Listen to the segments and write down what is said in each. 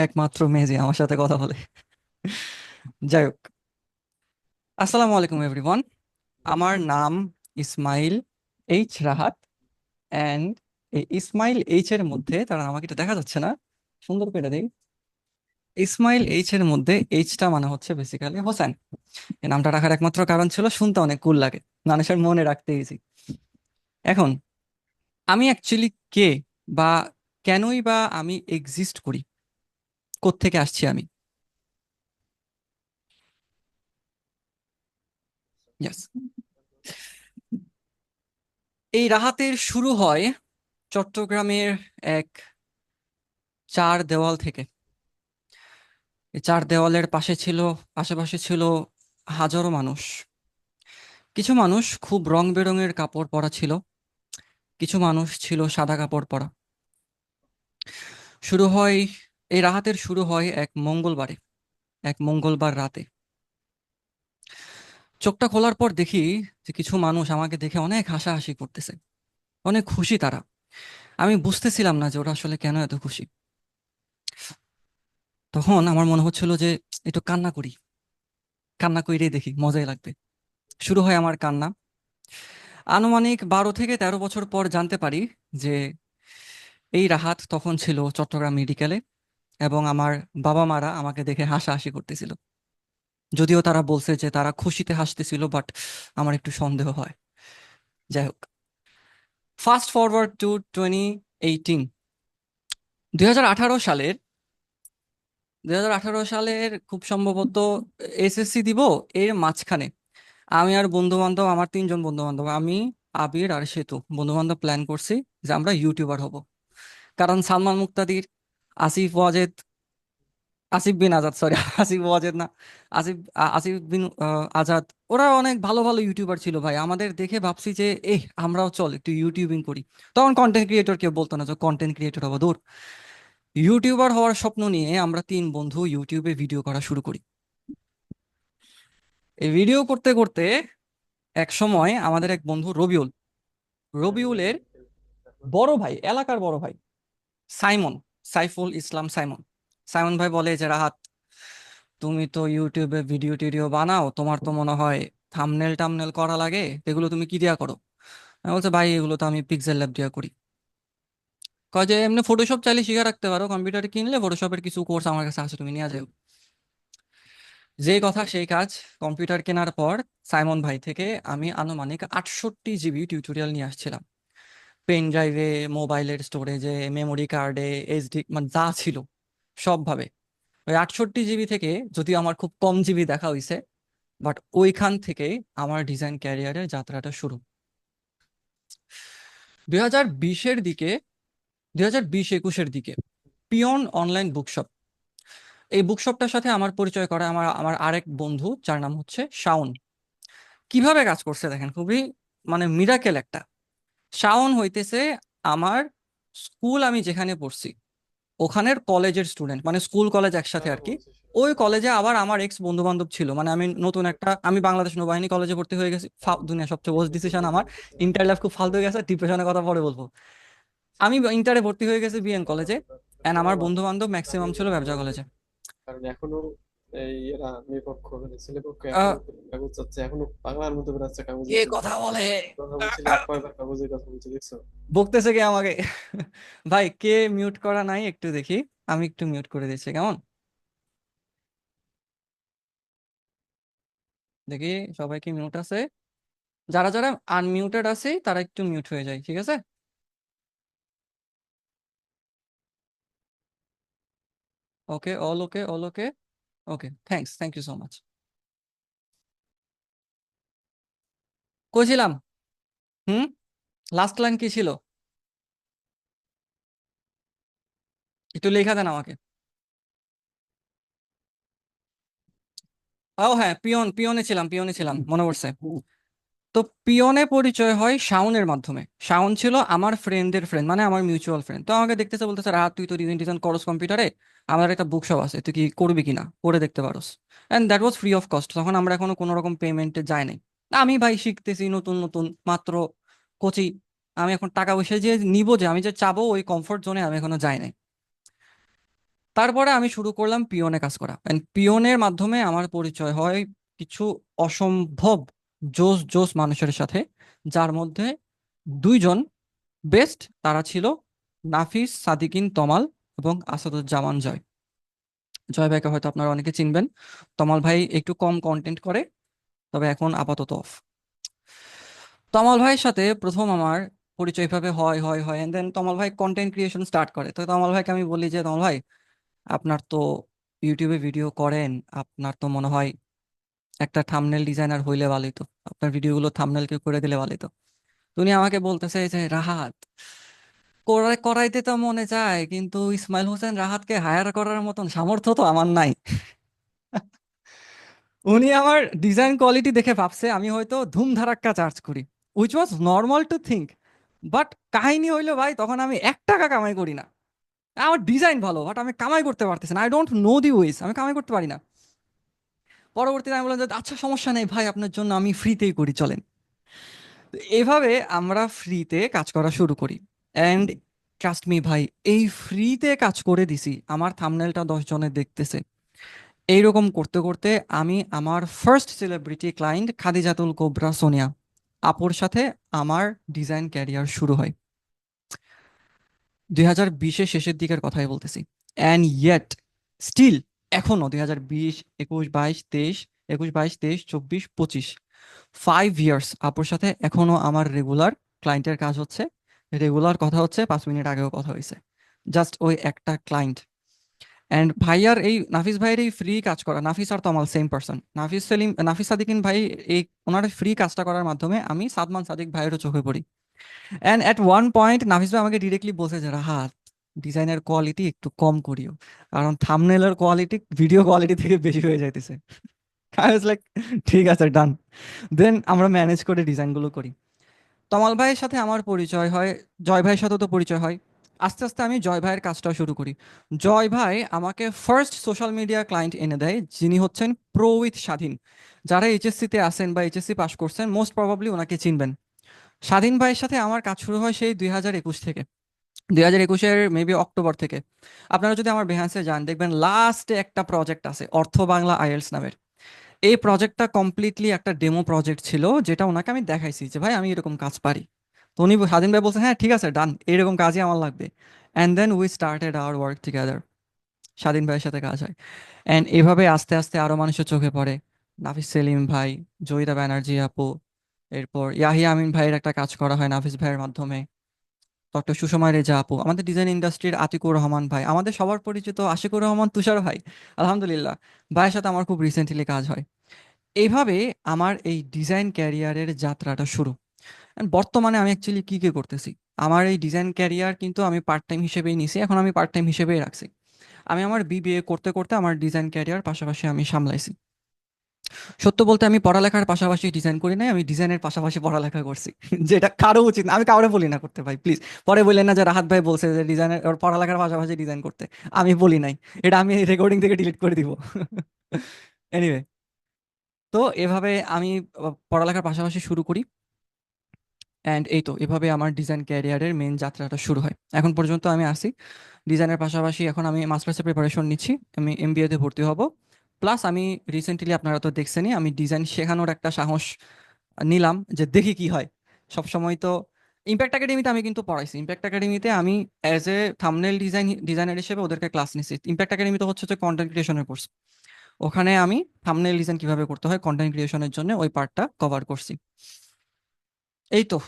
একমাত্র মেয়ে যে আমার সাথে কথা বলে। যাই হোক, আসসালামু আলাইকুম এভরিওয়ান। আমার নাম ইসমাইল এইচ রাহাত। অ্যান্ড এই ইসমাইল এইচ এর মধ্যে, তারা আমাকে এটা দেখা যাচ্ছে না, সুন্দর করে দেই। ইসমাইল এইচ এর মধ্যে এইচটা মানে হচ্ছে বেসিক্যালি হোসেন। এই নামটা রাখার একমাত্র কারণ ছিল শুনতে অনেক কুল লাগে, মানুষের মনে রাখতে ইজি। এখন আমি অ্যাকচুয়ালি কে, বা কেনই বা আমি এক্সিস্ট করি, কোত্থেকে আসছি আমি? ইয়েস, এই রাহাতের শুরু হয় চট্টগ্রামের এক চার দেওয়াল থেকে। এই চার দেওয়ালের পাশে ছিল, আশেপাশে ছিল হাজারো মানুষ। কিছু মানুষ খুব রং বেরঙের কাপড় পরা ছিল, কিছু মানুষ ছিল সাদা কাপড় পরা। শুরু হয়, এই রাহাতের শুরু হয় এক মঙ্গলবারে, এক মঙ্গলবার রাতে। চোখটা খোলার পর দেখি যে কিছু মানুষ আমাকে দেখে অনেক হাসাহাসি করতেছে, অনেক খুশি তারা। আমি বুঝতেছিলাম না যে ওরা আসলে কেন এত খুশি। তখন আমার মনে হচ্ছিল যে একটু কান্না করি, কান্না কইরেই দেখি মজাই লাগবে। শুরু হয় আমার কান্না। আনুমানিক 12 থেকে 13 বছর পর জানতে পারি যে এই রাহাত তখন ছিল চট্টগ্রাম মেডিকেলে, এবং আমার বাবা মারা আমাকে দেখে হাসাহাসি করতেছিল। যদিও তারা বলছে যে তারা খুশিতে হাসতেছিল, বাট আমার একটু সন্দেহ হয়। যাই হোক, ফাস্ট ফরওয়ার্ড টু 2018, 2018 সালের, 2018 সালের খুব সম্ভবত এসএসসি দিব এর মাঝখানে আমি আর বন্ধু বান্ধব, আমার তিনজন বন্ধু বান্ধব, আমি, আবির আর সেতু, বন্ধু বান্ধব প্ল্যান করছি যে আমরা ইউটিউবার হব। কারণ সালমান মুক্তাদির, আসিফ ওয়াজেদ, আসিফ বিন আজাদ, সরি আসিফ ওয়াজেদ না, আসিফ বিন আজাদ, ওরা অনেক ভালো ভালো ইউটিউবার ছিল ভাই। আমাদের দেখে ভাবছি যে আমরাও চল একটু ইউটিউবিং করি। তখন কন্টেন্ট ক্রিয়েটর কেউ বলতো না যে কন্টেন্ট ক্রিয়েটর হবো, দূর। ইউটিউবার হওয়ার স্বপ্ন নিয়ে আমরা তিন বন্ধু ইউটিউবে ভিডিও করা শুরু করি। এই ভিডিও করতে করতে এক সময় আমাদের এক বন্ধু রবিউল, রবিউলের বড় ভাই, এলাকার বড় ভাই Simon, Saiful Islam Simon, Simon ভাই বলে যে রাহাত, তুমি তো ইউটিউবে ভিডিও টিডিও বানাও, তোমার তো মনে হয় থাম্বনেল টামনেল করা লাগে, এগুলো তুমি কি দিয়া করো? আমি বলছে ভাই এগুলো তো আমি পিক্সেল ল্যাব দিয়া করি। কয় যে এমনি ফটোশপ চাইলে শিখে রাখতে পারো, কম্পিউটারে কিনলে ফটোশপের কিছু কোর্স আমার কাছে আছে, তুমি নিয়ে যাও। যে কথা সেই কাজ। কম্পিউটার কেনার পর সাইমন ভাই থেকে আমি আনুমানিক 68 জিবি টিউটোরিয়াল নিয়ে আসছিলাম। পেন ড্রাইভে, মোবাইলের স্টোরেজে, মেমোরি কার্ডে, এইচডি, মানে যা ছিল সবভাবে। ওই 68 জিবি থেকে, যদিও আমার খুব কম জিবি দেখা হয়েছে, বাট ওইখান থেকেই আমার ডিজাইন ক্যারিয়ারের যাত্রাটা শুরু। 2020-এর দিকে, 2020-21-এর দিকে পিয়ন অনলাইন বুকশপ, এই বুকশপটার সাথে আমার পরিচয় করা আমার আমার আরেক বন্ধু, যার নাম হচ্ছে শাওন। কিভাবে কাজ করছে দেখেন, খুবই মানে মিরাকেল একটা। শাওন হইতেছে আমার স্কুল, আমি যেখানে পড়ছি ওখানের কলেজের স্টুডেন্ট, মানে স্কুল কলেজ একসাথে আর কি। ওই কলেজে আবার আমার এক্স বন্ধু বান্ধব ছিল, মানে আমি নতুন একটা, আমি বাংলাদেশ নৌবাহিনী কলেজে ভর্তি হয়ে গেছি। দুনিয়া সবচেয়ে বড় ডিসিশন আমার, ইন্টার লাইফ খুব ফালতু হয়ে গেছে, ডিপ্রেশনের কথা পরে বলবো। আমি ইন্টারে ভর্তি হয়ে গেছি বিএন কলেজে, এন্ড আমার বন্ধু বান্ধব ম্যাক্সিমাম ছিল ব্যবসা কলেজে। কারণ এখনো এই এরা মেয়ে পক্ষ মানে ছেলে পক্ষ আহ, এখনো কাগজ চাচ্ছে, এখনো বাংলার মধ্যে বেড়াচ্ছে কে কাগজের ছবি। কথা বলে? কথা বলছিল, কয়বার কাগজের কথা বলছে দেখছো? বকতেছে কে আমাকে? ভাই কে মিউট করা নাই একটু দেখি, আমি একটু মিউট করে দিচ্ছি, কেমন? দেখি সবাই কি মিউট আছে? যারা যারা আনমিউটেড আছে তারা একটু মিউট হয়ে যায়, ঠিক আছে? Okay, all okay, all okay. Okay, thanks, thank you so much. কইছিলাম, হুম, লাস্ট লাইন কি ছিল? একটু লেখা দেন আমাকে। ও হ্যাঁ, পিয়ন, পিয়নে ছিলাম, পিয়নে ছিলাম, মনে পড়ছে। তো পিয়নে পরিচয় হয় শাওনের মাধ্যমে। শাওন ছিল আমার ফ্রেন্ডের ফ্রেন্ড, মানে আমার মিউচুয়াল ফ্রেন্ড। তো আমাকে দেখতেছে, বলতেছে রাত তুই তো ডিজাইন ডিজাইন করস কম্পিউটারে, আমার একটা বুক শপ আছে, তুই কি করবি কিনা, করে দেখতে পারোস। And that was free of cost, তখন আমরা এখনো কোনো রকম পেমেন্টে যাই নাই। আমি ভাই শিখতেছি নতুন নতুন মাত্র, কোচি। আমি এখন টাকা পয়সা যে নিবো, যে আমি যে চাবো ওই কমফোর্ট জোনে আমি এখনো যাই নাই। তারপরে আমি শুরু করলাম পিওনে কাজ করা, এন্ড পিওনের মাধ্যমে আমার পরিচয় হয় কিছু অসম্ভব জোস জোস মানুষের সাথে, যার মধ্যে দুইজন বেস্ট, তারা ছিল নাফিস সাদিকিন তমাল এবং আসাদুজ্জামান জয়। জয় ভাইকে হয়তো আপনারা অনেকে চিনবেন। তমাল ভাই একটু কম কন্টেন্ট করে, তবে এখন আপাতত অফ। তমাল ভাইয়ের সাথে প্রথম আমার পরিচয় ভাবে হয় হয় হয় এন্ড দেন তমাল ভাই কন্টেন্ট ক্রিয়েশন স্টার্ট করে। তো তমাল ভাইকে আমি বলি যে তমাল ভাই, আপনার তো ইউটিউবে ভিডিও করেন, আপনার তো মনে হয় একটা থাম্বনেল ডিজাইনার হইলে ভালোই তো, আপনার ভিডিওগুলো থাম্বনেল কেউ করে দিলে ভালোই তো। তো উনি আমাকে বলতেছে যে রাহাত, করাইতে তো মনে চায়, কিন্তু ইসমাইল হোসেন রাহাতকে হায়ার করার মতন সামর্থ্য তো আমার নাই। উনি আমার ডিজাইন কোয়ালিটি দেখে ভাবছে আমি হয়তো ধুমধারাক্কা চার্জ করি, which was normal to think. But কাহিনী হইলো ভাই, তখন আমি 1 টাকা কামাই করি না। আমার ডিজাইন ভালো, বাট আমি কামাই করতে পারতেছি না, I don't know the ways, আমি কামাই করতে পারি না। পরবর্তীতে আমি বললাম যে আচ্ছা সমস্যা নেই ভাই, আপনার জন্য আমি ফ্রিতেই করি, চলেন। তো এভাবে আমরা ফ্রিতে কাজ করা শুরু করি। অ্যান্ড ট্রাস্ট মি ভাই, এই ফ্রিতে কাজ করে দিছি, আমার থাম্বনেলটা 10 জনে দেখতেছে। এইরকম করতে করতে আমি আমার ফার্স্ট সেলিব্রিটি ক্লায়েন্ট খাদিজাতুল কোবরা সোনিয়া আপুর সাথে আমার ডিজাইন ক্যারিয়ার শুরু হয়। 2020-এর শেষের দিকের কথাই বলতেছি। অ্যান্ড ইয়েট স্টিল এখনো 2020, 21, 22, 23, 21, 22, 23, 24, 25, 5 ইয়ার্স আপুর সাথে এখনো আমার রেগুলার ক্লায়েন্টের কাজ হচ্ছে। রেগুলার কথা হচ্ছে 5 মিনিট আগেও কথা হয়েছে, জাস্ট ওই একটা ক্লায়েন্ট। অ্যান্ড ভাইয়ার এই নাফিস ভাইয়ের এই ফ্রি কাজ করা, নাফিস আর তমাল সেম পার্সন, নাফিস সাদিকিন ভাই, এই ওনার ফ্রি কাজটা করার মাধ্যমে আমি সাদমান সাদিক ভাইয়েরও চোখে পড়ি। অ্যান্ড অ্যাট ওয়ান পয়েন্ট নাফিস ভাই আমাকে ডিরেক্টলি বলছে যে রাহাত, ডিজাইনের কোয়ালিটি একটু কম করিও, কারণ থাম্বনেলের কোয়ালিটি ভিডিও কোয়ালিটি থেকে বেশি হয়ে যাইতেছে। আই ওয়াজ লাইক ঠিক আছে, ডান। দেন আমরা ম্যানেজ করে ডিজাইনগুলো করি। তমাল ভাইয়ের সাথে আমার পরিচয় হয়, জয় ভাইয়ের সাথেও তো পরিচয় হয়। আস্তে আস্তে আমি জয় ভাইয়ের কাজটা শুরু করি। জয় ভাই আমাকে ফার্স্ট সোশ্যাল মিডিয়া ক্লায়েন্ট এনে দেয়, যিনি হচ্ছেন প্রো উইথ স্বাধীন। যারা এইচএসসিতে আসেন বা এইচএসসি পাস করছেন, মোস্ট প্রবাবলি ওনাকে চিনবেন। স্বাধীন ভাইয়ের সাথে আমার কাজ শুরু হয় সেই 2021 থেকে, 2021-এর মেবি অক্টোবর থেকে। আপনারা যদি আমার বেহান্সে যান, দেখবেন লাস্টে একটা প্রজেক্ট আছে অর্থ বাংলা আইএলস নামের। এই প্রজেক্টটা কমপ্লিটলি একটা ডেমো প্রজেক্ট ছিল, যেটা ওনাকে আমি দেখাইছি যে ভাই আমি এরকম কাজ পারি। তো উনি স্বাধীন ভাই বলছেন হ্যাঁ ঠিক আছে, ডান, এরকম কাজই আমার লাগবে। And then we started our work together. স্বাধীন ভাইয়ের সাথে কাজ হয়। অ্যান্ড এভাবে আস্তে আস্তে আরো মানুষের চোখে পড়ে, নাফিস সেলিম ভাই, জয়িতা ব্যানার্জি আপু, এরপর ইয়াহিয়া আমিন ভাইয়ের একটা কাজ করা হয় নাফিস ভাইয়ের মাধ্যমে, ডক্টর সুষমা রেজা আপু, আমাদের ডিজাইন ইন্ডাস্ট্রির আতিকুর রহমান ভাই, আমাদের সবার পরিচিত আশিকুর রহমান তুষার ভাই। আলহামদুলিল্লাহ, ভাইয়ের সাথে আমার খুব রিসেন্টলি কাজ হয়। এইভাবে আমার এই ডিজাইন ক্যারিয়ারের যাত্রাটা শুরু। And বর্তমানে আমি অ্যাকচুয়ালি কি কি করতেছি, আমার এই ডিজাইন ক্যারিয়ার কিন্তু আমি পার্ট টাইম হিসেবেই নিছি, এখন আমি পার্ট টাইম হিসেবেই রাখছি। আমি আমার বিবিএ করতে করতে আমার ডিজাইন ক্যারিয়ার পাশাপাশি আমি সামলাইছি। সত্য বলতে আমি পড়ালেখার পাশাপাশি ডিজাইন করি নাই, আমি ডিজাইনের পাশাপাশি পড়ালেখা করছি। যেটা কারো উচিত না, আমি কাউরে বলি না করতে ভাই, প্লিজ। পরে বললেন না যে রাহাত ভাই বলছে যে ডিজাইনের ওর পড়ালেখার পাশাপাশি ডিজাইন করতে, আমি বলি নাই। এটা আমি রেকর্ডিং থেকে ডিলিট করে দিব। এনিওয়ে, তো এভাবে আমি পড়ালেখার পাশাপাশি শুরু করি। অ্যান্ড এই তো এভাবে আমার ডিজাইন ক্যারিয়ারের মেন যাত্রাটা শুরু হয়। এখন পর্যন্ত আমি আসি ডিজাইনের পাশাপাশি, এখন আমি মাস্টার্সের প্রিপারেশন নিচ্ছি, আমি এমবিএতে ভর্তি হব। প্লাস আমি রিসেন্টলি, আপনারা তো দেখছেনই, আমি ডিজাইন শেখানোর একটা সাহস নিলাম যে দেখি কি হয়। সবসময় তো ইম্প্যাক্ট একাডেমিতে আমি কিন্তু পড়াইছি, ইম্প্যাক্ট একাডেমিতে আমি অ্যাজ এ থাম্বনেল ডিজাইনার হিসেবে ওদেরকে ক্লাস নিছি। ইম্প্যাক্ট একাডেমি তো হচ্ছে যে কন্টেন্ট ক্রিয়েশনের কোর্স, ওখানে আমি থাম্বনেল ডিজাইন কিভাবে করতে হয় কন্টেন্ট ক্রিয়েশনের জন্য ওই পার্টটা কভার করছি। এই তো,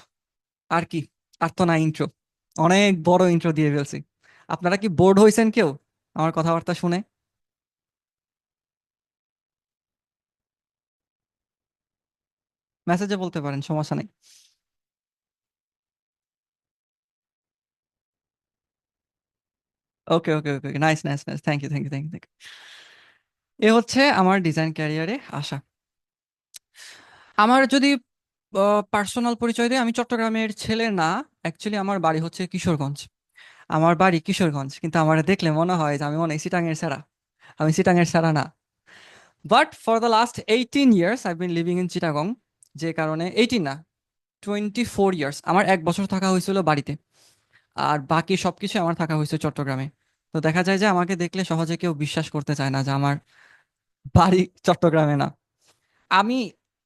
আর কি, আর তো না ইন্ট্রো, অনেক বড় ইন্ট্রো দিয়ে ফেলছি। আপনারা কি বোর্ড হয়েছেন কেউ আমার কথাবার্তা শুনে? মেসেজে বলতে পারেন, সমস্যা নেই। Okay okay okay, nice nice nice, thank you thank you thank you thank you. এ হচ্ছে আমার ডিজাইন ক্যারিয়ারে আসা। আমার যদি পার্সোনাল পরিচয় দিয়ে, আমি চট্টগ্রামের ছেলে না, অ্যাকচুয়ালি আমার বাড়ি হচ্ছে কিশোরগঞ্জ। আমার বাড়ি কিশোরগঞ্জ, কিন্তু আমার দেখলে মনে হয় যে আমি মনে হয় সিটাঙের সেরা। আমি সিটাঙের সেরা না। But for the last 18 years I been living in Chittagong. যে কারণে 18 না, 24 ইয়ার্স আমার 1 বছর থাকা হয়েছিল বাড়িতে, আর বাকি সবকিছু আমার থাকা হয়েছে চট্টগ্রামে। তো দেখা যায় যে আমাকে দেখলে সহজে কেউ বিশ্বাস করতে চায় না যে আমার বাড়ি চট্টগ্রামে না। আমি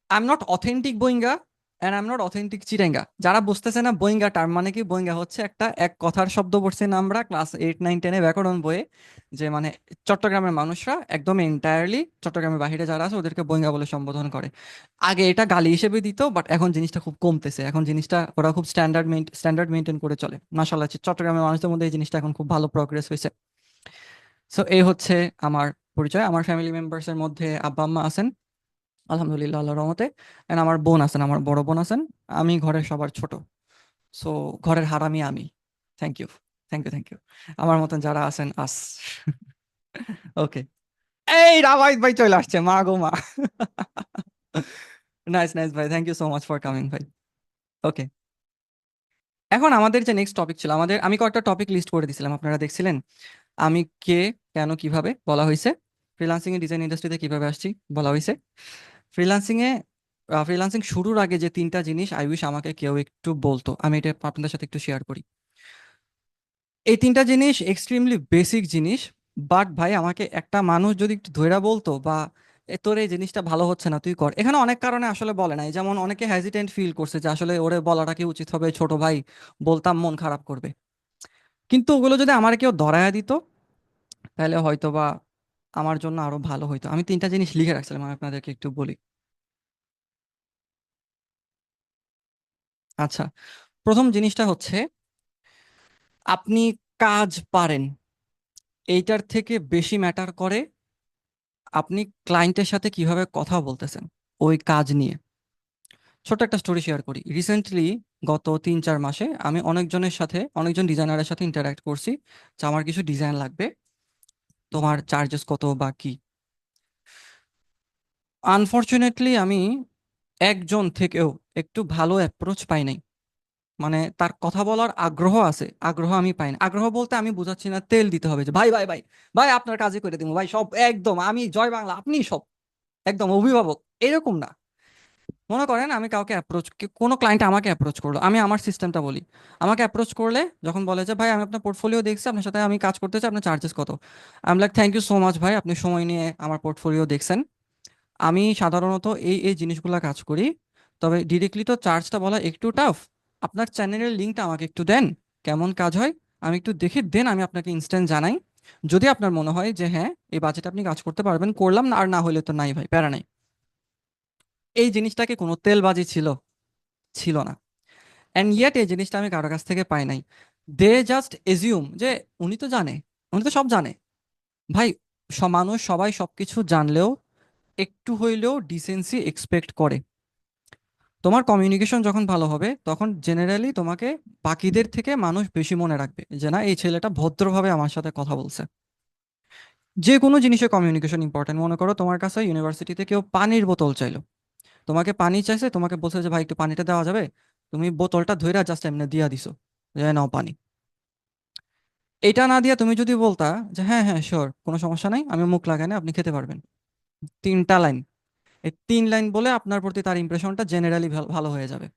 আই এম নট অথেন্টিক বোয়িঙ্গা and I am not authentic চিটাঙ্গা। যারা বুঝতেছে না বোয়িঙ্গা টার্ম মানে কি, বোয়িঙ্গা হচ্ছে একটা এক কথার শব্দ পড়ছি না আমরা ক্লাস 8 9 10-এ ব্যাকরণ বইয়ে, যে মানে চট্টগ্রামের মানুষরা একদম এন্টায়ারলি চট্টগ্রামের বাইরে যারা আছে ওদেরকে বোয়িঙ্গা বলে সম্বোধন করে। আগে এটা গালি হিসেবে দিত, বাট এখন জিনিসটা খুব কমতেছে, এখন জিনিসটা ওরা খুব স্ট্যান্ডার্ড মেনটেন করে চলে। মাশাআল্লাহ, চট্টগ্রামের মানুষদের মধ্যে এই জিনিসটা এখন খুব ভালো প্রগ্রেস হয়েছে। সো এই হচ্ছে আমার পরিচয়। আমার ফ্যামিলি মেম্বার্স এর মধ্যে আব্বা আম্মা আছেন আলহামদুলিল্লাহ আল্লাহর রহমতে, এন্ড আমার বোন আছেন, আমার বড় বোন আছেন। আমি ঘরের সবার ছোট, সো ঘরের হারামি আমি। Thank you, thank you, thank you. আমার মতন যারা আছেন আস। ওকে। এই রাবাইত ভাই চলে আসছে, মা গো মা। নাইস নাইস ভাই, thank you so much for coming ভাই। ওকে, এখন আমাদের যে নেক্সট টপিক ছিল, আমি কয়েকটা টপিক লিস্ট করে দিছিলাম, আপনারা দেখছিলেন। আমি কে, কেন, কিভাবে বলা হয়েছে, ফ্রিল্যান্সিং এ ডিজাইন ইন্ডাস্ট্রিতে কিভাবে আসছি বলা হয়েছে, ফ্রিল্যান্সিং এ ফ্রিল্যান্সিং শুরুর আগে যে তিনটা জিনিস আই উইশ আমাকে কেউ একটু বলতো, আমি এটা আপনাদের সাথে একটু শেয়ার করি। এই তিনটা জিনিস এক্সট্রিমলি বেসিক জিনিস, বাট ভাই আমাকে একটা মানুষ যদি একটু ধইরা বলতো বা তোর এই জিনিসটা ভালো হচ্ছে না তুই কর, এখানে অনেক কারণে আসলে বলে নাই, যেমন অনেকে হেজিটেন্ট ফিল করছে যে আসলে ওরে বলাটা কি উচিত হবে, ছোট ভাই বলতাম মন খারাপ করবে। কিন্তু ওগুলো যদি আমার কেউ ধরায়া দিত তাহলে হয়তো বা আমার জন্য আরো ভালো হইতো। আমি তিনটা জিনিস লিখে রাখছিলাম, আমি আপনাদেরকে একটু বলি। আচ্ছা, প্রথম জিনিসটা হচ্ছে আপনি কাজ পারেন, এইটার থেকে বেশি ম্যাটার করে আপনি ক্লায়েন্টের সাথে কিভাবে কথা বলতেছেন ওই কাজ নিয়ে। ছোট একটা স্টোরি শেয়ার করি। রিসেন্টলি গত 3 4 মাসে আমি অনেকজন ডিজাইনারের সাথে ইন্টারাক্ট করছি যে আমার কিছু ডিজাইন লাগবে, তোমার চার্জেস কত বা কি। আনফরচুনেটলি আমি একজন থেকেও একটু ভালো অ্যাপ্রোচ পাই নাই। মানে তার কথা বলার আগ্রহ আছে, আগ্রহ আমি পাই না। আগ্রহ বলতে আমি বুঝাচ্ছি না তেল দিতে হবে যে ভাই ভাই ভাই ভাই আপনার কাজই করে দিব ভাই, সব একদম আমি জয় বাংলা আপনি সব একদম অভিভাবক, এরকম না। মনে করেন আমি কাউকে কোনো ক্লায়েন্ট আমাকে অ্যাপ্রোচ করলো, আমি আমার সিস্টেমটা বলি। আমাকে অ্যাপ্রোচ করলে যখন বলে যে ভাই আমি আপনার পোর্টফোলিও দেখছি, আপনার সাথে আমি কাজ করতে চাই, আপনার চার্জেস কত, আমি like thank you so much ভাই, আপনি সময় নিয়ে আমার পোর্টফোলিও দেখছেন। আমি সাধারণত এই এই জিনিসগুলো কাজ করি, তবে ডিরেক্টলি তো চার্জটা বলা একটু টাফ। আপনার চ্যানেলের লিঙ্কটা আমাকে একটু দেন, কেমন কাজ হয় আমি একটু দেখে দেন, আমি আপনাকে ইনস্ট্যান্ট জানাই। যদি আপনার মনে হয় যে হ্যাঁ এই বাজেট আপনি কাজ করতে পারবেন, করলাম না, আর না হলে তো নাই ভাই, প্যারা নাই। এই জিনিসটাকে কোনো তেলবাজি ছিল, ছিল না। অ্যান্ড ইয়েট এই জিনিসটা আমি কারো কাছ থেকে পাই নাই। দে জাস্ট এজিউম যে উনি তো জানে, উনি তো সব জানে। ভাই, মানুষ সবাই সবকিছু জানলেও একটু হইলেও ডিসেন্সি এক্সপেক্ট করে। তোমার কমিউনিকেশন যখন ভালো হবে তখন জেনারেলি তোমাকে বাকিদের থেকে মানুষ বেশি মনে রাখবে যে না এই ছেলেটা ভদ্রভাবে আমার সাথে কথা বলছে। যে কোনো জিনিসে কমিউনিকেশন ইম্পর্টেন্ট। মনে করো তোমার কাছে ইউনিভার্সিটিতে কেউ পানির বোতল চাইলো, তোমাকে পানি চাইছে, তোমাকে বলছে যে ভাই একটু পানিটা দেওয়া যাবে, তুমি বোতলটা ধইরা জাস্ট এমনি দিয়া দিছো যে নাও পানি। এটা না দিয়া তুমি যদি বলতা যে হ্যাঁ হ্যাঁ শিওর কোনো সমস্যা নাই, আমি মুখ লাগাই না, আপনি খেতে পারবেন, 3টা লাইন, এই 3 লাইন বলে আপনার প্রতি তার ইমপ্রেশনটা জেনারেলি ভালো হয়ে যাবে।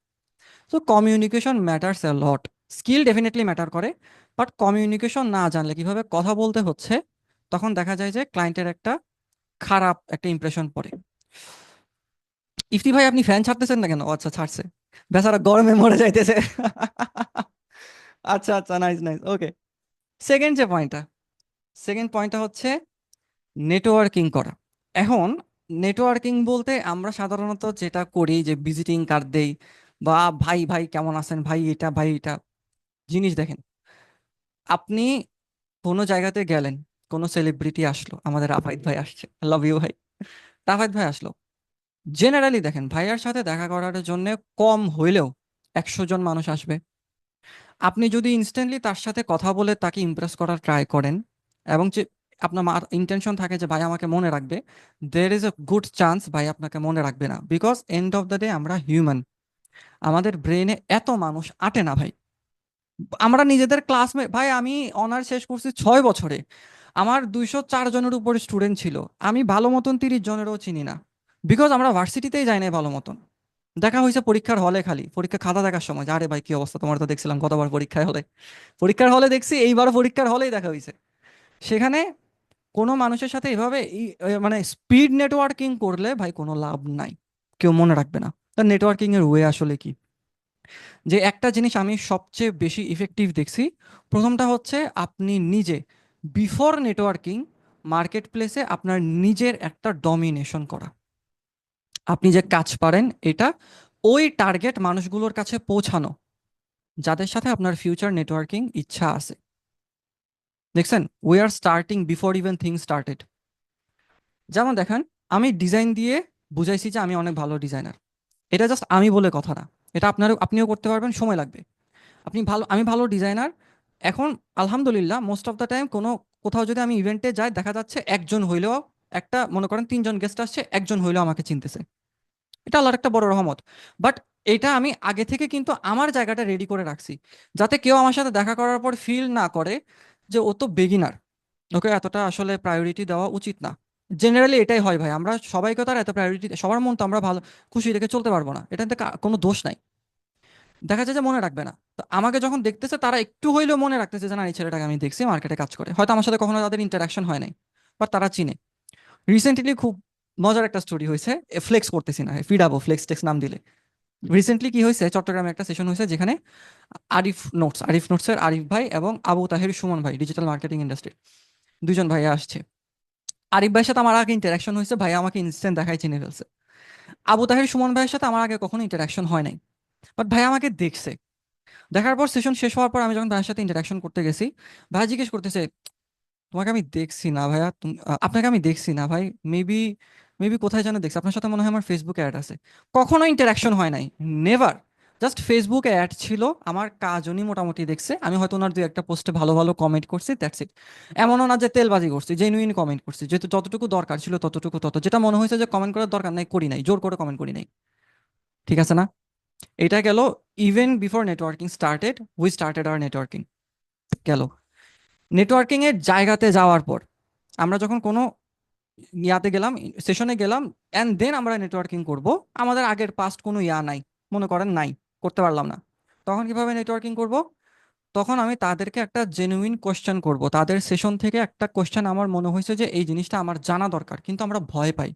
সো কমিউনিকেশন ম্যাটার্স এ লট। স্কিল ডেফিনেটলি ম্যাটার করে, বাট কমিউনিকেশন না জানলে কিভাবে কথা বলতে হচ্ছে, তখন দেখা যায় যে ক্লায়েন্টের একটা খারাপ একটা ইমপ্রেশন পড়ে। ইফতি ভাই আপনি ফ্যান ছাড়তেছেন না কেন? ও আচ্ছা ছাড়ছে, বেচারা গরমে মরে যাইতেছে। আচ্ছা আচ্ছা, নাইস নাইস, ওকে। সেকেন্ড যে পয়েন্টটা, সেকেন্ড পয়েন্টটা হচ্ছে নেটওয়ার্কিং করা। এখন নেটওয়ার্কিং বলতে আমরা সাধারণত যেটা করি যে ভিজিটিং কার্ড দেই বা ভাই ভাই কেমন আছেন ভাই এটা ভাই এটা। জিনিস দেখেন, আপনি কোনো জায়গাতে গেলেন, কোনো সেলিব্রিটি আসলো, আমাদের আফাইদ ভাই আসছে, লাভ ইউ ভাই, রাফায়েত ভাই আসলো, জেনারেলি দেখেন ভাইয়ার সাথে দেখা করার জন্য কম হইলেও 100 জন মানুষ আসবে। আপনি যদি ইনস্ট্যান্টলি তার সাথে কথা বলে তাকে ইমপ্রেস করার ট্রাই করেন এবং যে আপনার ইন্টেনশন থাকে যে ভাই আমাকে মনে রাখবে, there is a good chance ভাই আপনাকে মনে রাখবে না। Because end of the day আমরা হিউম্যান, আমাদের ব্রেনে এত মানুষ আটে না ভাই। আমরা নিজেদের ক্লাসমেট ভাই, আমি অনার্স শেষ করছি 6 বছরে, আমার 204 জনের উপরে স্টুডেন্ট ছিল, আমি ভালো মতন 30 জনেরও চিনি না। বিকজ আমরা ভার্সিটিতেই যাই নাই ভালো মতন, দেখা হয়েছে পরীক্ষার হলে, খালি পরীক্ষা খাতা দেখার সময় যে আরে ভাই কি অবস্থা তোমার, তো দেখছিলাম গতবার পরীক্ষার হলে, পরীক্ষার হলে দেখছি, এইবার পরীক্ষার হলেই দেখা হয়েছে। সেখানে কোনো মানুষের সাথে এভাবে মানে স্পিড নেটওয়ার্কিং করলে ভাই কোনো লাভ নাই, কেউ মনে রাখবে না। তার নেটওয়ার্কিং এর ওয়ে আসলে কি? যে একটা জিনিস আমি সবচেয়ে বেশি ইফেক্টিভ দেখছি, প্রথমটা হচ্ছে আপনি নিজে বিফোর নেটওয়ার্কিং মার্কেট প্লেসে আপনার নিজের একটা ডমিনেশন করা। আপনি যে কাজ পারেন এটা ওই টার্গেট মানুষগুলোর কাছে পৌঁছানো, যাদের সাথে আপনার ফিউচার নেটওয়ার্কিং ইচ্ছা আছে। দেখছেন, we are starting before even thing started. যেমন দেখেন, আমি ডিজাইন দিয়ে বুঝাইছি যে আমি অনেক ভালো ডিজাইনার। এটা জাস্ট আমি বলে কথা না, এটা আপনিও করতে পারবেন, সময় লাগবে। আমি ভালো ডিজাইনার। এখন আলহামদুলিল্লাহ মোস্ট অফ দ্য টাইম কোথাও যদি আমি ইভেন্টে যাই, দেখা যাচ্ছে একজন হইলেও, একটা মনে করেন তিনজন গেস্ট আসছে, একজন হইলেও আমাকে চিনতেছে। এটা আল্লাহর একটা বড় রহমত। বাট এটা আমি আগে থেকে কিন্তু আমার জায়গাটা রেডি করে রাখছি, যাতে কেউ আমার সাথে দেখা করার পর ফিল না করে যে ও তো বেগিনার, ওকে এতটা আসলে প্রায়োরিটি দেওয়া উচিত না। জেনারেলি এটাই হয় ভাই, আমরা সবাইকে তো আর এত প্রায়োরিটি, সবার মন তো আমরা ভালো খুশি রেখে চলতে পারবো না, এটাতে কোনো দোষ নাই। দেখা যায় যে মনে রাখবে না, তো আমাকে যখন দেখতেছে তারা একটু হইলেও মনে রাখতেছে যে না, এই ছেলেটাকে আমি দেখছি মার্কেটে কাজ করে, হয়তো আমার সাথে কখনো তাদের ইন্টারাকশন হয় নাই, বাট তারা চিনে। রিসেন্টলি খুব মজার একটা স্টোরি হয়েছে, ফ্লেক্স করতেছি না, ফিডাবো ফ্লেক্স টেক্স নাম দিলে। রিসেন্টলি কি হয়েছে, চট্টগ্রামে একটা সেশন হয়েছে যেখানে আরিফ নোটসের আরিফ ভাই এবং আবু তাহের সুমন ভাই, ডিজিটাল মার্কেটিং ইন্ডাস্ট্রি, দুজন ভাইয়া আসছে। আরিফ ভাইয়ের সাথে আমার আগে ইন্টারাকশন হয়েছে, ভাইয়া আমাকে ইনস্ট্যান্ট দেখাই চিনে ফেলছে। আবু তাহের সুমন ভাইয়ের সাথে আমার আগে কখনো ইন্টারাকশন হয় নাই, বাট ভাইয়া আমাকে দেখছে। দেখার পর সেশন শেষ হওয়ার পর আমি যখন ভাইয়ের সাথে ইন্টারাকশন করতে গেছি, ভাইয়া জিজ্ঞেস করতেছে, তোমাকে আমি দেখছি না ভাইয়া, আপনাকে আমি দেখছি না ভাই, মেবি মেবি কোথায় যেন দেখছি, আপনার সাথে মনে হয় আমার ফেসবুকে অ্যাড আছে। কখনো ইন্টারাকশন হয় নাই, নেভার। জাস্ট ফেসবুকে অ্যাড ছিল, আমার কাজ উনি মোটামুটি দেখছে, আমি হয়তো ওনার দুই একটা পোস্টে ভালো ভালো কমেন্ট করছি, দ্যাটস ইট। এমনও না যে তেলবাজি করছি, জেনুইন কমেন্ট করছি, যেহেতু যতটুকু দরকার ছিল ততটুকু, যেটা মনে হয়েছে যে কমেন্ট করার দরকার নাই করি নাই, জোর করে কমেন্ট করি নাই। ঠিক আছে না? এটা গেল। Even before networking started, we started hour networking. গেল নেটওয়ার্কিং এর জায়গাতে যাওয়ার পর, আমরা যখন কোনো ইয়াতে গেলাম, সেশনে গেলাম, অ্যান্ড দেন আমরা নেটওয়ার্কিং করব, আমাদের আগের পাস্ট কোনো ইয়া নাই, মনে করেন নাই, করতে পারলাম না, তখন কিভাবে নেটওয়ার্কিং করব? তখন আমি তাদেরকে একটা জেনুইন কোশ্চেন করব, তাদের সেশন থেকে একটা কোশ্চেন আমার মনে হয়েছে যে এই জিনিসটা আমার জানা দরকার, কিন্তু আমরা ভয় পাই,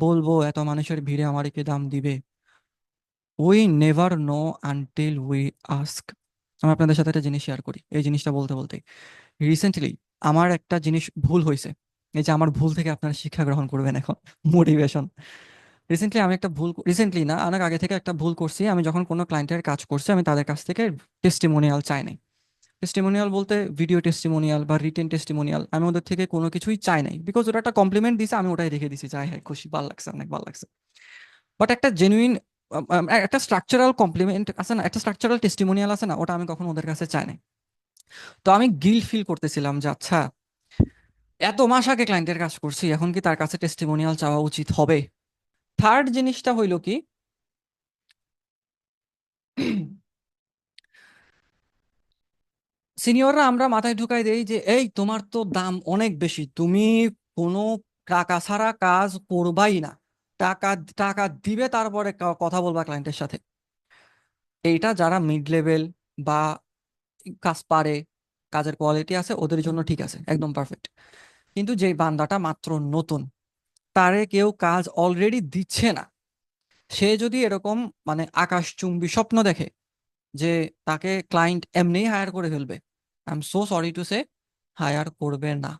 বলবো এত মানুষের ভিড়ে আমারে কে দাম দিবে। We never know until we ask. আমি আপনাদের সাথে একটা জিনিস শেয়ার করি, এই জিনিসটা বলতে বলতে, রিসেন্টলি আমার একটা জিনিস ভুল হয়েছে। এই যে আমার ভুল থেকে আপনারা শিক্ষা গ্রহণ করবেন এখন, মোটিভেশন। রিসেন্টলি না, অনেক আগে থেকে একটা ভুল করছি। আমি যখন কোনো ক্লায়েন্টের কাজ করছি, আমি তাদের কাছ থেকে টেস্টিমোনিয়াল চাই নাই। টেস্টিমোনিয়াল বলতে ভিডিও টেস্টিমোনিয়াল বা রিটেন টেস্টিমোনিয়াল, আমি ওদের থেকে কোনো কিছুই চাই নাই, বিকজ ওরা একটা কমপ্লিমেন্ট দিছে, আমি ওটাই রেখে দিছি, চাই হ্যাঁ খুশি, ভালো লাগছে, অনেক ভালো লাগছে। বাট একটা জেনুইন, একটা স্ট্রাকচারাল কমপ্লিমেন্ট আছে না, একটা স্ট্রাকচারাল টেস্টিমোনিয়াল আছে না, ওটা আমি কখনো ওদের কাছে চাই নাই। তো আমি গিল্ট ফিল করতেছিলাম যে আচ্ছা, এত মাস আগে ক্লায়েন্টের কাজ করছি, এখন কি তার কাছে টেস্টিমোনিয়াল চাওয়া উচিত হবে? থার্ড জিনিসটা হইল কি, সিনিয়ররা আমরা মাথায় ঢুকাই দেই যে এই তোমার তো দাম অনেক বেশি, তুমি কোনো টাকা ছাড়া কাজ করবাই না, টাকা টাকা দিবে তারপরে কথা বলবা ক্লায়েন্টের সাথে। এইটা যারা মিড লেভেল বা কাজ পারে, কাজের কোয়ালিটি আছে, ওদের জন্য ঠিক আছে, একদম পারফেক্ট। কিন্তু যে বান্দাটা মাত্র নতুন, তারে কেউ কাজ অলরেডি দিচ্ছে না, সে যদি এরকম মানে আকাশচুম্বী স্বপ্ন দেখে যে তাকে ক্লায়েন্ট এমনিই হায়ার করে ফেলবে, I am so sorry to say, hire করবে না।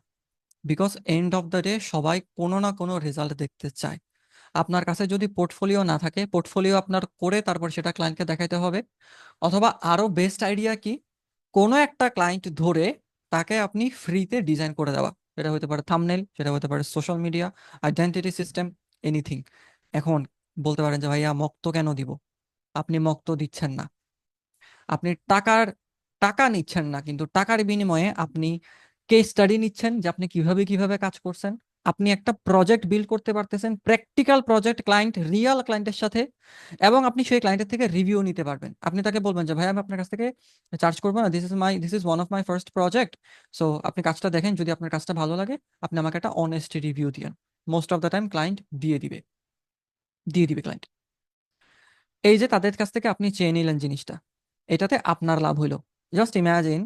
Because end of the day সবাই কোনো না কোনো রেজাল্ট দেখতে চায়। আপনার কাছে যদি পোর্টফোলিও না থাকে, পোর্টফোলিও আপনার করে তারপর সেটা ক্লায়েন্টকে দেখাইতে হবে। অথবা আরো বেস্ট আইডিয়া কি, কোনো একটা ক্লায়েন্ট ধরে তাকে আপনি ফ্রিতে ডিজাইন করে দেওয়া। সেটা হতে পারে থাম্বনেল, সেটা হতে পারে social media, identity system, anything. এখন বলতে পারেন যে ভাইয়া মক্ত কেন দিব? আপনি মক্ত দিচ্ছেন না, আপনি টাকা নিচ্ছেন না, কিন্তু টাকার বিনিময়ে আপনি কেস স্টাডি নিচ্ছেন যে আপনি কিভাবে কিভাবে কাজ করছেন। আপনি একটা প্রজেক্ট বিল্ড করতে পারতেছেন, প্র্যাকটিক্যাল প্রজেক্ট, ক্লায়েন্ট, রিয়েল ক্লায়েন্টের সাথে, এবং আপনি সেই ক্লায়েন্টের থেকে রিভিউ নিতে পারবেন। আপনি তাকে বলবেন যে ভাই আমি আপনার কাছ থেকে চার্জ করবো না, this is one of my first project, so আপনি কাজটা দেখেন, যদি আপনার কাজটা ভালো লাগে আপনি আমাকে একটা অনেস্ট রিভিউ দিয়েন। Most of the time client দিয়ে দিবে ক্লায়েন্ট। এই যে তাদের কাছ থেকে আপনি চেয়ে নিলেন জিনিসটা, এটাতে আপনার লাভ হইলো। জাস্ট ইমাজিন,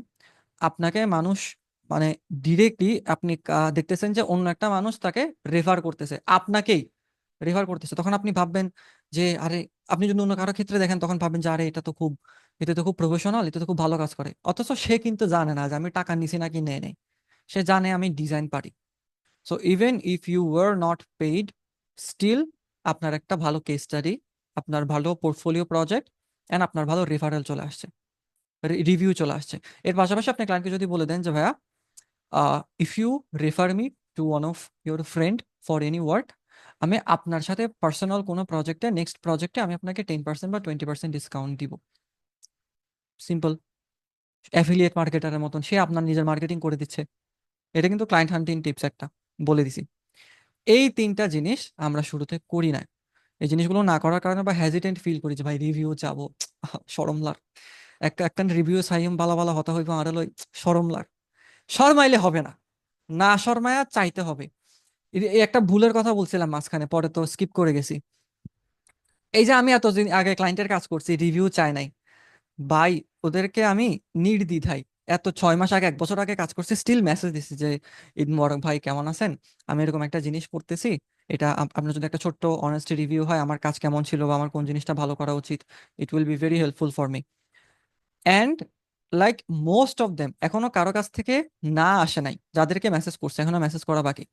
আপনাকে মানুষ মানে ডিরেক্টলি আপনি দেখতেছেন যে অন্য একটা মানুষ তাকে রেফার করতেছে, আপনাকেই রেফার করতেছে, তখন আপনি ভাববেন যে আরে, আপনি যদি অন্য কারো ক্ষেত্রে দেখেন তখন ভাববেন যে আরে এটা তো খুব প্রফেশনাল, এটা তো খুব ভালো কাজ করে, অথচ সে কিন্তু জানে না যে আমি টাকা নিছি নাকি নেই নেই। সে জানে আমি ডিজাইন পারি। So even if you were not paid, still আপনার একটা ভালো কেস স্টাডি, আপনার ভালো পোর্টফোলিও প্রজেক্ট অ্যান্ড আপনার ভালো রেফারেল চলে আসছে, রিভিউ চলে আসছে। এর পাশাপাশি আপনি ক্লায়েন্টকে যদি বলে দেন যে ভাইয়া, if you refer me to one of your friend for any work, আমি আপনার সাথে পার্সোনাল কোনো প্রজেক্টে, নেক্সট প্রজেক্টে আমি আপনাকে 10% বা 20% ডিসকাউন্ট দিব। সিম্পল। অ্যাফিলিয়েট মার্কেটারের মতন সে আপনার নিজের মার্কেটিং করে দিচ্ছে। এটা কিন্তু ক্লায়েন্ট হান্টিং টিপস একটা, বলে দিছি। এই তিনটা জিনিস আমরা শুরুতে করি না। এই জিনিসগুলো না করার কারণে বা হেজিটেন্ট ফিল করি যে ভাই রিভিউ যাবো, সরম লাগ, একটা রিভিউ চাইম বালা বালা হতা হইব আর লই, সরম লাগ। শরমাইলে হবে না, না শরমায়া চাইতে হবে। এই একটা ভুলের কথা বলছিলাম মাঝখানে, পরে তো স্কিপ করে গেছি। এই যে আমি এতদিন আগে ক্লায়েন্টের কাজ করছি, রিভিউ চাই নাই ভাই, ওদেরকে আমি নির্দ্বিধায় এত 6 মাস আগে, 1 বছর আগে কাজ করছি, স্টিল মেসেজ দিছি যে ঈদ মোবারক ভাই, কেমন আছেন, আমি এরকম একটা জিনিস করতেছি, এটা আপনার যদি একটা ছোট্ট অনেস্ট রিভিউ হয় আমার কাজ কেমন ছিল বা আমার কোন জিনিসটা ভালো করা উচিত, it will be very helpful for me. And like most of them এখনো কারো কাছ থেকে না আসে নাই, যাদেরকে মেসেজ করছে এখনো মেসেজ করা বাকি।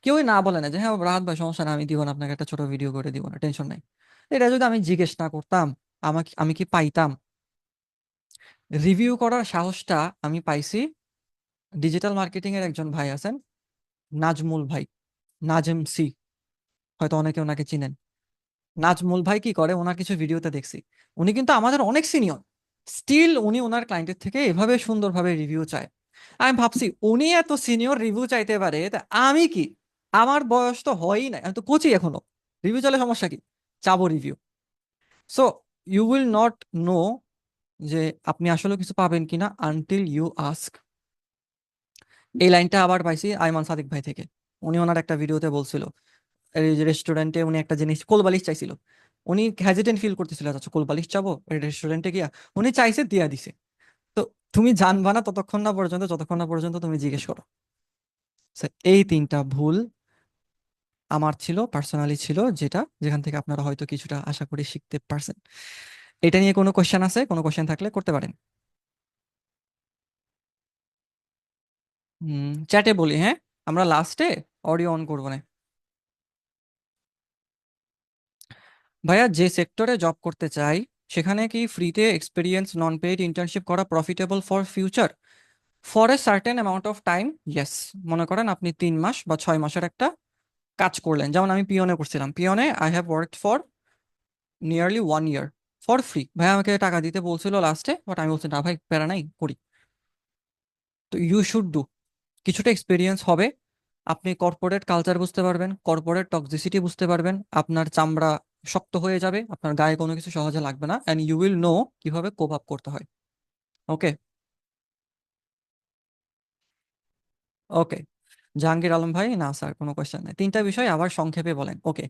কেউই না বলে না যে হ্যাঁ রাহাত ভাই সমস্যা না, আমি দিব না আপনাকে, একটা ছোট ভিডিও করে দিব না, টেনশন নাই। এটা যদি আমি জিজ্ঞেস না করতাম, আমি কি পাইতাম? রিভিউ করার সাহসটা আমি পাইছি ডিজিটাল মার্কেটিং এর একজন ভাই আছেন, নাজমুল ভাই, নাজম সি, হয়তো অনেকে ওনাকে চিনেন। নাজমুল ভাই কি করে, ওনার কিছু ভিডিওতে দেখছি, উনি কিন্তু আমাদের অনেক সিনিয়র, স্টিল উনি ওনার ক্লায়েন্টের থেকে এভাবে সুন্দরভাবে রিভিউ চায়। আমি ভাবছি উনি এত সিনিয়র রিভিউ চাইতে পারে, তা আমি কি, আমার বয়স তো হয়ই না, আমি তো কোচি এখনো, রিভিউ চাইলে সমস্যা কি, চাবো review. So you will not know যে আপনি আসলে কিছু পাবেন কিনা আনটিল ইউ আস্ক। এই লাইনটা আবার পাইছি আইমান সাদিক ভাই থেকে। উনি ওনার একটা ভিডিওতে বলছিল, এই যে রেস্টুরেন্টে উনি একটা জিনিস কোলবালিশ চাইছিল, উনি হেজিটেন্ট ফিল করতেছিল, আচ্ছা কোলবালিশ চাবো রেস্টুরেন্টে গিয়া, উনি চাইছে দিয়া দিছে। তো তুমি জানবা না ততক্ষণ না পর্যন্ত, যতক্ষণ না পর্যন্ত তুমি জিজ্ঞেস করো। So, এই তিনটা ভুল আমার ছিল, পার্সোনালি ছিল, যেখান থেকে আপনারা হয়তো কিছুটা আশা করি শিখতে পারছেন। এটা নিয়ে কোনো কোশ্চেন আছে? কোনো কোশ্চেন থাকলে করতে পারেন। চ্যাটে বলি, হ্যাঁ, আমরা লাস্টে অডিও অন করবো না। ভাইয়া, যে সেক্টরে জব করতে চাই সেখানে কি ফ্রিতে এক্সপিরিয়েন্স নন পেইড ইন্টার্নশিপ করা profitable for future? For a certain amount of time, yes. মনে করেন আপনি 3 মাস বা 6 মাসের একটা কাজ করলেন, যেমন আমি পিওনে করছিলাম, পিওনে I have worked for nearly 1 year for free. ভাই আমাকে টাকা দিতে বলছিল লাস্টে, বাট আমি বলছি না ভাই, প্যারা নাই, করি। তো ইউ শুড ডু। কিছুটা এক্সপিরিয়েন্স হবে, আপনি কর্পোরেট কালচার বুঝতে পারবেন, কর্পোরেট টক্সিসিটি বুঝতে পারবেন, আপনার চামড়া শক্ত হয়ে যাবে, আপনার গায়ে কোনো কিছু সহজে লাগবে না, অ্যান্ড ইউ উইল নো কিভাবে কোপ আপ করতে হয়। ওকে। ওকে। জাহাঙ্গীর আলম ভাই, না স্যার কোনো কোয়েশ্চেন নেই, তিনটা বিষয় আবার সংক্ষেপে বলেন। ওকে।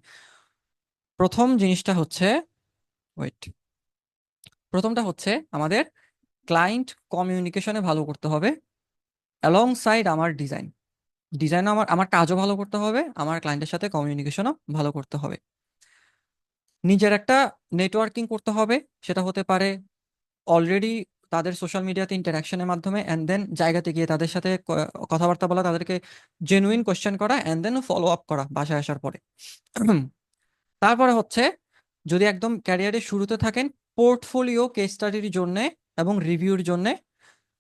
প্রথম জিনিসটা হচ্ছে, ওয়েট, প্রথমটা হচ্ছে আমাদের ক্লায়েন্ট কমিউনিকেশনে ভালো করতে হবে, অ্যালং সাইড আমার ডিজাইন আমার আমার কাজও ভালো করতে হবে, আমার ক্লায়েন্টের সাথে কমিউনিকেশনও ভালো করতে হবে। নিজের একটা নেটওয়ার্কিং করতে হবে, সেটা হতে পারে অলরেডি তাদের সোশ্যাল মিডিয়াতে ইন্টারাকশনের মাধ্যমে, অ্যান্ড দেন জায়গাতে গিয়ে তাদের সাথে কথাবার্তা বলা, তাদেরকে জেনুইন কোয়েশ্চেন করা, অ্যান্ড দেন ফলো আপ করা বাসায় আসার পরে। তারপরে হচ্ছে, যদি একদম ক্যারিয়ারের শুরুতে থাকেন, পোর্টফোলিও কেস স্টাডির জন্য এবং রিভিউর জন্য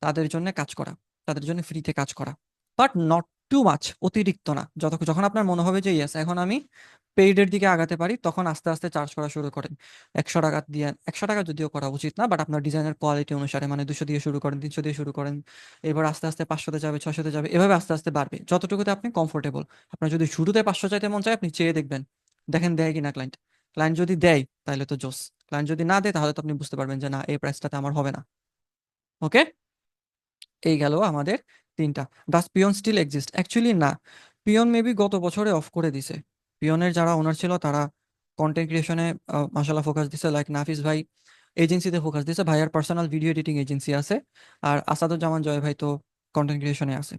তাদের জন্য কাজ করা, তাদের জন্য ফ্রিতে কাজ করা, বাট নট টু মাচ, অতিরিক্ত না। যখন আপনার মনে হবে যে ইয়েস এখন আমি পেইডের দিকে আগাতে পারি, তখন আস্তে আস্তে চার্জ করা শুরু করেন। 100 টাকা দিয়ে, 100 টাকা যদিও করা উচিত না, বাট আপনার ডিজাইনের কোয়ালিটি অনুসারে, মানে 200 দিয়ে শুরু করেন, 300 দিয়ে শুরু করেন, এবার আস্তে আস্তে 500-তে যাবে, 600-তে যাবে, এভাবে আস্তে আস্তে বাড়বে যতটুকুতে আপনি কমফোর্টেবল। আপনার যদি শুরুতে 500 চাইতে মন চায়, আপনি চেয়ে দেখবেন, দেখেন দেয় কিনা ক্লায়েন্ট। ক্লায়েন্ট যদি দেয় তাহলে তো জোস, ক্লায়েন্ট যদি না দেয় তাহলে তো আপনি বুঝতে পারবেন যে না, এই প্রাইসটাতে আমার হবে না। ওকে। এই গেল আমাদের তিনটা। ডাস পিয়ন স্টিল এক্সিস্ট? অ্যাকচুয়ালি না, পিয়ন মেবি গত বছরে অফ করে দিছে। পিয়নের যারা ওনার ছিল তারা কন্টেন্ট ক্রিয়েশনে মাসাল্লাহ ফোকাস দিছে, লাইক নাফিস ভাই এজেন্সিতে ফোকাস দিছে, ভাইয়ার পার্সোনাল ভিডিও এডিটিং এজেন্সি আছে। আর আসাদুজ্জামান জয় ভাই তো কন্টেন্ট ক্রিয়েশনে আছে।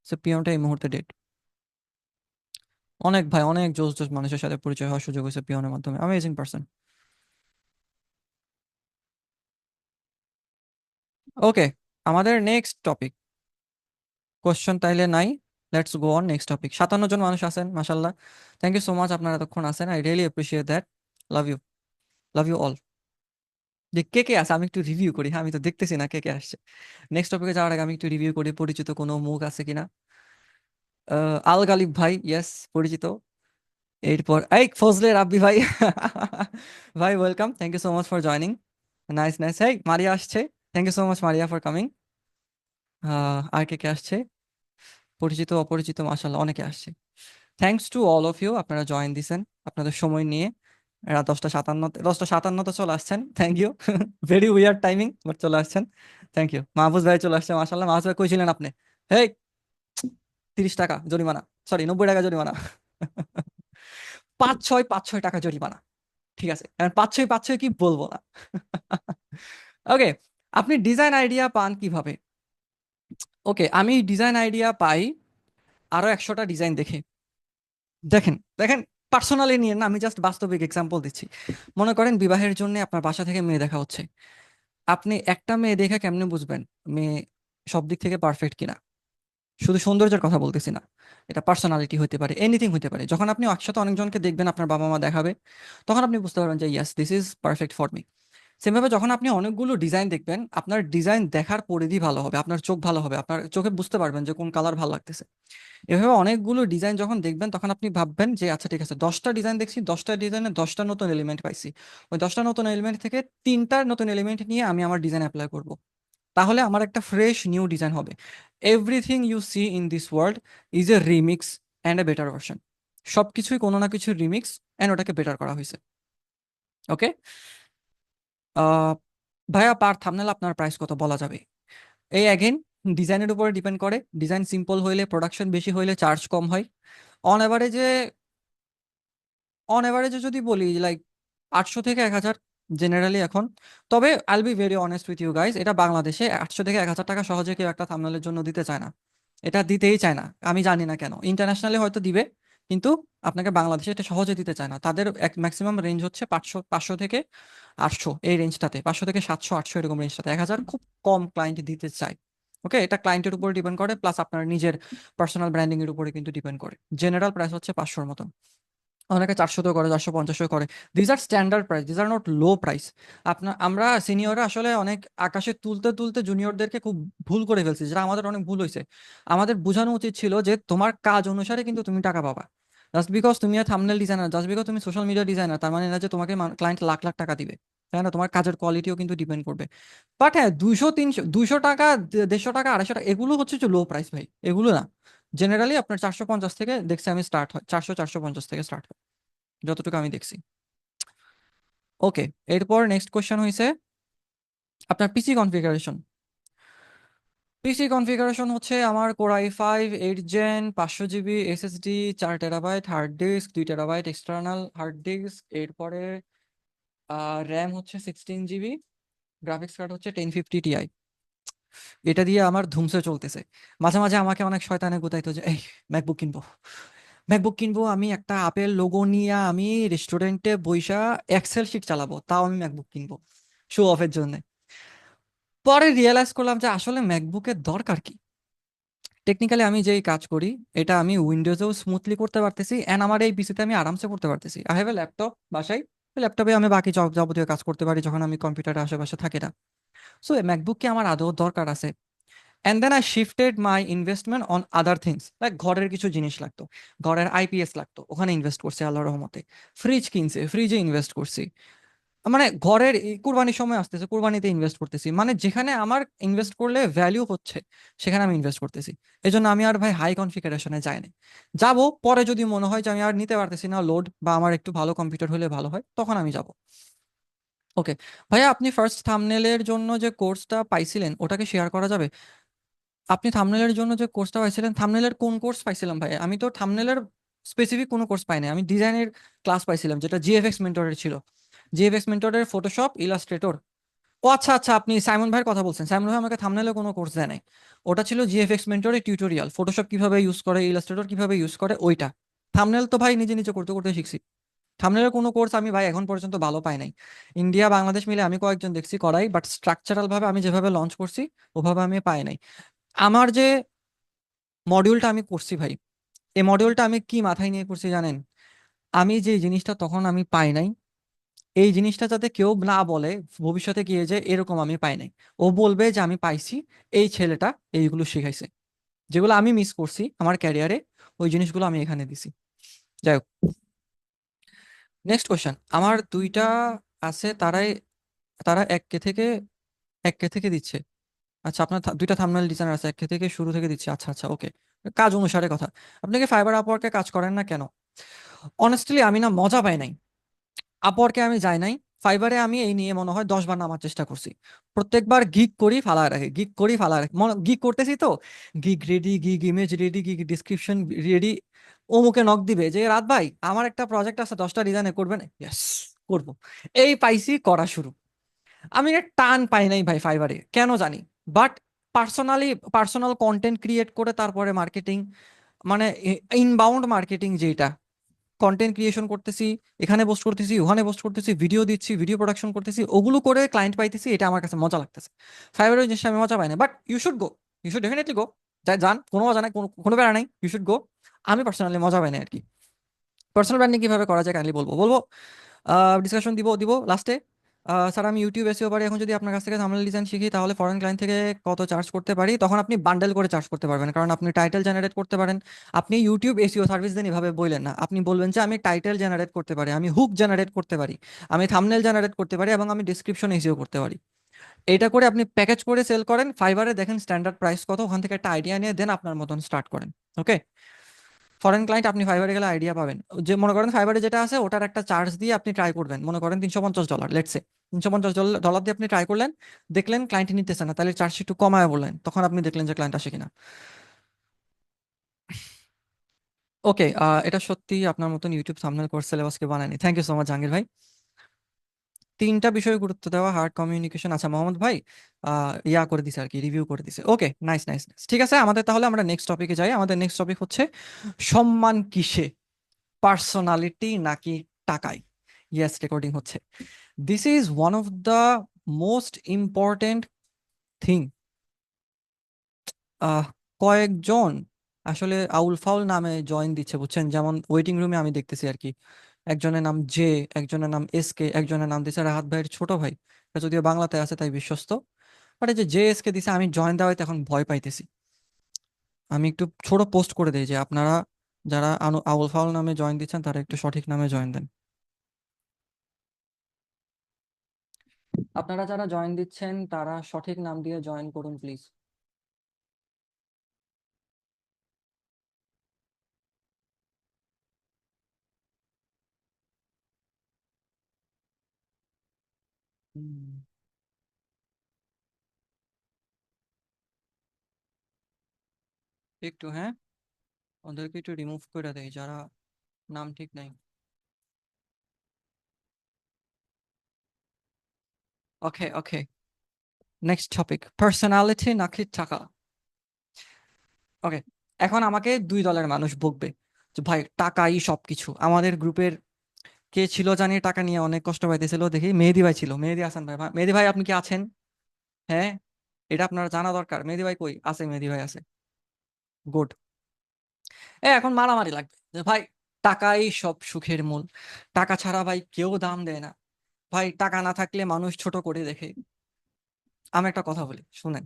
সো পিয়নটা এই মুহূর্তে ডেট। অনেক ভাই, অনেক জোস জোস মানুষের সাথে পরিচয় হওয়ার সুযোগ হয়েছে পিয়নের মাধ্যমে। Amazing person. ওকে, আমাদের নেক্সট টপিক কোশ্চেন তাইলে নাই। Let's go on next topic. 57 জন মানুষ আছেন, মাশাল্লাহ। থ্যাংক ইউ সো মাচ, আপনারা এতক্ষণ আছেন। I really appreciate that. Love you, love you all. যে কে কে আছে আমি একটু রিভিউ করি। হ্যাঁ, আমি তো দেখতেছি না কে কে আসছে। নেক্সট টপিকে যাওয়ার আগে আমি একটু রিভিউ করি পরিচিত কোনো মুখ আছে কিনা। আল গালিব ভাই, ইয়েস, পরিচিত। এরপর এই ফজলে রাব্বি ভাই ভাই welcome, thank you so much for joining. Nice nice. এই মারিয়া আসছে, thank you so much Maria for coming. আর কে কে আসছে? পরিচিত অপরিচিত মাশাল্লাহ অনেকে আসছে। Thanks to all of you, আপনারা জয়েন দিছেন আপনাদের সময় নিয়ে। রাত 10টা 57 চলে আসছেন, thank you very weird timing, but চলে আসছেন, থ্যাংক ইউ। মাহফুজ ভাই চলে আসছে, মাশাল্লাহ। মাহফুজ ভাই কইছিলেন আপনি? হেই, 30 টাকা জরিমানা, সরি 90 টাকা জরিমানা 5-6 টাকা জরিমানা। ঠিক আছে, এখন 5-6 কি বলবো না ওকে, আপনি ডিজাইন আইডিয়া পান কিভাবে? ওকে, আমি ডিজাইন আইডিয়া পাই আরো 100টা ডিজাইন দেখে। দেখেন দেখেন, পার্সোনালি নিয়ে না, আমি জাস্ট বাস্তবিক এক্সাম্পল দিচ্ছি। মনে করেন বিবাহের জন্য আপনার বাসা থেকে মেয়ে দেখা হচ্ছে। আপনি একটা মেয়ে দেখে কেমনে বুঝবেন মেয়ে সব দিক থেকে পারফেক্ট কিনা? শুধু সৌন্দর্যের কথা বলতেছি না, এটা পার্সোনালিটি হতে পারে, এনিথিং হতে পারে। যখন আপনি একসাথে অনেকজনকে দেখবেন, আপনার বাবা মা দেখাবে, তখন আপনি বুঝতে পারবেন যে yes, this is perfect for me. সেমভাবে যখন আপনি অনেকগুলো ডিজাইন দেখবেন, আপনার ডিজাইন দেখার পরিধি ভালো হবে, আপনার চোখ ভালো হবে, আপনার চোখে বুঝতে পারবেন যে কোন কালার ভালো লাগতেছে। এভাবে অনেকগুলো ডিজাইন যখন দেখবেন, তখন আপনি ভাববেন যে আচ্ছা ঠিক আছে, 10টা ডিজাইন দেখছি, 10টা ডিজাইনে 10টা নতুন এলিমেন্ট পাইছি। ওই 10টা নতুন এলিমেন্ট থেকে 3টা নতুন এলিমেন্ট নিয়ে আমি আমার ডিজাইন অ্যাপ্লাই করব। তাহলে আমার একটা ফ্রেশ নিউ ডিজাইন হবে। Everything you see in this world is a remix and a better version. সবকিছুই কোনো না কিছু রিমিক্স অ্যান্ড ওটাকে বেটার করা হয়েছে। ওকে, ভাইয়া পার থাম্বনেল আপনার প্রাইস কত বলা যাবে? এই অ্যাগেন ডিজাইনের উপরে ডিপেন্ড করে। ডিজাইন সিম্পল হইলে, প্রোডাকশন বেশি হইলে চার্জ কম হয়। অন অ্যাভারেজে অন এভারেজে যদি বলি লাইক 800 থেকে 1000 জেনারেলি এখন। তবে I'll be very honest with you guys, এটা বাংলাদেশে 800 থেকে 1000 টাকা সহজে কেউ একটা থাম্বনেলের জন্য দিতে চায় না। এটা দিতেই চায় না, আমি জানি না কেন। ইন্টারন্যাশনালি হয়তো দিবে, কিন্তু আপনাকে বাংলাদেশে এটা সহজে দিতে চায় না। তাদের এক ম্যাক্সিমাম রেঞ্জ হচ্ছে 500 থেকে 800, এই রেঞ্জটাতে, 500 থেকে 700 800 এরকম রেঞ্জটাতে। 1000 খুব কম ক্লায়েন্ট দিতে চায়। ওকে, এটা ক্লায়েন্টের উপরে ডিপেন্ড করে, প্লাস আপনার নিজের পার্সোনাল ব্র্যান্ডিং এর উপরে কিন্তু ডিপেন্ড করে। জেনারেল প্রাইস হচ্ছে 500-র মতন। অনেকে 400তেও করে, 450-এও করে। These are standard price, these are not low price. আমরা সিনিয়ররা আসলে অনেক আকাশে তুলতে তুলতে জুনিয়রদেরকে খুব ভুল করে ফেলছি, যেটা আমাদের অনেক ভুল হয়েছে। আমাদের বোঝানো উচিত ছিল যে তোমার কাজ অনুসারে কিন্তু তুমি টাকা পাবা। জাস্ট বিকজ তুমি থাম্বনেল ডিজাইনার, জাস্ট বিকজ তুমি সোশ্যাল মিডিয়া ডিজাইনার, তার মানে না যে তোমাকে ক্লায়েন্ট লাখ লাখ টাকা দিবে। তাই না? তোমার কাজের কোয়ালিটিও কিন্তু ডিপেন্ড করবে। বাট হ্যাঁ, 200 300 200 টাকা, 150 টাকা, 250 টাকা, এগুলো হচ্ছে যে লো প্রাইস ভাই, এগুলো না। জেনারেলি আপনার 450 থেকে দেখছি আমি স্টার্ট হয়, 400 450 থেকে স্টার্ট হয়, যতটুকু আমি দেখছি। ওকে, এরপর নেক্সট কোশ্চেন হয়েছে আপনার পিসি কনফিগারেশন। পিসি কনফিগারেশন হচ্ছে আমার core i5 8 gen, 500 GB SSD, 4 terabyte hard disk, 2 terabyte external hard disk. এরপরে র্যাম হচ্ছে 16 জিবি, গ্রাফিক্স কার্ড হচ্ছে 1050 Ti। এটা দিয়ে আমার ধুমসে চলতেছে। মাঝে মাঝে আমাকে অনেক শয়তানে গুতাইতো যে এই ম্যাকবুক কিনবো, ম্যাকবুক কিনবো। আমি একটা আপেল লোগো নিয়ে আমি রেস্টুরেন্টে বইসা এক্সেল শিট চালাবো, তাও আমি ম্যাকবুক কিনবো শো অফের জন্য। পরে রিয়েলাইজ করলাম যে আসলে ম্যাকবুকের দরকার কি। টেকনিক্যালি আমি যেই কাজ করি, এটা আমি উইন্ডোজেও স্মুথলি করতে পারতেছি, অ্যান্ড আমার এই পিসিতে আমি আরামসে করতে পারতেছি। আই হ্যাভ এ ল্যাপটপ বাসায়, ল্যাপটপে আমি বাকি যাবতীয় কাজ করতে পারি যখন আমি কম্পিউটারের আশেপাশে থাকি না। সো ম্যাকবুক কি আমার আদৌ দরকার আছে? And then I shifted my investment on other things, like ঘরের কিছু জিনিস লাগতো, ঘরের আইপিএস লাগতো, ওখানে ইনভেস্ট করছি আল্লাহর রহমতে। ফ্রিজ কিনছে, ফ্রিজে ইনভেস্ট করছি। মানে ঘরের কুরবানির সময় আসতেছে, কুরবানিতে ইনভেস্ট করতেছি। মানে যেখানে আমার ইনভেস্ট করলে ভ্যালু হচ্ছে, সেখানে আমি ইনভেস্ট করতেছি। এই জন্য আমি আর ভাই হাই কনফিগারেশনে যাইনি। যাবো পরে, যদি মনে হয় যে আমি আর নিতে পারতেছি না লোড, বা আমার একটু ভালো কম্পিউটার হলে ভালো হয়, তখন আমি যাব। ওকে, ভাইয়া আপনি ফার্স্ট থাম্বনেলের জন্য যে কোর্সটা পাইছিলেন ওটাকে শেয়ার করা যাবে? আপনি থাম্বনেলের জন্য যে কোর্সটা পাইছিলেন, থাম্বনেলের কোন কোর্স পাইছিলাম ভাই? আমি তো থাম্বনেলের স্পেসিফিক কোনো কোর্স পাইনি, আমি ডিজাইনের ক্লাস পাইছিলাম, যেটা জিএফএক্স মেন্টরের ছিল। জিএফএক্স মেন্টরের ফটোশপ, ইলাস্ট্রেটর, ও আচ্ছা আচ্ছা, আপনি সাইমন ভাইয়ের কথা বলছেন। সাইমন ভাই আমাকে থাম্বনেলে কোনো কোর্স দেয় নাই। ওটা ছিল জিএফএক্স মেন্টরের টিউটোরিয়াল, ফটোশপ কিভাবে ইউজ করে, ইলাস্ট্রেটর কিভাবে ইউজ করে, ওইটা। থাম্বনেল তো ভাই নিজে নিজে করতে করতে শিখছি। থাম্বনেলের কোনো কোর্স আমি ভাই এখন পর্যন্ত ভালো পাই নাই। ইন্ডিয়া বাংলাদেশ মিলে আমি কয়েকজন দেখছি করাই, বাট স্ট্রাকচারাল ভাবে আমি যেভাবে লঞ্চ করছি ওভাবে আমি পাই নাই। আমার যে মডিউলটা আমি করছি ভাই, এই মডিউলটা আমি কি মাথায় নিয়ে করছি জানেন? আমি যে জিনিসটা তখন আমি পাই নাই, এই জিনিসটা যাতে কেউ না বলে ভবিষ্যতে গিয়ে যে এরকম আমি পাই নাই। ও বলবে যে আমি পাইছি, এই ছেলেটা এইগুলো শিখাইছে, যেগুলো আমি মিস করছি আমার ক্যারিয়ারে, ওই জিনিসগুলো আমি এখানে দিছি। যাই হোক, নেক্সট কোয়েশ্চেন। আমার দুইটা আছে, তারা এক কে থেকে দিচ্ছে। আচ্ছা, আপনার দুইটা থাম্বনেল ডিজাইনার আছে, এক কে থেকে শুরু থেকে দিচ্ছে। আচ্ছা আচ্ছা, ওকে। কাজ অনুসারে কথা। আপনি কি ফাইবার আপওয়ার্কে কাজ করেন না কেন? অনেস্টলি আমি না মজা পাই নাই। আপওয়ার্কে আমি যাই নাই। ফাইবারে আমি এই নিয়ে মনে হয় 10 বার নামার চেষ্টা করছি। প্রত্যেকবার গিগ করি ফালায় রাখি, গিগ করি ফালায় রাখি, গিগ করতেছি তো, gig ready, gig image ready, gig description ready. মুখে নক দিবে যে রাত ভাই আমার একটা প্রজেক্ট আছে 10টা ডিজাইনে করবেন, ইয়েস করবো। এই পাইছি করা শুরু। আমি এর টান পাই নাই ভাই ফাইবারে, কেন জানি। বাট পার্সোনাল কন্টেন্ট ক্রিয়েট করে তারপরে মার্কেটিং, মানে ইনবাউন্ড মার্কেটিং যেটা, কন্টেন্ট ক্রিয়েশন করতেছি, এখানে পোস্ট করতেছি, ওখানে পোস্ট করতেছি, ভিডিও দিচ্ছি, ভিডিও প্রোডাকশন করতেছি, ওগুলো করে ক্লায়েন্ট পাইতেছি, এটা আমার কাছে মজা লাগতেছে। ফাইবারের ওই জিনিসটা আমি মজা পাই না, but you should go, you should definitely go. যান, কোনো মজা নাই, কোনো প্যারা নাই, ইউ শুড গো। আমি পার্সোনালি মজা পাই না আর কি। পার্সোনাল ব্র্যান্ডিং কিভাবে করা যায় কাইন্ডলি বলবো বলবো, ডিসকাশন দিব দিব লাস্টে। স্যার আমি ইউটিউব এসইও পারি, এখন যদি আপনার কাছ থেকে থাম্বনেল ডিজাইন শিখি তাহলে ফরেন ক্লায়েন্ট থেকে কত চার্জ করতে পারি? তখন আপনি বান্ডেল করে চার্জ করতে পারবেন, কারণ আপনি টাইটেল জেনারেট করতে পারেন। আপনি ইউটিউব এসইও সার্ভিস দেন এভাবে বললেন না, আপনি বলবেন যে আমি টাইটেল জেনারেট করতে পারি, আমি হুক জেনারেট করতে পারি, আমি থাম্বনেল জেনারেট করতে পারি, এবং আমি ডিসক্রিপশন এসইও করতে পারি। এটা করে আপনি প্যাকেজ করে সেল করেন, ফাইবারে দেখেন স্ট্যান্ডার্ড প্রাইস কত, ওখান থেকে একটা আইডিয়া নিয়ে দেন আপনার মতন স্টার্ট করেন। ওকে, ফরেন ক্লায়েন্ট আপনি ফাইবারে গেলে আইডিয়া পাবেন। যে মনে করেন ফাইবারে যেটা আছে ওটার একটা চার্জ দিয়ে আপনি ট্রাই করবেন, মনে করেন $350, লেটসে $350 দিয়ে আপনি ট্রাই করলেন, দেখলেন ক্লায়েন্ট নিতেছে না, তাহলে চার্জ একটু কমায় বললেন, তখন আপনি দেখলেন যে ক্লায়েন্ট আসে কিনা। ওকে, এটা সত্যি আপনার মতন ইউটিউব থাম্বনেল কোর্স সিলেবাসকে বানায়নি। Thank you so much Jahangir ভাই। তিনটা বিষয়ে গুরুত্ব দেওয়া, হার্ড কমিউনিকেশন। আচ্ছা মোহাম্মদ ভাই ইয়া করে দিছে আর কি, রিভিউ করে দিছে। ওকে, নাইস নাইস। ঠিক আছে, আমাদের তাহলে আমরা নেক্সট টপিকে যাই। আমাদের নেক্সট টপিক হচ্ছে সম্মান কিসে, পার্সোনালিটি নাকি টাকায়? ইয়েস, রেকর্ডিং হচ্ছে। This is one of the most important thing. কয়েকজন আসলে আউল ফাউল নামে জয়েন দিচ্ছে বুঝছেন, যেমন ওয়েটিং রুমে আমি দেখতেছি আর কি। একজনের নাম জে, একজনের নাম এস কে, একজনের নাম দিছে রাহাত ভাইয়ের ছোট ভাই। এটা যদিও বাংলাতে আছে তাই বিশ্বস্ত, বাট এই যে জে এস কে দিছে, আমি জয়েন দেওয়াতে এখন ভয় পাইতেছি। আমি একটু ছোট পোস্ট করে দিই যে আপনারা যারা আউল ফাউল নামে জয়েন দিচ্ছেন তারা একটু সঠিক নামে জয়েন দেন। আপনারা যারা জয়েন দিচ্ছেন তারা সঠিক নাম দিয়ে জয়েন করুন প্লিজ। একটু, হ্যাঁ, ওদেরকে একটু রিমুভ করে দেয় যারা নাম ঠিক নাই। ওকে ওকে, নেক্সট টপিক, পার্সোনালিটি নাকি টাকা? ওকে, এখন আমাকে দুই দলের মানুষ বকবে যে ভাই টাকাই সবকিছু। আমাদের গ্রুপের কে ছিল জানি টাকা নিয়ে অনেক কষ্ট পাইতেছিল, দেখি মেহেদি ভাই ছিল, মেহেদি হাসান ভাই। মেহেদি ভাই আপনি কি আছেন? হ্যাঁ, এটা আপনার জানা দরকার। মেহেদি ভাই কই আছে? মেহেদি ভাই আছে, গুড। এখন মারামারি লাগবে যে ভাই টাকাই সব সুখের মূল, টাকা ছাড়া ভাই কেউ দাম দেয় না, ভাই টাকা না থাকলে মানুষ ছোট করে দেখে। আমি একটা কথা বলি শুনেন,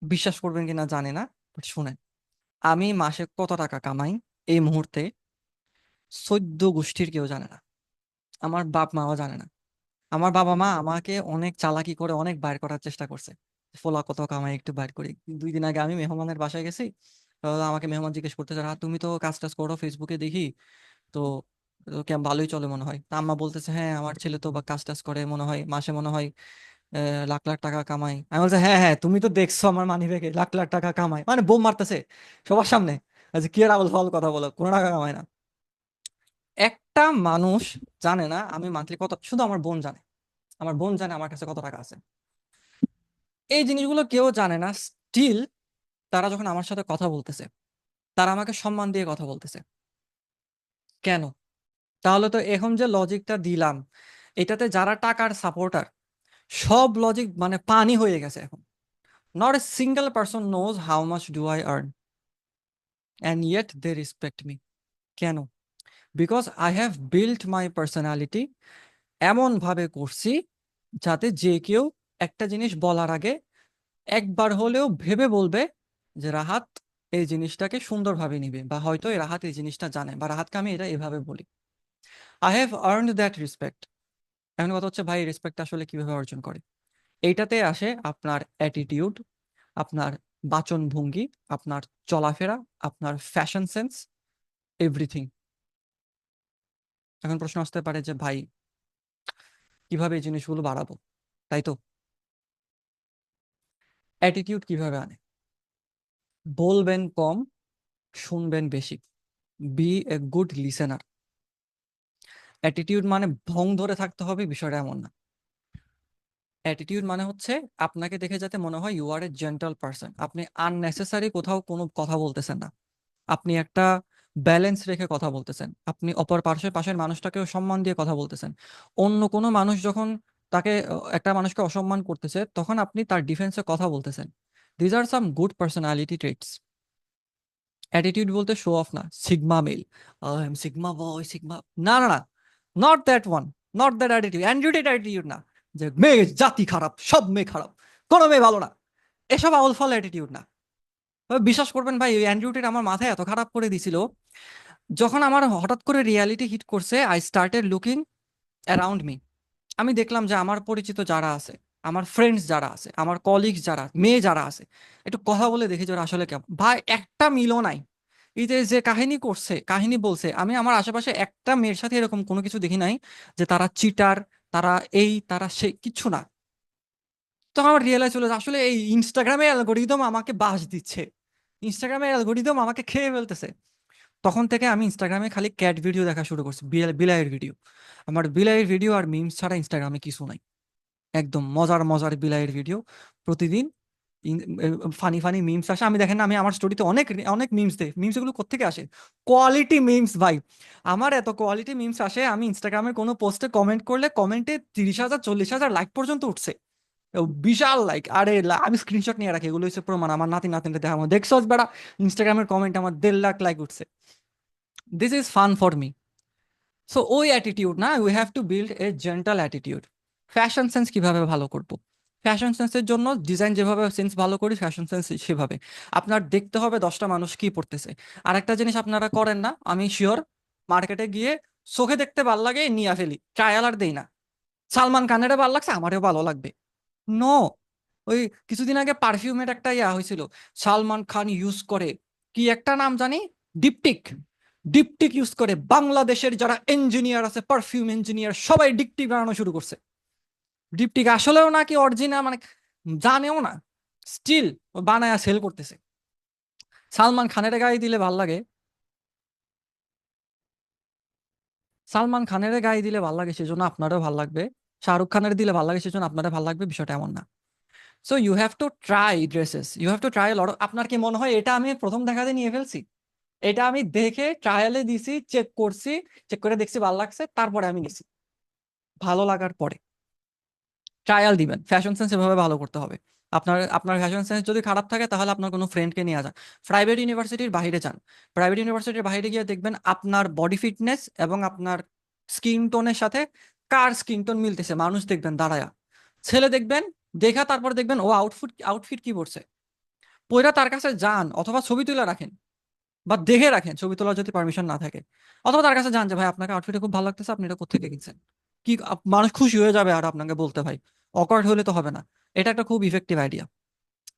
বিশ্বাস করবেন কিনা জানি না, বাট শুনেন। আমি মাসে কত টাকা কামাই এই মুহূর্তে 14 গোষ্ঠীর কেউ জানে না, আমার বাপ মাও জানে না। আমার বাবা মা আমাকে অনেক চালাকি করে অনেক বাইর করার চেষ্টা করছে, ফোলা কত কামাই একটু বাইর করি। 2 দিন আগে আমি মেহমানের বাসায় গেছি, তো আমাকে মেহমান জিজ্ঞেস করতেছে, তুমি তো কাজ টাজ করো ফেসবুকে দেখি, তো তো ভালোই চলে মনে হয়। তা আম্মা বলতেছে, হ্যাঁ আমার ছেলে তো বা কাজ টাজ করে মনে হয় মাসে মনে হয় লাখ লাখ টাকা কামাই। আমি বলছি, হ্যাঁ হ্যাঁ তুমি তো দেখছো আমার মানি ব্যাগে লাখ লাখ টাকা কামাই, মানে বোম মারতেছে সবার সামনে। আচ্ছা কি আর আবল ফাবল কথা বলো, কোনো টাকা কামায় না। একটা মানুষ জানে না আমি মান্থলি কত, শুধু আমার বোন জানে। আমার বোন জানে আমার কাছে কত টাকা আছে। এই জিনিসগুলো কেউ জানে না, স্টিল তারা যখন আমার সাথে কথা বলতেছে, তারা আমাকে সম্মান দিয়ে কথা বলতেছে। কেন? তাহলে তো এখন যে লজিকটা দিলাম, এটাতে যারা টাকার সাপোর্টার, সব লজিক মানে পানি হয়ে গেছে এখন। Not a single person knows how much do I earn, and yet they respect me. কেন? Because I have built my personality এমন ভাবে করছি যাতে যে কেউ একটা জিনিস বলার আগে একবার হলেও ভেবে বলবে যে রাহাত এই জিনিসটাকে সুন্দরভাবে নিবে, বা হয়তো এই রাহাত এই জিনিসটা জানে, বা রাহাতকে আমি এটা এভাবে বলি। I have earned that respect. এখন কথা হচ্ছে ভাই, রেসপেক্ট আসলে কিভাবে অর্জন করে? এইটাতে আসে আপনার অ্যাটিটিউড, আপনার বাচনভঙ্গি, আপনার চলাফেরা, আপনার ফ্যাশন সেন্স, এভরিথিং। এখন প্রশ্ন আসতে পারে যে ভাই, কিভাবে এই জিনিসগুলো বাড়াবো, তাই তো? অ্যাটিটিউড কিভাবে আনে? বলবেন কম, শুনবেন বেশি। Be a good listener. Attitude মানে ভং ধরে থাকতে হবে, বিষয়টা এমন না। অ্যাটিটিউড মানে হচ্ছে আপনাকে দেখে যাতে মনে হয় you are a gentle person, আপনি আননেসেসারি কোথাও কোনো কথা বলতেছেন না, আপনি একটা ব্যালেন্স রেখে কথা বলতেছেন, আপনি অপর পাশের মানুষটাকেও সম্মান দিয়ে কথা বলতেছেন। অন্য কোনো মানুষ যখন তাকে একটা মানুষকে অসম্মান করতেছে, তখন আপনি তার ডিফেন্সে কথা বলতেছেন। These are some good personality traits. Attitude বলতে শো অফ না, সিগমা মেল, সিগমা বয়, সিগমা, না না না, not that one, not that attitude, Android attitude না, যে মেয়ে জাতি খারাপ, সব মেয়ে খারাপ, কোনো মেয়ে ভালো না, এসব আউল ফল অ্যাটিটিউড না। তবে বিশ্বাস করবেন ভাই, ওই অ্যান্ড্রয়েড আমার মাথায় এত খারাপ করে দিছিল, যখন আমার হঠাৎ করে রিয়ালিটি হিট করছে, I started looking around me. আমি দেখলাম যে আমার পরিচিত যারা আছে, আমার ফ্রেন্ডস যারা আছে, আমার কলিগস যারা মেয়ে যারা আছে, একটু কথা বলে দেখি যে ওরা আসলে কেমন। ভাই একটা মিলও নাই। এই যে যে কাহিনী করছে, কাহিনী বলছে, আমি আমার আশেপাশে একটা মেয়ের সাথে এরকম কোনো কিছু দেখি নাই যে তারা চিটার, তারা এই তারা সে, কিছু না। তো আমার রিয়েলাইজ হলো যে আসলে এই ইনস্টাগ্রামের অ্যালগোরিদম আমাকে বাস দিচ্ছে, ইনস্টাগ্রামের অ্যালগোরিদম আমাকে খেয়ে ফেলতেছে। তখন থেকে আমি ইনস্টাগ্রামে খালি ক্যাট ভিডিও দেখা শুরু করছি, বিলাইয়ের ভিডিও। আমার বিলাইয়ের ভিডিও আর মিমস ছাড়া ইনস্টাগ্রামে কিছু নাই। একদম মজার মজার বিলাইয়ের ভিডিও প্রতিদিন। ফানি ফানি মিমস আসে, আমি দেখেন না, আমি আমার স্টোরিতে অনেক অনেক মিমস দেই। মিমস এগুলো কোত্থেকে আসে? কোয়ালিটি মিমস ভাই। আমার এত কোয়ালিটি মিমস আসে, আমি ইনস্টাগ্রামের কোনো পোস্টে কমেন্ট করলে কমেন্টে 30,000 40,000 লাইক পর্যন্ত উঠছে। বিশাল লাইক, আরে আমি স্ক্রিনশট নিয়ে রাখি, এগুলো হচ্ছে প্রমাণ। আমার নাতি নাতিনটা দেখা আমার দেখছো বেড়া, ইনস্টাগ্রামের কমেন্ট আমার 1.5 লাখ লাইক উঠছে। This is fun for me. So ওই অ্যাটিটিউড না, we have to build a gentle attitude. Fashion sense কিভাবে ভালো করব? ফ্যাশন সেন্সের জন্য ডিজাইন যেভাবে সেন্স ভালো করি, ফ্যাশন সেন্স সেভাবে। আপনার দেখতে হবে 10টা মানুষ কি পড়তেছে। আর একটা জিনিস আপনারা করেন না, আমি শিওর, মার্কেটে গিয়ে চোখে দেখতে ভাল লাগে নিয়ে ফেলি, ট্রায়াল আর দেই না। সালমান খানেরও ভালো লাগছে, আমারও ভালো লাগবে। নো। ওই কিছুদিন আগে পারফিউমের একটা ইয়া হয়েছিল, সালমান খান ইউজ করে কি একটা নাম জানি, ডিপটিক। ডিপটিক ইউজ করে বাংলাদেশের যারা ইঞ্জিনিয়ার আছে, পারফিউম ইঞ্জিনিয়ার, সবাই ডিপটিক বানানো শুরু করছে। ডিপটিক আসলেও নাকি অরিজিনাল মানে জানেও না, স্টিল বানায়া সেল করতেছে। সালমান খানের গায়ে দিলে ভাল লাগে, সালমান খানের গায়ে দিলে ভাল লাগে সেজন্য আপনারও ভাল লাগবে, শাহরুখ খানের দিলে ভাল লাগে সেজন্য আপনারও ভাল লাগবে, বিষয়টা এমন না। So you have to try dresses, you have to try lot. আপনার কি মনে হয় এটা আমি প্রথম দেখাতে নিয়ে ফেলছি? এটা আমি দেখে ট্রায়ালে দিছি, চেক করছি, চেক করে দেখছি ভালো লাগছে, তারপরে আমি নিছি। ভালো লাগার পরে ট্রায়াল দিবেন। ফ্যাশন সেন্স এভাবে ভালো করতে হবে। আপনার আপনার ফ্যাশন সেন্স যদি খারাপ থাকে, তাহলে আপনার কোনো ফ্রেন্ডকে নিয়ে যান, প্রাইভেট ইউনিভার্সিটির বাইরে যান। প্রাইভেট ইউনিভার্সিটির বাইরে গিয়ে দেখবেন আপনার বডি ফিটনেস এবং আপনার স্কিন টোনের সাথে কার স্কিন টোন মিলতেছে, মানুষ দেখবেন দাঁড়ায়া, ছেলে দেখবেন, দেখা তারপর দেখবেন ও আউটফিট আউটফিট কি পরছে, পয়রা তার কাছে যান, অথবা ছবি তুলে রাখেন, বা দেখে রাখেন ছবি তোলার যদি পারমিশন না থাকে। অথবা তার কাছে যান যে ভাই আপনাকে আউটফিটে খুব ভালো লাগতেছে, আপনি এটা কোথেকে কিনছেন। কি মানুষ খুশি হয়ে যাবে আর আপনাকে বলতে ভাই, অকওয়ার্ড হলে তো হবে না। এটা একটা খুব ইফেক্টিভ আইডিয়া।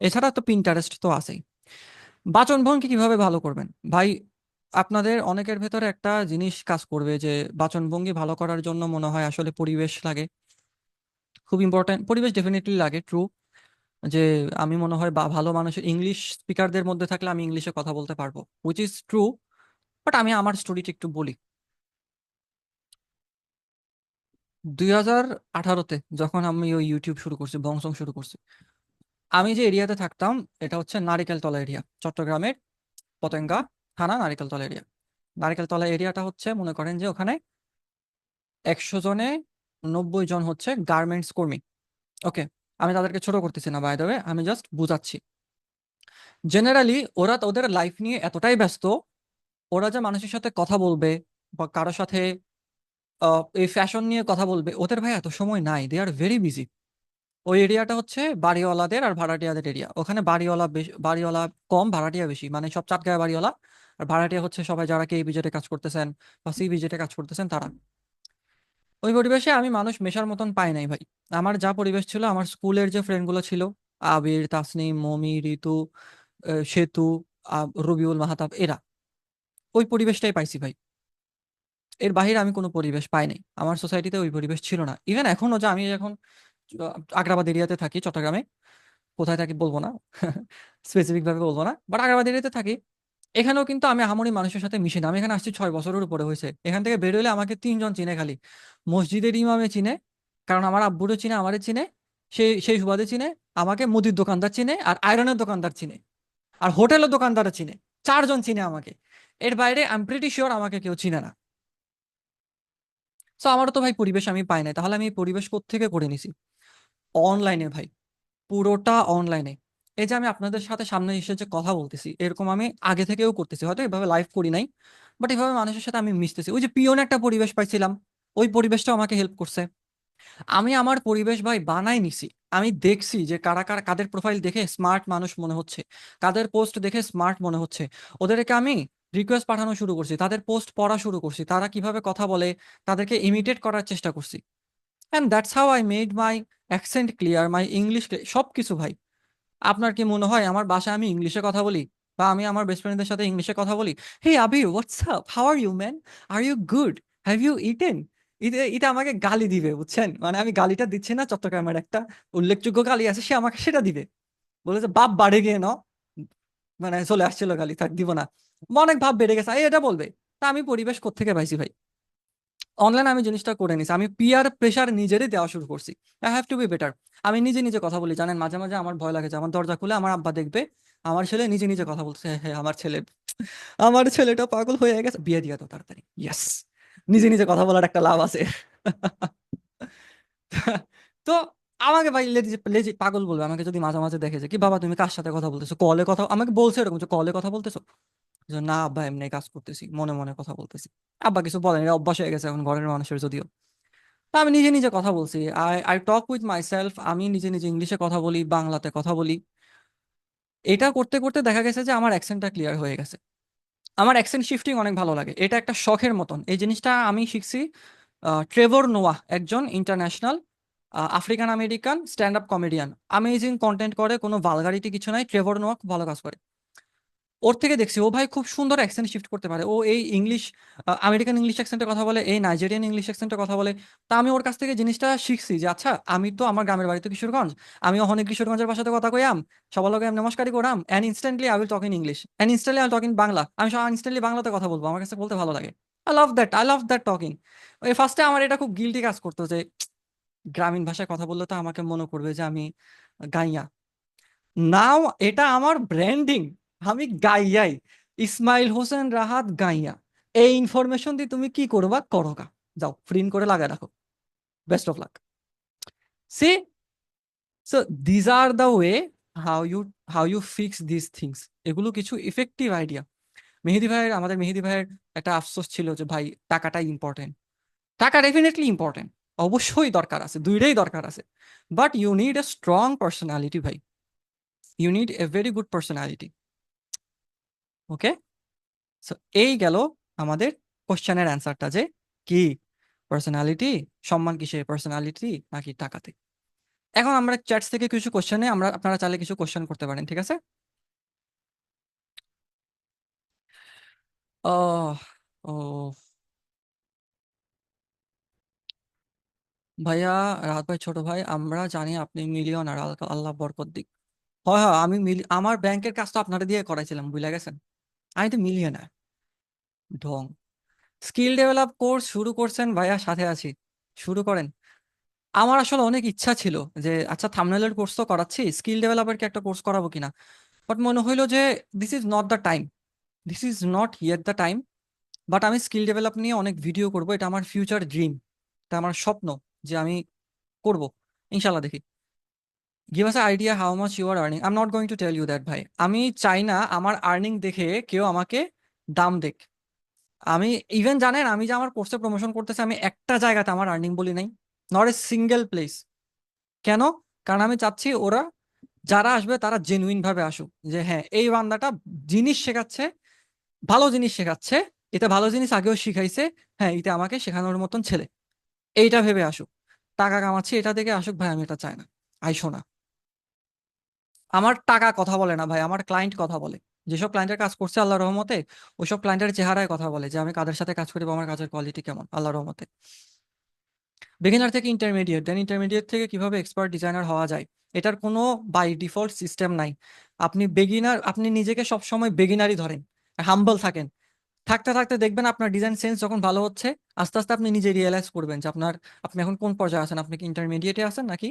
এছাড়া তো পিন্টারেস্ট তো আছেই। বাচন ভঙ্গি কিভাবে ভালো করবেন ভাই? আপনাদের অনেকের ভেতরে একটা জিনিস কাজ করবে যে বাচন ভঙ্গি ভালো করার জন্য মনে হয় আসলে পরিবেশ লাগে, খুব ইম্পর্টেন্ট। পরিবেশ ডেফিনেটলি লাগে, ট্রু। যে আমি মনে হয় বা ভালো মানুষের ইংলিশ স্পিকারদের মধ্যে থাকলে আমি ইংলিশে কথা বলতে পারবো, হুইচ ইজ ট্রু। বাট আমি আমার স্টোরিটা একটু বলি। 2018-তে যখন আমি ওই ইউটিউব শুরু করছি, বংশং শুরু করছি, আমি যে এরিয়াতে থাকতাম এটা হচ্ছে নারিকেলতলা এরিয়া, চট্টগ্রামের পতেঙ্গা থানা নারিকেলতলা এরিয়া। নারিকেলতলা এরিয়াটা হচ্ছে মনে করেন যে ওখানে 100 জনে 90 জন হচ্ছে গার্মেন্টস কর্মী। ওকে, আমি তাদেরকে ছোট করতেছি না, বাই দ্য ওয়ে, আমি জাস্ট বুঝাচ্ছি। জেনারেলি ওরা ওদের লাইফ নিয়ে এতটাই ব্যস্ত, ওরা যে মানুষের সাথে কথা বলবে বা কারোর সাথে এই ফ্যাশন নিয়ে কথা বলবে, ওদের ভাই এত সময় নাই, দে আর ভেরি বিজি। ওই এরিয়াটা হচ্ছে বাড়িওয়ালাদের আর ভাড়াটিয়াদের এরিয়া। ওখানে বাড়িওয়ালা বেশি, বাড়িওয়ালা কম, ভাড়াটিয়া বেশি, মানে সব চাটগাঁয় বাড়িওয়ালা। আর ভাড়াটিয়া হচ্ছে সবাই যারা কে বিজেটে কাজ করতেছেন বা সি বিজেটে কাজ করতেছেন তারা। ওই পরিবেশে আমি মানুষ মেশার মতন পাই নাই ভাই। আমার যা পরিবেশ ছিল, আমার স্কুলের যে ফ্রেন্ড গুলো ছিল, আবির, তাসনিম, মমি, ঋতু, সেতু, রবিউল, মাহাতাব, এরা, ওই পরিবেশটাই পাইছি ভাই। এর বাহিরে আমি কোনো পরিবেশ পাই নাই। আমার সোসাইটিতে ওই পরিবেশ ছিল না। ইভেন এখনো, যে আমি এখন আগ্রাবাদ এরিয়াতে থাকি চট্টগ্রামে, কোথায় থাকি বলবো না, স্পেসিফিক ভাবে বলবো না, বাট আগ্রাবাদ এরিয়াতে থাকি। এখানেও কিন্তু আমি আহামরি মানুষের সাথে মিশি না। আমি এখানে আসছি 6 বছরের উপরে হয়েছে। এখান থেকে বের হইলে আমাকে 3 জন চিনে খালি। মসজিদের ইমামে চিনে, কারণ আমার আব্বুরও চিনে, আমারে চিনে, সেই সেই সুবাদে চিনে। আমাকে মুদির দোকানদার চিনে, আর আয়রনের দোকানদার চিনে, আর হোটেলের দোকানদারও চিনে। 4 জন চিনে আমাকে। এর বাইরে আই এম প্রিটি শিওর আমাকে কেউ চিনে না। তো আমারও তো ভাই পরিবেশ আমি পাই নাই, তাহলে আমি এই পরিবেশ কোত্থেকে করে নিছি? অনলাইনে ভাই, পুরোটা অনলাইনে। এই যে আমি আপনাদের সাথে সামনে এসে যে কথা বলতেছি, এরকম আমি আগে থেকেও করতেছি, হয়তো এভাবে লাইভ করি নাই, বাট এভাবে মানুষের সাথে আমি মিশতেছি। ওই যে পিওন একটা পরিবেশ পাইছিলাম, ওই পরিবেশটাও আমাকে হেল্প করছে। আমি আমার পরিবেশ ভাই বানাই নিছি। আমি দেখছি যে কারা কারা, কাদের প্রোফাইল দেখে স্মার্ট মানুষ মনে হচ্ছে, কাদের পোস্ট দেখে স্মার্ট মনে হচ্ছে, ওদেরকে আমি রিকোয়েস্ট পাঠানো শুরু করছি, তাদের পোস্ট পড়া শুরু করছি, তারা কিভাবে কথা বলে তাদেরকে ইমিটেট করার চেষ্টা করছি। And that's how I made my accent clear, my English, সব কিছু ভাই। আপনার কি মনে হয় আমার বাসায় আমি ইংলিশে কথা বলি, বা আমি আমার বেস্ট ফ্রেন্ডদের সাথে ইংলিশে কথা বলি? Hey Abir, what's up, how are you man, are you good, have you eaten? এটা এটা আমাকে গালি দিবে, বুঝছেন? মানে আমি গালিটা দিচ্ছি না, চট্টগ্রামের একটা উল্লেখযোগ্য গালি আছে, সে আমাকে সেটা দিবে। বলে যে বাপ বাড়ে গিয়ে ন, মানে চলে আসছিল গালি, থাক দিব না, অনেক ভাব বেড়ে গেছে, এই এটা বলবে। তা আমি পরিবেশ কোত্থেকে পাইছি ভাই? অনলাইনে আমি জিনিসটা করে নিছি। আমি পিয়ার প্রেসার নিজেরই দেওয়া শুরু করছি, I have to be better. আমি নিজে নিজে কথা বলি, জানেন, মাঝে মাঝে আমার ভয় লাগে যে আমার দরজা খুলে আমার আব্বা দেখবে আমার ছেলে নিজে নিজে কথা বলছে, হ্যাঁ হ্যাঁ, আমার ছেলেটা পাগল হয়ে গেছে, বিয়ে দিয়ে দাও তাড়াতাড়ি, ইয়েস। নিজে নিজে কথা বলার একটা লাভ আছে। তো আমাকে ভাই লেজি লেজি পাগল বলবে আমাকে যদি মাঝে মাঝে দেখে যে কি বাবা তুমি কার সাথে কথা বলতেছো, কলে কথা, আমাকে বলছে এরকম যে কলে কথা বলতেছো, যে না আব্বা এমনি কাজ করতেছি, মনে মনে কথা বলতেছি। আব্বা কিছু বলেন, এটা অভ্যাস হয়ে গেছে এখন ঘরের মানুষের যদিও। তা আমি নিজে নিজে কথা বলছি, I I talk with my self, আমি নিজে নিজে ইংলিশে কথা বলি, বাংলাতে কথা বলি। এটা করতে করতে দেখা গেছে যে আমার অ্যাকসেন্টটা ক্লিয়ার হয়ে গেছে। আমার অ্যাকসেন্ট শিফটিং অনেক ভালো লাগে, এটা একটা শখের মতন। এই জিনিসটা আমি শিখছি ট্রেভর নোয়াহ, একজন international African American stand up comedian, amazing content করে, কোনো ভালগারিটি কিছু নাই। ট্রেভর নোয়াহ খুব ভালো কাজ করে, ওর থেকে দেখছি ও ভাই খুব সুন্দর অ্যাকসেন্ট শিফট করতে পারে। ও এই ইংলিশ, আমেরিকান ইংলিশ অ্যাকসেন্টে কথা বলে, এই নাইজেরিয়ান ইংলিশ অ্যাকসেন্টে কথা বলে। তা আমি ওর কাছ থেকে জিনিসটা শিখছি যে আচ্ছা, আমি তো আমার গ্রামের বাড়ি তো কিশোরগঞ্জ, আমি অনেক কিশোরগঞ্জের ভাষাতে কথা কইয়াম, সবার লগে আমি নমস্কারই করাম, and instantly I will talk in English, and instantly I talk in Bangla. আমি সব ইনস্ট্যান্টলি বাংলাতে কথা বলবো, আমার কাছে বলতে ভালো লাগে। I love that talking. ওই ফার্স্টে আমার এটা খুব গিল্টি কাজ করতো যে গ্রামীণ ভাষায় কথা বললে তো আমাকে মনে করবে যে আমি গাইয়া। নাও এটা আমার ব্র্যান্ডিং, আমি গাইয়াই, ইসমাইল হোসেন রাহাত গাইয়া। এই ইনফরমেশন দিয়ে তুমি কি করবা করোগা, যাও প্রিন্ট করে লাগা রাখো, best of luck. See, so these are the way how you fix this things. এগুলো কিছু ইফেক্টিভ আইডিয়া। আমাদের মেহেদি ভাইয়ের একটা আফসোস ছিল যে ভাই টাকাটাই ইম্পর্টেন্ট। টাকা ডেফিনেটলি ইম্পর্টেন্ট, অবশ্যই দরকার আছে, দুইটাই দরকার আছে। But you need a strong personality ভাই, you need a very good personality. Okay, so এই গেল আমাদের কোশ্চেনের অ্যান্সারটা, যে কি পার্সোনালিটি, সম্মান কিসে, পার্সোনালিটি নাকি টাকাতে। এখন আমরা চ্যাটস থেকে কিছু কোশ্চেনে আমরা, আপনারা চাইলে কিছু কোশ্চেন করতে পারেন, ঠিক আছে? ও, ও ভাইয়া, রাহাত ভাই ছোট ভাই, আমরা জানি আপনি মিলিয়নার, আল্লাহ আল্লাহ বরকত দিক। হয় হয়, আমার ব্যাংকের কাজ তো আপনারা দিয়ে করাইছিলাম, বুঝলে গেছেন, আমি তো মিলিয়নার। ঢং। স্কিল ডেভেলপ কোর্স শুরু করছেন ভাইয়া, সাথে আছি, শুরু করেন। আমার আসলে অনেক ইচ্ছা ছিল যে আচ্ছা থাম্বনেলের কোর্স তো করাচ্ছি, স্কিল ডেভেলপারকে একটা কোর্স করাবো কিনা, বাট মনে হইলো যে this is not the time, this is not yet the time. But আমি স্কিল ডেভেলপ নিয়ে অনেক ভিডিও করব, এটা আমার ফিউচার ড্রিম, এটা আমার স্বপ্ন যে আমি করব, ইনশাল্লাহ দেখি। Give us idea how much you are earning, I am not going to tell you that ভাই। আমি চাই না আমার আর্নিং দেখে কেউ আমাকে দাম দেখ। আমি ইভেন জানেন আমি যে আমার কোর্সে প্রমোশন করতেছে, আমি একটা জায়গাতে আমার আর্নিং বলি নাই, নট এ সিঙ্গেল প্লেস। কেন? কারণ আমি চাচ্ছি ওরা যারা আসবে তারা জেনুইন ভাবে আসুক, যে হ্যাঁ এই বান্দাটা জিনিস শেখাচ্ছে, ভালো জিনিস শেখাচ্ছে, এটা ভালো জিনিস আগেও শিখাইছে, হ্যাঁ এটা আমাকে শেখানোর মতন ছেলে, এইটা ভেবে আসুক। টাকা কামাচ্ছি এটা দেখে আসুক ভাই, আমি এটা চাই না। আইসো না। আমার টাকা কথা বলে না ভাই, আমার ক্লায়েন্ট কথা বলে। যেসব ক্লায়েন্টের কাজ করছে আল্লাহ রহমতে, ওইসব ক্লায়েন্টের চেহারায় কথা বলে যে আমি কাদের সাথে কাজ করি বা আমার কাজের কোয়ালিটি কেমন আল্লাহ রহমতে। বিগিনার থেকে ইন্টারমিডিয়েট, দেন ইন্টারমিডিয়েট থেকে কিভাবে এক্সপার্ট ডিজাইনার হওয়া যায়, এটার কোনো বাই ডিফল্ট সিস্টেম নাই। আপনি বেগিনার, আপনি নিজেকে সবসময় বেগিনারই ধরেন, হাম্বল থাকেন। থাকতে থাকতে দেখবেন আপনার ডিজাইন সেন্স যখন ভালো হচ্ছে, আস্তে আস্তে আপনি নিজে রিয়েলাইজ করবেন যে আপনি এখন কোন পর্যায়ে আছেন, আপনি কি ইন্টারমিডিয়েটে আছেন নাকি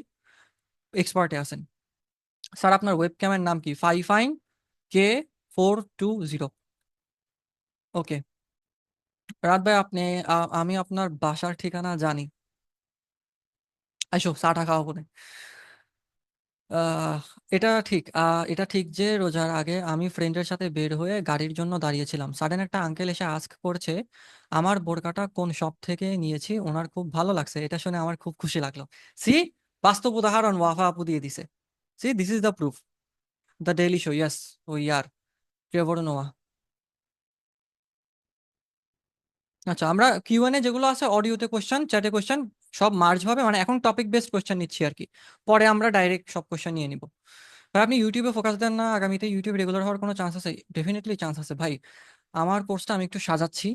এক্সপার্টে আছেন। স্যার আপনার ওয়েব ক্যামের নাম কি? 55K420। ওকে রাত ভাই, আপনি আমি আপনার বাসার ঠিকানা জানি, আইসো চা টা খাওয়াবো নে। আহ এটা ঠিক যে রোজার আগে আমি ফ্রেন্ডের সাথে বের হয়ে গাড়ির জন্য দাঁড়িয়েছিলাম, সাডেন একটা আঙ্কেল এসে আস্ক করছে আমার বোরকাটা কোন শপ থেকে নিয়েছি, ওনার খুব ভালো লাগছে। এটা শুনে আমার খুব খুশি লাগলো। সি, বাস্তব উদাহরণ ওয়াফা আপু দিয়ে দিছে। See this is the proof. The daily show, yes. Oh yeah Trevor Noah. আচ্ছা, আমরা কিউএনএ যেগুলো আছে, অডিওতে কোশ্চেন, চ্যাটে কোশ্চেন, সব মার্জ ভাবে, মানে এখন টপিক বেসড কোশ্চেন নিচ্ছি আর কি। পরে আমরা ডাইরেক্ট সব কোশ্চেন নিয়ে নিব। ভাই আপনি ইউটিউবে ফোকাস দেন না, আগামীতে ইউটিউব রেগুলার হওয়ার কোনো চান্স আছে? ডেফিনেটলি চান্স আছে ভাই। আমার কোর্সটা আমি একটু সাজাচ্ছি,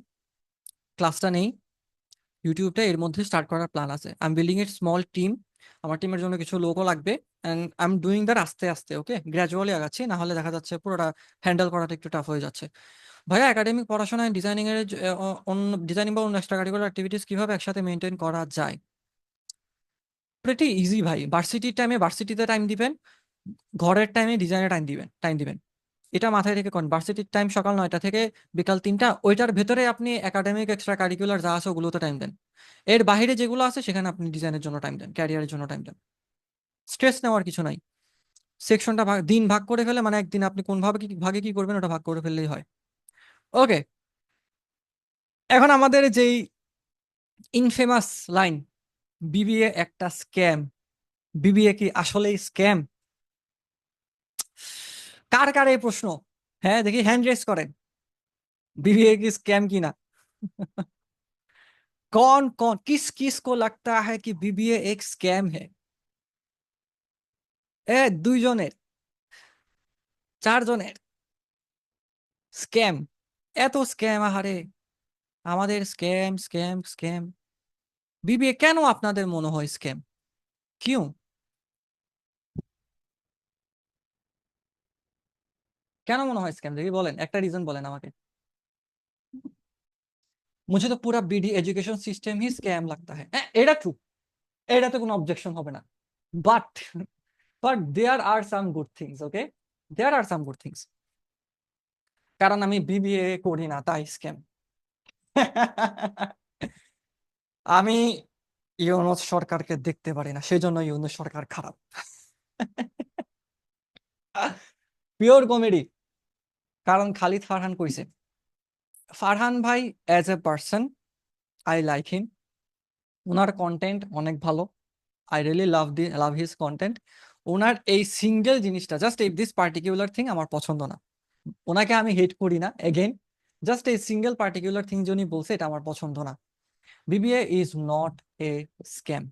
ক্লাসটা নেই, ইউটিউবটা এর মধ্যে স্টার্ট করার প্ল্যান আছে। আই এম বিল্ডিং এর স্মল টিম, আমার টিমের জন্য কিছু লোকও লাগবে, and I am doing that আস্তে আস্তে। ওকে, গ্র্যাজুয়ালি আগাচ্ছি, না হলে দেখা যাচ্ছে পুরোটা হ্যান্ডেল করাটা একটু টাফ হয়ে যাচ্ছে। ভাইয়া একাডেমিক পড়াশোনায় ডিজাইনিং এর অন্য ডিজাইনিং বা অন্য এক্সট্রা কারিকুলার অ্যাক্টিভিটিস কিভাবে একসাথে মেনটেন করা যায়? প্রেটি ইজি ভাই, ভার্সিটির টাইমে ভার্সিটিতে টাইম দিবেন, ঘরের টাইমে ডিজাইনে টাইম দিবেন। এটা মাথায় রেখে কোন ভার্সিটির টাইম সকাল 9টা থেকে বিকাল 3টা, ওইটার ভেতরে আপনি একাডেমিক এক্সট্রা কারিকুলার যা আছে ওগুলোতে টাইম দেন। এর বাইরে যেগুলো আছে সেখানে আপনি ডিজাইনের জন্য টাইম দেন, ক্যারিয়ারের জন্য টাইম দেন। স্ট্রেস নেওয়ার কিছু নাই। সেকশনটা দিন ভাগ করে ফেলে, মানে একদিন আপনি কোন ভাবে কি ভাগে কি করবেন ওটা ভাগ করে ফেললেই হয়। ওকে, এখন আমাদের যেই ইনফেমাস লাইন, বিবিএ একটা স্ক্যাম, বিবিএ কি আসলেই স্ক্যাম? কার কার এই প্রশ্ন? হ্যাঁ দেখি হ্যান্ড রেস করেন, বিবিএ की स्कैम की ना। कौन कौन किस किस को लगता है कि बीबीए एक স্ক্যাম है? দুইজনের, চারজনের স্ক্যাম, এত স্ক্যাম আহারে, আমাদের স্ক্যাম স্ক্যাম স্ক্যাম। বিবিএ কেন আপনাদের মনে হয় স্ক্যাম? কিউ? কেন মনে হয় স্ক্যাম দেখি বলেন, একটা রিজন বলেন আমাকে। মুঝে তো পুরা বিডি এডুকেশন সিস্টেম হি স্ক্যাম লাগতা है। এটা ট্রু, এটাতে কোনো অবজেকশন হবে না। But there are some good things. Okay, there are some good things. কারণ আমি বিবিএ করি না তাই স্ক্যাম। আমি ইউনূস সরকারকে দেখতে পারি না, সেজন্য ইউনূস সরকার খারাপ। Pure comedy. কারণ খালিদ ফারহান কইছে, ফারহান ভাই as a person I like him, ওনার কন্টেন্ট অনেক ভালো, I really love his content. ওনার এই সিঙ্গেল জিনিসটা, জাস্ট এই দিস পার্টিকুলার থিং আমার পছন্দ না। ওনাকে আমি হেট করি না, এগেইন, জাস্ট এই সিঙ্গেল পার্টিকুলার থিং যিনি বলছে এটা আমার পছন্দ না। BBA is not a scam,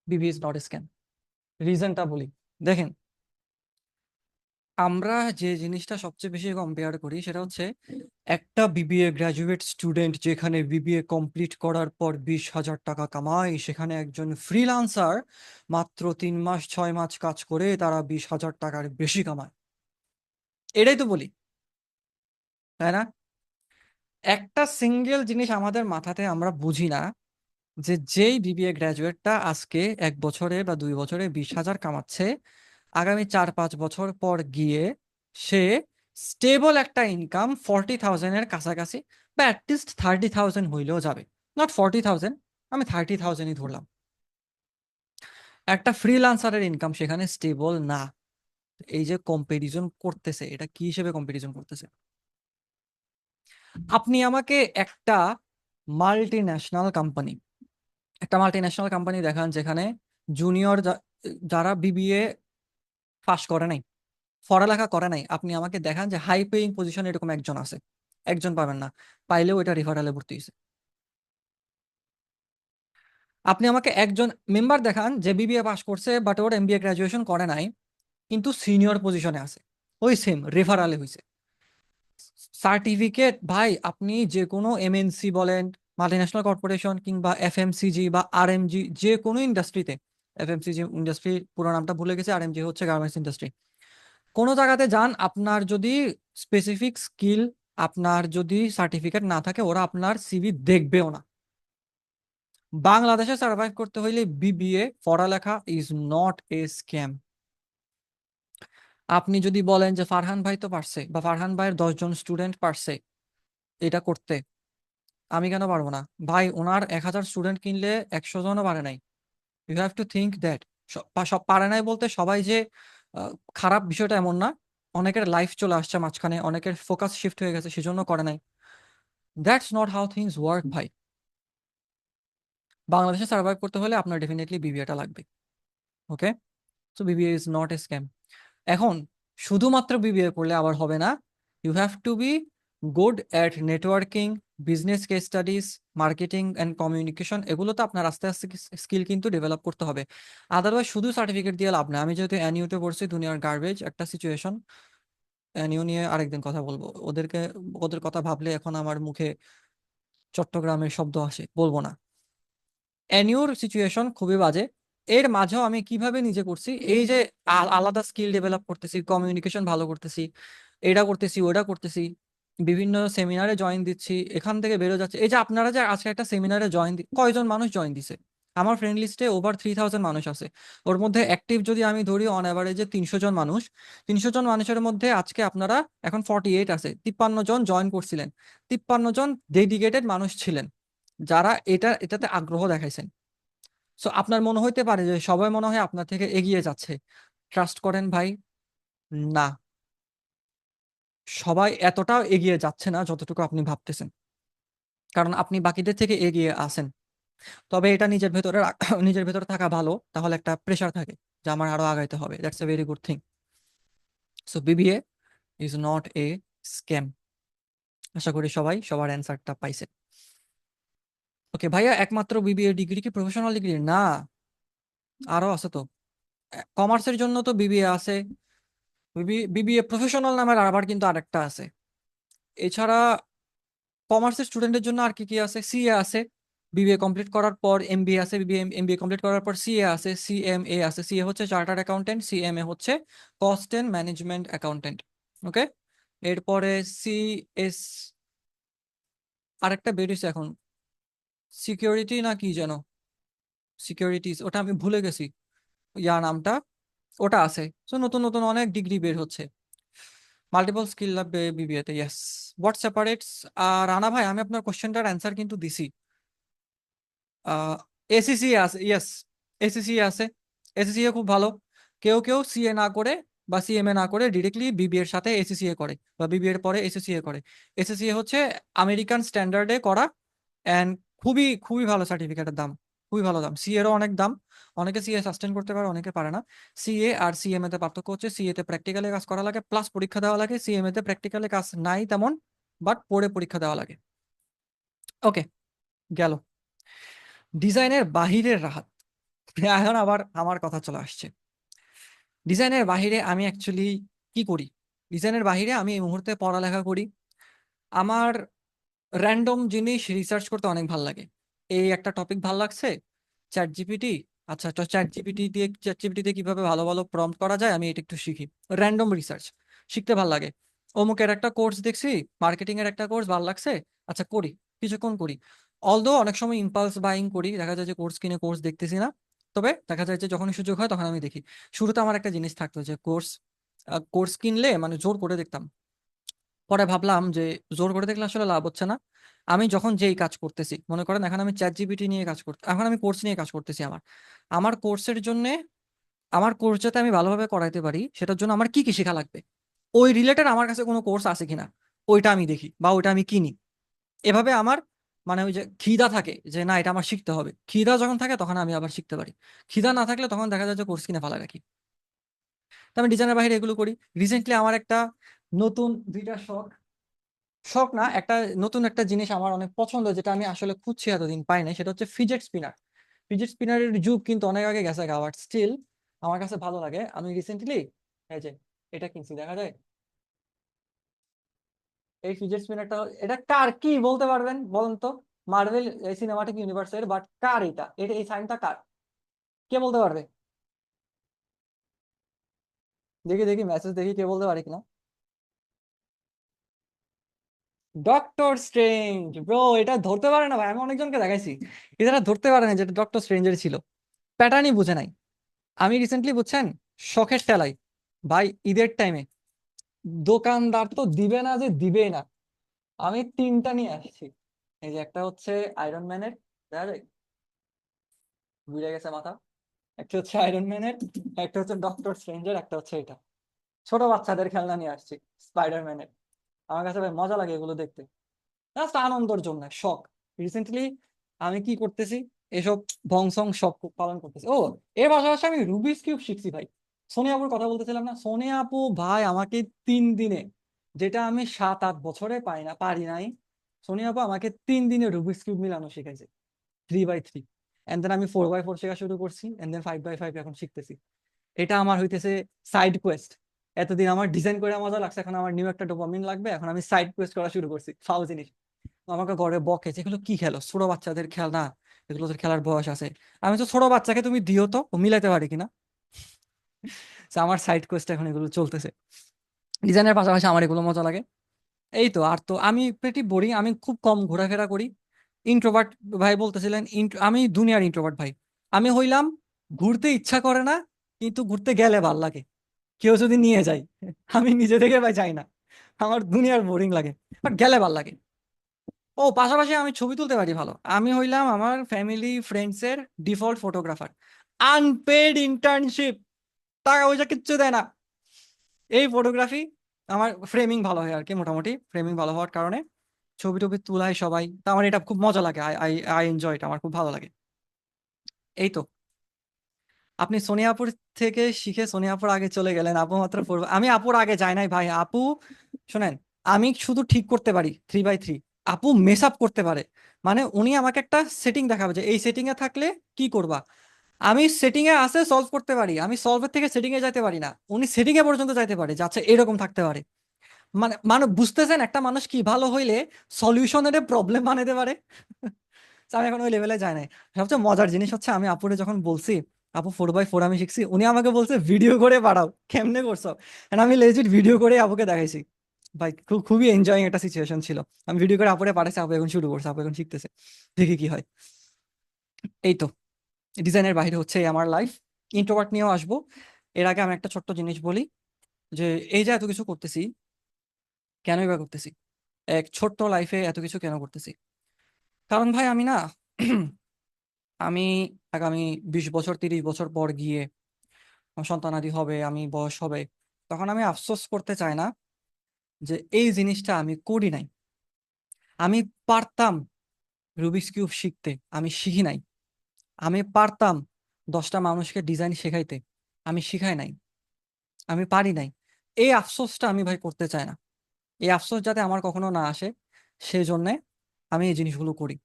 BBA is not a scam. রিজনটা বলি, দেখেন, আমরা যে জিনিসটা সবচেয়ে বেশি কম্পেয়ার করি সেটা হচ্ছে একটা বিবিএ গ্রাজুয়েট স্টুডেন্ট যেখানে বিবিএ কমপ্লিট করার পর 20,000 টাকা কামায়, সেখানে একজন ফ্রিল্যান্সার মাত্র 3 মাস 6 মাস কাজ করে তারা 20,000 টাকার বেশি কামায়। এটাই তো বলি, তাই না? একটা সিঙ্গেল জিনিস আমাদের মাথাতে আমরা বুঝি না, যে যেই বিবিএ গ্র্যাজুয়েটটা আজকে 1 বছরে বা 2 বছরে 20,000 কামাচ্ছে, আগামী 4-5 বছর পর গিয়ে সে স্টেবল একটা ইনকাম 40,000-এর কাছাকাছি বা অ্যাটলিস্ট 30,000 হইলেও যাবে। নট 40,000, আমি 30,000-ই ধরলাম। একটা ফ্রিল্যান্সারের ইনকাম সেখানে স্টেবল না। এই যে কম্পারিজন করতেছে, এটা কি হিসেবে কম্পারিজন করতেছে? আপনি আমাকে একটা মাল্টি ন্যাশনাল কোম্পানি দেখান যেখানে জুনিয়র যারা বিবিএ পাশ করে নাই, পড়ালেখা করে নাই, আপনি আমাকে দেখান যে হাই পেইং পজিশনে এরকম একজন আছে। একজন পাবেন না, পাইলেও এটা রেফারেলে ভর্তি হয়েছে। আপনি আমাকে একজন মেম্বার দেখান যে বিবিএ পাশ করছে বাট ওর এমবিএ গ্রাজুয়েশন করে নাই, কিন্তু সিনিয়র পজিশনে আছে, ওই সেম রেফারালে হয়েছে। সার্টিফিকেট ভাই, আপনি যে কোনো এমএনসি বলেন, মাল্টিন্যাশনাল কর্পোরেশন কিংবা এফএমসিজি বা আরএমজি, যে কোনো ইন্ডাস্ট্রিতে, এফএমসিজি ইন্ডাস্ট্রি পুরো নামটা ভুলে গেছে, আরএমজি হচ্ছে গার্মেন্টস ইন্ডাস্ট্রি, কোনো জায়গাতে যান, আপনার যদি স্পেসিফিক স্কিল, আপনার যদি সার্টিফিকেট না থাকে, ওরা আপনার সিভি দেখবেও না। বাংলাদেশে সার্ভাইভ করতে হইলে বিবিএ পড়ালেখা ইজ নট এ স্ক্যাম। আপনি যদি বলেন যে ফারহান ভাই তো পারছে, বা ফারহান ভাইয়ের 10 জন স্টুডেন্ট পারছে এটা করতে, আমি কেন পারবো না? ভাই, ওনার 1,000 স্টুডেন্ট কিনলে 100 জনও পারে নাই। You have to think that সব পারে নাই বলতে সবাই যে আহ, খারাপ, বিষয়টা এমন না। অনেকের লাইফ চলে আসছে মাঝখানে, অনেকের ফোকাস শিফট হয়ে গেছে, সেজন্য করে নাই। That's not how things work ভাই। বাংলাদেশে সার্ভাইভ করতে হলে আপনার ডেফিনেটলি বিবিএটা লাগবে। Okay, so BBA is not a scam. এখন শুধুমাত্র বিবিএ করলে আবার হবে না, you have to be good at networking, business case studies, marketing and communication, এগুলো তো আপনার আস্তে আস্তে স্কিল কিন্তু ডেভেলপ করতে হবে। আদারওয়াইজ শুধু সার্টিফিকেট দিয়ে লাভ নেই। আমি যেহেতু এনইউতে পড়ছি, দুনিয়ার গার্বেজ একটা সিচুয়েশন। এনইউ নিয়ে আরেকদিন কথা বলবো। ওদের কথা ভাবলে এখন আমার মুখে চট্টগ্রামের শব্দ আসে, বলবো না। এনইউর সিচুয়েশন খুবই বাজে। এর মাঝেও আমি কিভাবে নিজে করছি, এই যে আলাদা স্কিল ডেভেলপ করতেছি, কমিউনিকেশন ভালো করতেছি, এটা করতেছি, ওটা করতেছি, বিভিন্ন সেমিনারে জয়েন দিচ্ছি, এখান থেকে বেরো যাচ্ছে। এই যে আপনারা যে আজকে একটা সেমিনারে কয়জন মানুষ জয়েন দিছে? আমার ফ্রেন্ড লিস্টে ওভার 3,000 মানুষ আছে। ওর মধ্যে অ্যাক্টিভ যদি আমি ধরি অন অ্যাভারেজে 300 জন মানুষ। 300 জন মানুষের মধ্যে আজকে আপনারা এখন 48 আছে, 53 জন জয়েন করছিলেন, 53 জন ডেডিকেটেড মানুষ ছিলেন যারা এটাতে আগ্রহ দেখাইছেন। সো আপনার মনে হইতে পারে যে সবাই মনে হয় আপনার থেকে এগিয়ে যাচ্ছে। ট্রাস্ট করেন ভাই, না, সবাই এতটাও এগিয়ে যাচ্ছে না যতটুকু আপনি ভাবতেছেন, কারণ আপনি বাকিদের থেকে এগিয়ে আছেন। তবে এটা নিজের ভেতরে নিজের ভেতরে থাকা ভালো, তাহলে একটা প্রেশার থাকে যে আমার আরো আগাইতে হবে। That's a very good thing. So BBA is not a scam. আশা করি সবাই সবার অ্যান্সারটা পাইছে। ওকে ভাইয়া, একমাত্র বিবিএ ডিগ্রি কি প্রফেশনাল ডিগ্রি না? আরো আছে তো। কমার্সের জন্য তো বিবিএ আছে, বিবিএ প্রফেশনাল নামের আবার কিন্তু আরেকটা আছে। এছাড়া কমার্সের স্টুডেন্টের জন্য আর কি কি আছে? সিএ আছে, বিবিএ কমপ্লিট করার পর এমবিএ আছে, এমবিএ কমপ্লিট করার পর সিএ আছে, সিএমএ আছে। সিএ হচ্ছে চার্টার্ড অ্যাকাউন্টেন্ট, সিএমএ হচ্ছে কস্ট এন্ড ম্যানেজমেন্ট অ্যাকাউন্টেন্ট। ওকে, এরপরে সিএস আরেকটা বেরিয়েছে এখন, সিকিউরিটি না কি যেন, সিকিউরিটিজ, ওটা আমি ভুলে গেছি নামটা। ওটা আছে। তো নতুন নতুন অনেক ডিগ্রি বের হচ্ছে, মাল্টিপল স্কিল লাগবে বিবিএতে। Yes, what separates. রানা ভাই, আমি আপনার কোশ্চেনটার অ্যান্সার কিন্তু দিছি। এসিসি আছে, ইয়েস, এসিসি আছে। এসিসিএ খুব ভালো। কেউ কেউ সিএ না করে বা সিএমএ না করে ডিরেক্টলি বিবিএ এর সাথে এসিসিএ করে, বা বিবিএ এর পরে এসিসিএ করে। এসিসিএ হচ্ছে আমেরিকান স্ট্যান্ডার্ডে করা, অ্যান্ড খুবই খুবই ভালো সার্টিফিকেটের দাম, খুবই ভালো দাম। সি এরও অনেক দাম। অনেকে সিএ সাস্টেন করতে পারে, অনেকে পারে না। সিএ আর সিএমএ তে পার্থক্য হচ্ছে সিএ তে প্র্যাকটিক্যালে কাজ করা লাগে প্লাস পরীক্ষা দেওয়া লাগে, সিএমএ তে প্র্যাকটিক্যালে কাজ নাই তেমন, বাট পড়ে পরীক্ষা দেওয়া লাগে। ওকে, গেল ডিজাইনের বাহিরের রাহাত। এখন আবার আমার কথা চলে আসছে। ডিজাইনের বাহিরে আমি অ্যাকচুয়ালি কি করি? ডিজাইনের বাহিরে আমি এই মুহূর্তে পড়ালেখা করি। আমার র্যান্ডম জিনিস রিসার্চ করতে অনেক ভালো লাগে। এই একটা টপিক ভালো লাগছে, চ্যাট জিপিটি, আচ্ছা তো চ্যাট জিপিটিতে কিভাবে ভালো ভালো প্রম্পট করা যায় আমি এটা একটু শিখি। র্যান্ডম রিসার্চ শিখতে ভালো লাগে। অমুকের একটা কোর্স দেখছি, মার্কেটিং এর একটা কোর্স ভালো লাগছে, আচ্ছা করি, কিছুক্ষণ করি। অলদো অনেক সময় ইম্পালস বাইং করি, দেখা যায় যে কোর্স কিনে কোর্স দেখতেছি না, তবে দেখা যায় যে যখনই সুযোগ হয় তখন আমি দেখি। শুরুতে আমার একটা জিনিস থাকতো যে কোর্স কিনলে মানে জোর করে দেখতাম, পরে ভাবলাম যে জোর করে দেখলে আসলে লাভ হচ্ছে না। আমি যখন যেই কাজ করতেছি, মনে করেন এখন আমি চ্যাট জিপিটি নিয়ে কাজ করতে, এখন আমি কোর্স নিয়ে কাজ করতেছি, আমার আমার কোর্সের জন্য, আমার কোর্স যাতে আমি ভালোভাবে করাইতে পারি সেটার জন্য আমার কি কি শেখা লাগবে, ওই রিলেটেড আমার কাছে কোনো কোর্স আছে কিনা ওইটা আমি দেখি বা ওইটা আমি কিনি। এভাবে আমার মানে ওই যে খিদা থাকে যে না এটা আমার শিখতে হবে, খিদা যখন থাকে তখন আমি আবার শিখতে পারি, খিদা না থাকলে তখন দেখা যায় যে কোর্স কিনে ফেলা রাখি। তো আমি ডিজাইনের বাইরে এগুলো করি। রিসেন্টলি আমার একটা নতুন দুইটা শখ, শখ না, একটা নতুন একটা জিনিস আমার অনেক পছন্দ, যেটা আমি আসলে খুঁজছি এতদিন পাই নাই, সেটা হচ্ছে ফিজেট স্পিনার। ফিজেট স্পিনারের যুগ কিন্তু অনেক আগে গেছে গা, বাট স্টিল আমার কাছে ভালো লাগে। আমি রিসেন্টলি এই যে এটা কিনছি, দেখা যায় এই ফিজেট স্পিনারটা। এটা কার কি বলতে পারবেন বলেন তো? মার্ভেল সিনেমাটিক ইউনিভার্সের, বাট কার এটা, এটা এই সাইনটা কার, কে বলতে পারবে? দেখি দেখি মেসেজ দেখি কে বলতে পারে কিনা। ডক্টর স্ট্রেঞ্জ ব্রো, এটা ধরতে পারে না ভাই, আমি অনেকজনকে দেখাইছি, এরা ধরতে পারে না যেটা ডক্টর স্ট্রেঞ্জের ছিল, প্যাটার্নই বুঝে নাই। আমি রিসেন্টলি বুঝছেন শখের টেলাই ভাই, ঈদের টাইমে দোকানদার তো দিবে না যে দিবেই না, আমি তিনটা নিয়ে আসছি। এই যে একটা হচ্ছে আয়রন ম্যানের, দেখা যায় বুঝে গেছে মাথা, একটা হচ্ছে আয়রন ম্যানের, একটা হচ্ছে ডক্টর স্ট্রেঞ্জের, একটা হচ্ছে এটা। ছোট বাচ্চাদের খেলনা নিয়ে আসছি স্পাইডার ম্যানের। আমার কাছে ভাই মজা লাগে এগুলো দেখতে, জাস্ট আনন্দের জন্য শখ। রিসেন্টলি আমি কি করতেছি, এসব ভংসং শখ পালন করতেছি। ও, এর পাশাপাশি আমি রুবিক্স কিউব শিখছি ভাই। সোনিয়া আপুর কথা বলতেছিলাম না, সোনিয়া আপু ভাই আমাকে 3 দিনে, যেটা আমি 7-8 বছরে পারি নাই, সোনিয়া আপু আমাকে 3 দিনে রুবিক্স কিউব মিলানো শিখাইছে, 3x3। এন্ড দেন আমি 4x4 শেখা শুরু করছি, এন্ড দেন 5x5 এখন শিখতেছি। এটা আমার হইতেছে সাইড কোয়েস্ট। এতদিন আমার ডিজাইন করে মজা লাগছে, এখন আমার নিউ একটা ডোপামিন লাগবে, এখন আমি সাইড কোয়েস্ট করা শুরু করছি, ফাও জিনিস। আমাকে ঘরে বকে যে এগুলো কি খেলো, ছোট বাচ্চাদের খেলনা, এগুলো তোর খেলার বয়স আছে। আমি তো ছোট বাচ্চাকে তুমি দিও তো, ও মিলাইতে পারে কিনা। তো আমার সাইড কোয়েস্ট এখন এগুলো চলতেছে, ডিজাইনের পাশাপাশি আমার এগুলো মজা লাগে। এই তো, আর তো আমি পেটি বোরিং, আমি খুব কম ঘোরাফেরা করি। ইন্ট্রোভার্ট ভাই বলতেছিলেন, আমি দুনিয়ার ইন্ট্রোভার্ট ভাই। আমি হইলাম ঘুরতে ইচ্ছা করে না, কিন্তু ঘুরতে গেলে ভাল লাগে, কেউ যদি নিয়ে যায়। আমি নিজে থেকে ভাই যাই না, আমার দুনিয়ার বোরিং লাগে, বাট গেলে ভাল লাগে। ও পাশাপাশি আমি ছবি তুলতে পারি ভালো, আমি হইলাম আমার ফ্যামিলি ফ্রেন্ডস এর ডিফল্ট ফটোগ্রাফার, আনপেড ইন্টার্নশিপ, টাকা পয়সা কিচ্ছু দেয় না। এই ফটোগ্রাফি, আমার ফ্রেমিং ভালো হয় আর কি, মোটামুটি ফ্রেমিং ভালো হওয়ার কারণে ছবি টবি তুলাই সবাই, তো আমার এটা খুব মজা লাগে, আই আই আই এনজয় এটা, আমার খুব ভালো লাগে। এই তো, আপনি সোনিয়াপুর থেকে শিখে সোনিয়াপুর আগে চলে গেলেন, আপু মাত্র আমি আপুর আগে যাই নাই ভাই। আপু শোনেন, আমি শুধু ঠিক করতে পারি 3x3, আপু মেস আপ করতে পারে। মানে উনি আমাকে একটা সেটিং দেখাবে যে এই সেটিং এ থাকলে কি করবা, আমি সেটিং এ আছে সলভ করতে পারি, আমি সলভের থেকে সেটিং এ যাইতে পারি না, উনি সেটিং এ পর্যন্ত যাইতে পারে যে আচ্ছা এরকম থাকতে পারে। মানে বুঝতেছেন একটা মানুষ কি ভালো হইলে সলিউশনের প্রবলেম বানাতে পারে। তো আমি এখন ওই লেভেলে যাই নাই। সবচেয়ে মজার জিনিস হচ্ছে আমি আপুরে যখন বলছি আপু 4x4 আমি শিখছি, উনি আমাকে বলছে ভিডিও করে পাঠাও, কেমনে করছো। And আমি লেজিট ভিডিও করে আপুকে দেখাইছি ভাই, খুবই এনজয়িং একটা সিচুয়েশন ছিল। আমি ভিডিও করে আপুরে পাঠাইছি, আপু এখন শুরু করছে, আপু এখন শিখতেছে, দেখি কি হয়। এই তো, ডিজাইনের বাইরে হচ্ছে এই আমার লাইফ। ইন্ট্রোভার্ট নিয়েও আসবো। এর আগে আমি একটা ছোট্ট জিনিস বলি, যে এই যে এত কিছু করতেছি, কেনই বা করতেছি, এক ছোট্ট লাইফে এত কিছু কেন করতেছি? কারণ ভাই আমি না আমি আগামী 20 বছর 30 বছর পর গিয়ে আমার সন্তানাদি হবে, আমি বয়স হবে, তখন আমি আফসোস করতে চাই না যে এই জিনিসটা আমি করি নাই। আমি পারতাম রুবিক্স কিউব শিখতে, আমি শিখি নাই। আমি পারতাম 10টা মানুষকে ডিজাইন শেখাইতে, আমি শিখাই নাই, আমি পারি নাই। এই আফসোসটা আমি ভাই করতে চাই না, এই আফসোস যাতে আমার কখনো না আসে, সেই জন্যে আমি এই জিনিসগুলো করি।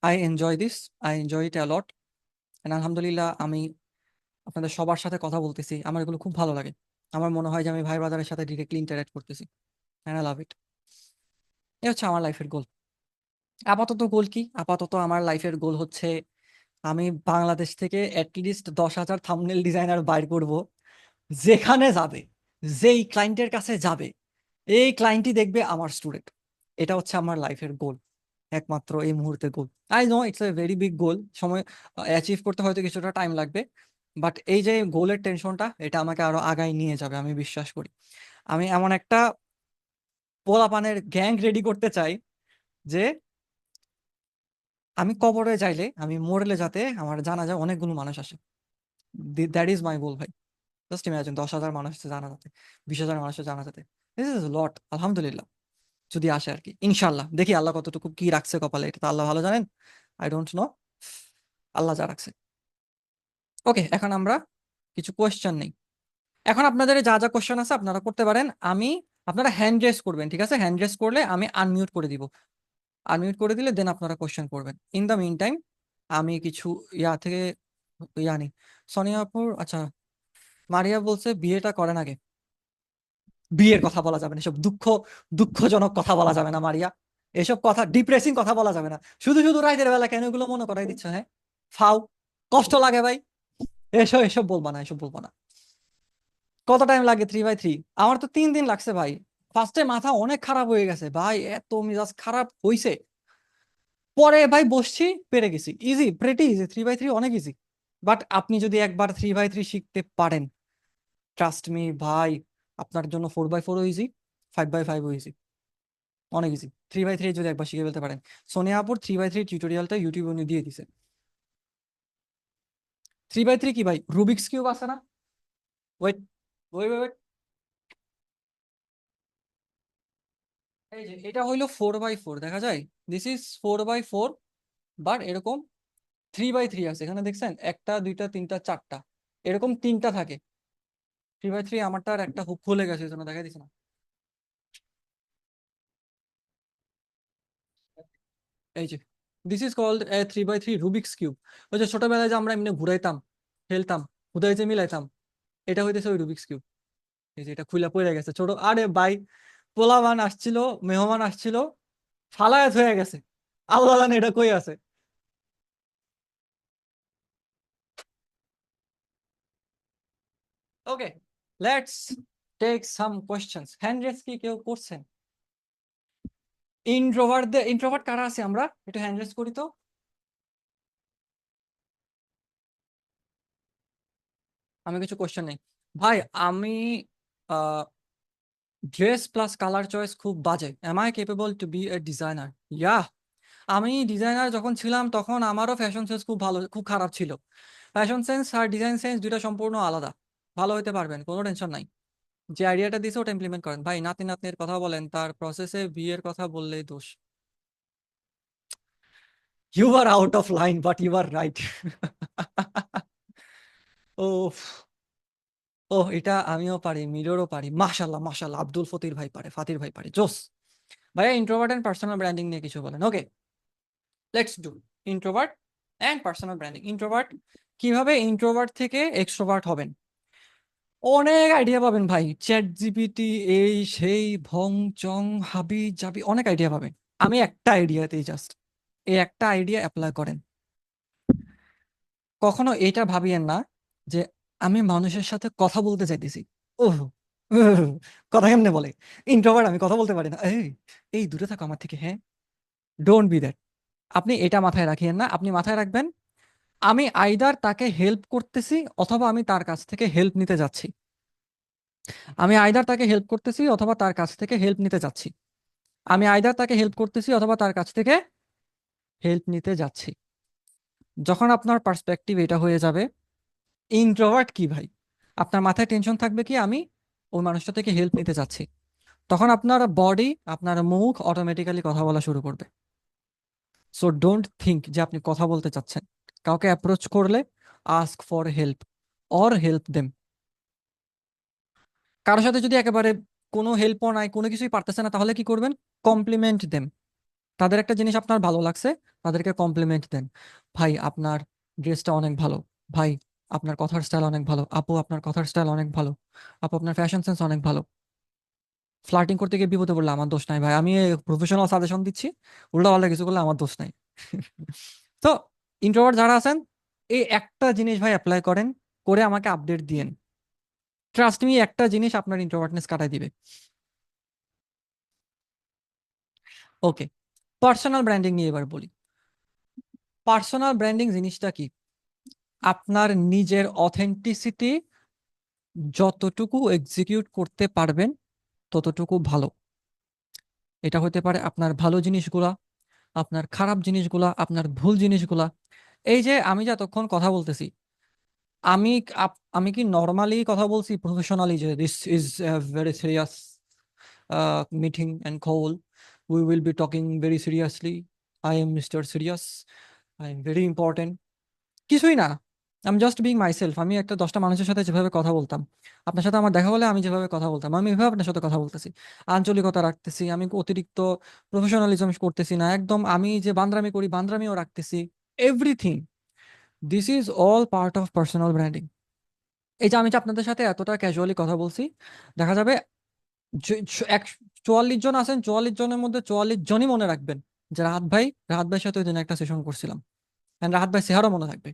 I enjoy this, I enjoy it a lot. আলহামদুলিল্লাহ, আমি আপনাদের সবার সাথে কথা বলতেছি, আমার এগুলো খুব ভালো লাগে। আমার মনে হয় যে আমি ভাই ব্রাদারের সাথে ডিরেক্টলি ইন্টারঅ্যাক্ট করতেছি, এন্ড আই লাভ ইট। এ হচ্ছে আমার লাইফের গোল। আপাতত গোল কি, আপাতত আমার লাইফের গোল হচ্ছে আমি বাংলাদেশ থেকে অ্যাটলিস্ট 10,000 থাম্বনেল ডিজাইনার বাইর করব, যেখানে যাবে, যেই ক্লায়েন্টের কাছে যাবে, এই ক্লায়েন্টই দেখবে আমার স্টুডেন্ট। এটা হচ্ছে আমার লাইফের গোল। একমাত্র এই মুহূর্তের goal. I know it's a very big goal, সময় অ্যাচিভ করতে হয়তো কিছুটা টাইম লাগবে, বাট এই যে গোলের টেনশনটা, এটা আমাকে আরো আগায় নিয়ে যাবে, আমি বিশ্বাস করি। আমি এমন একটা পোলাপানের গ্যাং রেডি করতে চাই যে আমি কবরে যাইলে, আমি মরলে যাতে আমার জানাজায় অনেকগুলো মানুষ আসে। দ্যাট ইজ মাই গোল ভাই। জাস্ট ইমাজিন 10,000 মানুষ হচ্ছে জানাজাতে, 20,000 মানুষের জানাজাতে, দিস ইজ লট। আলহামদুলিল্লাহ, যদি আসে আর কি, ইনশাল্লাহ। দেখি আল্লাহ কতটুকু কি রাখছে কপালে, এটা তো আল্লাহ ভালো জানেন। আই ডোন্ট নো, আল্লাহ যা রাখছে। ওকে, এখন আমরা কিছু কোয়েশ্চেন নেই। এখন আপনাদের যা যা কোয়েশ্চেন আছে আপনারা করতে পারেন। আপনারা হ্যান্ড রেস করবেন, ঠিক আছে? হ্যান্ড রেস করলে আমি আনমিউট করে দিব। আনমিউট করে দিলে দেন আপনারা কোয়েশ্চেন করবেন। ইন দ্য মিন টাইম আমি কিছু ইয়া থেকে ইয়া নেই। সোনিয়াপুর, আচ্ছা, মারিয়া বলছে বিয়েটা করেন আগে। বিয়ের কথা বলা যাবে না, এসব দুঃখজনক কথা বলা যাবে না মারিয়া। এসব কথা, ডিপ্রেসিং কথা বলা যাবে না। শুধু শুধু রাতের বেলা কেন এগুলো মনে করাই দিচ্ছ? হ্যাঁ, ফাও, কষ্ট লাগে ভাই। এসব এসব বলবা না, এসব বলবা না। কত টাইম লাগে 3x3? আমার তো 3 দিন লাগছে ভাই। ফার্স্টে মাথা অনেক খারাপ হয়ে গেছে ভাই, এত মেজাজ খারাপ হইছে। পরে ভাই বসছি, পেরে গেছি। ইজি, প্রেটি ইজি, 3x3 অনেক ইজি। বাট আপনি যদি একবার 3x3 শিখতে পারেন, ট্রাস্ট মি ভাই, আপনার জন্য 4x4ও ইজি, 5x5ও ইজি, অনেক ইজি। 3x3 যদি একবার শিখে ফেলতে পারেন। সোনিয়া আপুর 3x3 টিউটোরিয়ালটা ইউটিউবে উনি দিয়ে দিছে। 3x3 কি ভাই? রুবিক্স কিউব আছে না? ওয়েট, ওয়েট, ওয়েট, এই যে এটা হইলো 4x4, দেখা যায়? দিস ইজ 4x4, বাট এরকম 3x3 আছে এখানে, দেখছেন? একটা, দুইটা, তিনটা, চারটা, এরকম তিনটা থাকে। 3x3 আমারটা আর একটা হুক খুলে গেছে, এই জন্য দেখা দিচ্ছে না। এই যে this is called 3x3 Rubik's cube. ওই যে ছোটবেলায় যে আমরা এমনি ঘুরাইতাম, খেলতাম, হুদাই যে মিলাইতাম, এটা হইতেছে ওই রুবিক্স কিউব। এই যে এটা খুলে পড়ে গেছে ছোট, আরে ভাই, পোলাবান আসছিল, মেহমান আসছিল, ফালায়াত হয়ে গেছে, আল্লাহ জানে এটা কই আছে। Okay, let's take some questions. Hand raise কি কেউ করছেন? ইন্ট্রোভার্ট কারা আছে আমরা একটু হ্যান্ড রেস করি তো। আমি কিছু কোয়েশ্চেন নেই ভাই। আমি ড্রেস প্লাস কালার চয়েস খুব বাজে। Am I capable to be a designer? Yeah, আমি ডিজাইনার যখন ছিলাম তখন আমারও ফ্যাশন সেন্স খুব ভালো, খুব খারাপ ছিল। ফ্যাশন সেন্স আর ডিজাইন সেন্স দুইটা সম্পূর্ণ আলাদা। ভালো হতে পারবেন, কোনো টেনশন নাই। যে আইডিয়াটা দিছে ওটা ইমপ্লিমেন্ট করেন ভাই। নাতি নাতনির কথা বলেন, তার প্রসেসে বিয়ের কথা বললেই দোষ। You are out of line, but you are right. ও, ও, এটা আমিও পারি, মিররও পারি, মাশাল্লাহ মাশাল্লাহ। আব্দুল ফতির ভাই পারে, ফাতির ভাই পারে, জোস। ভাইয়া ইন্ট্রোভার্ট এন্ড পার্সোনাল ব্র্যান্ডিং নিয়ে কিছু বলেন। Okay, let's do introvert and personal branding. Introvert, কিভাবে ইন্ট্রোভার্ট থেকে এক্সট্রোভার্ট হবেন? অনেক আইডিয়া পাবেন ভাই, চ্যাট জিপিটি, এই সেই ভং চং হাবি জাবি, অনেক আইডিয়া পাবেন। আমি একটা আইডিয়াতেই জাস্ট, এই একটা আইডিয়া অ্যাপ্লাই করেন। কখনো এটা ভাবিয়েন না যে আমি মানুষের সাথে কথা বলতে চাইতেছি। ওহ, উহ, কথা কেমনে বলে? ইন্ট্রোভার্ট, আমি কথা বলতে পারি না, এই এই দূরে থাকো আমার থেকে, হ্যাঁ। Don't be that. আপনি এটা মাথায় রাখিয়েন না, আপনি মাথায় রাখবেন আমি আইদার তাকে হেল্প করতেছি অথবা আমি তার কাছ থেকে হেল্প নিতে যাচ্ছি। আমি আইদার তাকে হেল্প করতেছি অথবা তার কাছ থেকে হেল্প নিতে যাচ্ছি। আমি আইদার তাকে হেল্প করতেছি অথবা তার কাছ থেকে হেল্প নিতে যাচ্ছি। যখন আপনার পার্সপেক্টিভ এটা হয়ে যাবে, ইন্ট্রোভার্ট কি ভাই, আপনার মাথায় টেনশন থাকবে কি আমি ওই মানুষটা থেকে হেল্প নিতে যাচ্ছি, তখন আপনার বডি, আপনার মুখ অটোমেটিক্যালি কথা বলা শুরু করবে। সো ডোন্ট থিঙ্ক যে আপনি কথা বলতে চাচ্ছেন। কাউকে অ্যাপ্রোচ করলে ask for help or help them. কারোর সাথে যদি একেবারে কোনো হেল্পও নাই, কোনো কিছুই পারতেছে না, তাহলে কি করবেন? কমপ্লিমেন্ট দেন। তাদের একটা জিনিস আপনার ভালো লাগছে, তাদেরকে কমপ্লিমেন্ট দেন। ভাই আপনার ড্রেসটা অনেক ভালো, ভাই আপনার কথার স্টাইল অনেক ভালো, আপু আপনার কথার স্টাইল অনেক ভালো, আপু আপনার ফ্যাশন সেন্স অনেক ভালো। ফ্লার্টিং করতে গিয়ে বিপদে পড়লে আমার দোষ নাই ভাই, আমি প্রফেশনাল সাজেশন দিচ্ছি, উল্টা পাল্টা কিছু করলে আমার দোষ নাই। তো ইন্ট্রোভার্ট যারা আছেন, এই একটা জিনিস ভাই অ্যাপ্লাই করেন, করে আমাকে আপডেট দিয়েন। ট্রাস্ট মি, একটা জিনিস আপনার ইন্ট্রোভার্টনেস কাটাই দিবে। ওকে, পার্সোনাল ব্র্যান্ডিং নিয়ে এবার বলি। পার্সোনাল ব্র্যান্ডিং জিনিসটা কি? আপনার নিজের অথেন্টিসিটি যতটুকু এক্সিকিউট করতে পারবেন ততটুকু ভালো। এটা হতে পারে আপনার ভালো জিনিসগুলা, আপনার খারাপ জিনিসগুলা, আপনার ভুল জিনিসগুলা। এই যে আমি যে এতক্ষণ কথা বলতেছি, আমি আমি কি নর্মালি কথা বলছি প্রফেশনালি যে this is very serious meeting and call, we will be talking very seriously, I am mister serious, I am very important? কিছুই না। আমি জাস্ট বিং মাইসেলফ। আমি একটা 10টা মানুষের সাথে যেভাবে কথা বলতাম, আপনার সাথে আমার দেখা হলে আমি যেভাবে কথা বলতাম, আমি এভাবে আপনার সাথে কথা বলতেছি। আঞ্চলিকতা রাখতেছি, আমি অতিরিক্ত প্রফেশনালিজম করতেছি না, একদম আমি যে বান্দরামি করি বান্দরামিও রাখতেছি। Everything, this is all part of personal branding. এই যে আমি যে আপনাদের সাথে এতটা ক্যাজুয়ালি কথা বলছি, দেখা যাবে এক 44 জন আছেন, 44 জনের মধ্যে 44 জনই মনে রাখবেন যে রাহাত ভাইয়ের সাথে ওই দিন একটা সেশন করছিলাম, and রাহাত ভাই চেহারা মনে থাকবে।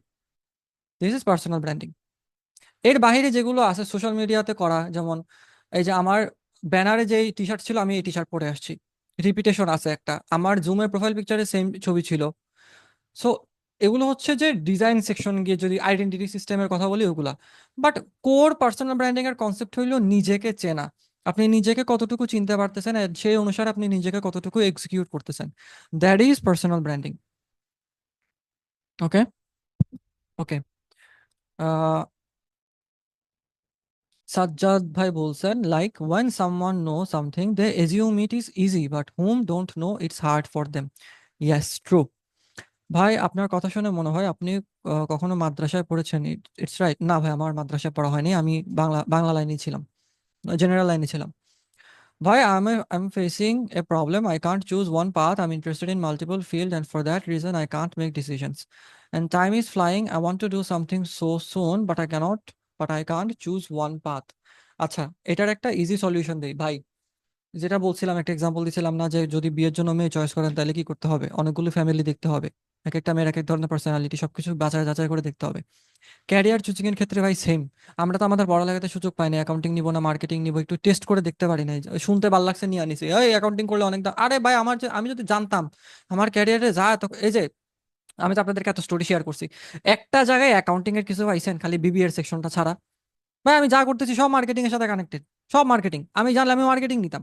This is personal branding. এর বাইরে যেগুলো আছে সোশ্যাল মিডিয়াতে করা, যেমন এই যে আমার ব্যানারে যে টি শার্ট ছিল, আমি এই টি শার্ট পরে আসছি, রিপিটেশন আছে একটা, আমার জুমের প্রোফাইল পিকচারে সেম ছবি ছিল। সো এগুলো হচ্ছে যে ডিজাইন সেকশন গিয়ে যদি আইডেন্টিটি সিস্টেমের কথা বলি ওগুলা। বাট কোর পার্সোনাল ব্র্যান্ডিং এর কনসেপ্ট হইলো নিজেকে চেনা। আপনি নিজেকে কতটুকু চিনতে পারতেছেন, and সেই অনুসারে আপনি নিজেকে কতটুকু এক্সিকিউট করতেছেন, দ্যাট ইজ পার্সোনাল ব্র্যান্ডিং। ওকে, ওকে। সাজ্জাদ ভাই বলছেন, like when someone knows something they assume it is easy but whom don't know it's hard for them. Yes, true. ভাই আপনার কথা শুনে মনে হয় আপনি কখনো মাদ্রাসায় পড়েছেন। It's right. না ভাই, আমার মাদ্রাসায় পড়া হয়নি, আমি বাংলা বাংলা লাইনে ছিলাম, জেনারেল লাইনে ছিলাম। ভাই, I'm facing a problem. I can't choose one path. I'm interested in multiple fields, and for that reason I can't make decisions, and time is flying. I want to do something so soon but I cannot, but I can't choose one path. আচ্ছা, এটার একটা easy solution দেই ভাই। যেটা বলছিলাম, একটা example দিছিলাম না, যে যদি বিয়ের জন্য মেয়ে চয়েস করেন তাহলে কি করতে হবে? অনেকগুলো ফ্যামিলি দেখতে হবে, এক একটা মেয়ের এক এক ধরনের পার্সোনালিটি, সবকিছু বাছাই যাচাই করে দেখতে হবে। ক্যারিয়ার চুজিং এর ক্ষেত্রে ভাই সেম। আমরা তো আমাদের পড়ালেখাতে সুযোগ পাই না, অ্যাকাউন্টিং নিবো না মার্কেটিং নিবো, একটু টেস্ট করে দেখতে পারি না। শুনতে ভালো লাগছে নিয়ে আনিছি, এই অ্যাকাউন্টিং করলে অনেক দাম। আরে ভাই, আমি যদি জানতাম আমার ক্যারিয়ারে যা এত, এই যে আমি তো আপনাদেরকে এত স্টোরি শেয়ার করছি, একটা জায়গায় অ্যাকাউন্টিং এর কিছু পাইছেন খালি বিবিএর সেকশনটা ছাড়া? ভাই আমি যা করতেছি সব মার্কেটিং এর সাথে কানেক্টেড, সব মার্কেটিং। আমি জানলে আমি মার্কেটিং নিতাম।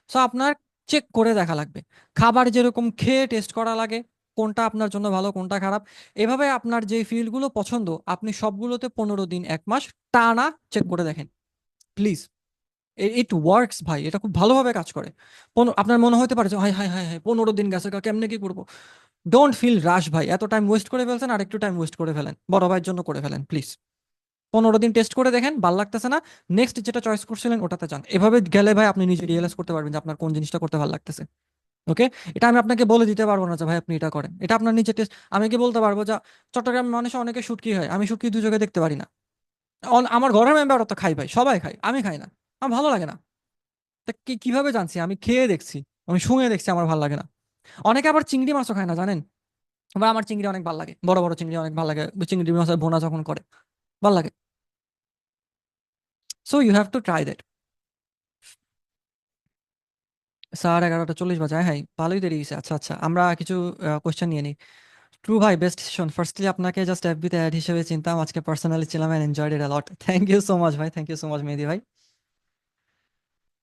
সো আপনার চেক করে দেখা লাগবে, খাবার যেরকম খেয়ে টেস্ট করা লাগে কোনটা আপনার জন্য ভালো কোনটা খারাপ। এভাবে আপনার যে ফিল্ডগুলো পছন্দ আপনি সবগুলোতে 15 দিন 1 মাস টানা চেক করে দেখেন প্লিজ। ইট ওয়ার্কস ভাই, এটা খুব ভালোভাবে কাজ করে। আপনার মনে হতে পারে যে হাই হাই হাই হাই 15 দিন গেছে কেমনে কি করবো। ডোন্ট ফিল রাশ ভাই, এত টাইম ওয়েস্ট করে ফেলছেন, আর একটু টাইম ওয়েস্ট করে ফেলেন, বড় ভাইয়ের জন্য করে ফেলেন প্লিজ। 15 দিন টেস্ট করে দেখেন, ভাল লাগতেছে না, নেক্সট যেটা চয়েস করছিলেন ওটাতে যান। এভাবে গেলে ভাই আপনি নিজে রিয়েলাইজ করতে পারবেন যে আপনার কোন জিনিসটা করতে ভালো লাগতেছে। ওকে, এটা আমি আপনাকে বলে দিতে পারবো না যে ভাই আপনি এটা করেন, এটা আপনার নিজে টেস্ট। আমি কি বলতে পারবো যে চট্টগ্রামের মানুষে অনেকে শুটকি হয়, আমি শুটকি দু চোখে দেখতে পারি না। আমার ঘরের মেম্বার তো খাই ভাই, সবাই খায়, আমি খাই না, আমার ভালো লাগে না। তা কিভাবে জানছি? আমি খেয়ে দেখছি, আমি শুঁয়ে দেখছি, আমার ভালো লাগে না। অনেকে আবার চিংড়ি মাছও খায় না জানেন, বা আমার চিংড়ি অনেক ভালো লাগে, বড় বড় চিংড়ি অনেক ভালো লাগে, চিংড়ি মাছের ভোনা যখন করে ভালো লাগে। So you have to try that. Sir 11টা 40 বাজে, হ্যাঁ ভালোই দেরি হয়েছে। আচ্ছা আচ্ছা, আমরা কিছু কোয়েশ্চেন নিয়ে নিই। ট্রু ভাই, বেস্ট সেশন। ফার্স্টলি আপনাকে জাস্ট এফবিতে অ্যাড হিসেবে চিনতাম, আজকে পার্সোনালি ছিলাম and enjoyed it lot. Thank you so much ভাই, thank you so much Mehedi ভাই।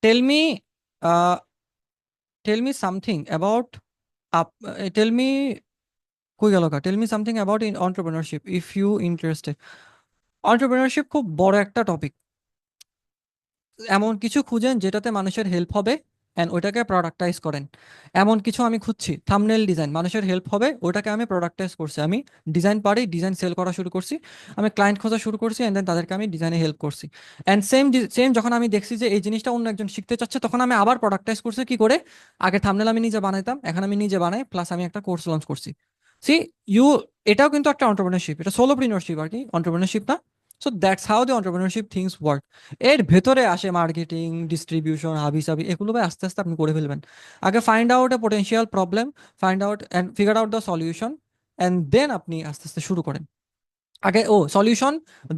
Tell me, tell me something about up, tell me, কই গেল কা, tell me something about in entrepreneurship if you interested. Entrepreneurship খুব বড় একটা topic. এমন কিছু খুঁজেন যেটাতে মানুষের হেল্প হবে অ্যান্ড ওইটাকে প্রোডাক্টাইজ করেন। এমন কিছু আমি খুঁজছি, থাম্বনেল ডিজাইন মানুষের হেল্প হবে, ওইটাকে আমি প্রোডাক্টাইজ করছি, আমি ডিজাইন পারি, ডিজাইন সেল করা শুরু করছি, আমি ক্লায়েন্ট খোঁজা শুরু করছি, অ্যান্ড দেন তাদেরকে আমি ডিজাইনে হেল্প করছি। অ্যান্ড সেম সেম যখন আমি দেখছি যে এই জিনিসটা অন্য একজন শিখতে চাচ্ছে, তখন আমি আবার প্রোডাক্টাইজ করছি। কি করে? আগে থাম্বনেল আমি নিজে বানাইতাম, এখন আমি নিজে বানাই, প্লাস আমি একটা কোর্স লঞ্চ করছি। সি ইউ, এটাও কিন্তু একটা অন্টারপ্রেনারশিপ, এটা সোলোপ্রিনারশিপ আর কি, অন্টারপ্রেনারশিপ না? So that's how the entrepreneurship things work. এর ভেতরে আসে মার্কেটিং, ডিস্ট্রিবিউশন, হাবি সাবি, এগুলো ভাই আস্তে আস্তে আপনি করে ফেলবেন। আগে find out a potential problem, find out and figure out the solution, and then আপনি আস্তে আস্তে শুরু করেন। আগে সলিউশন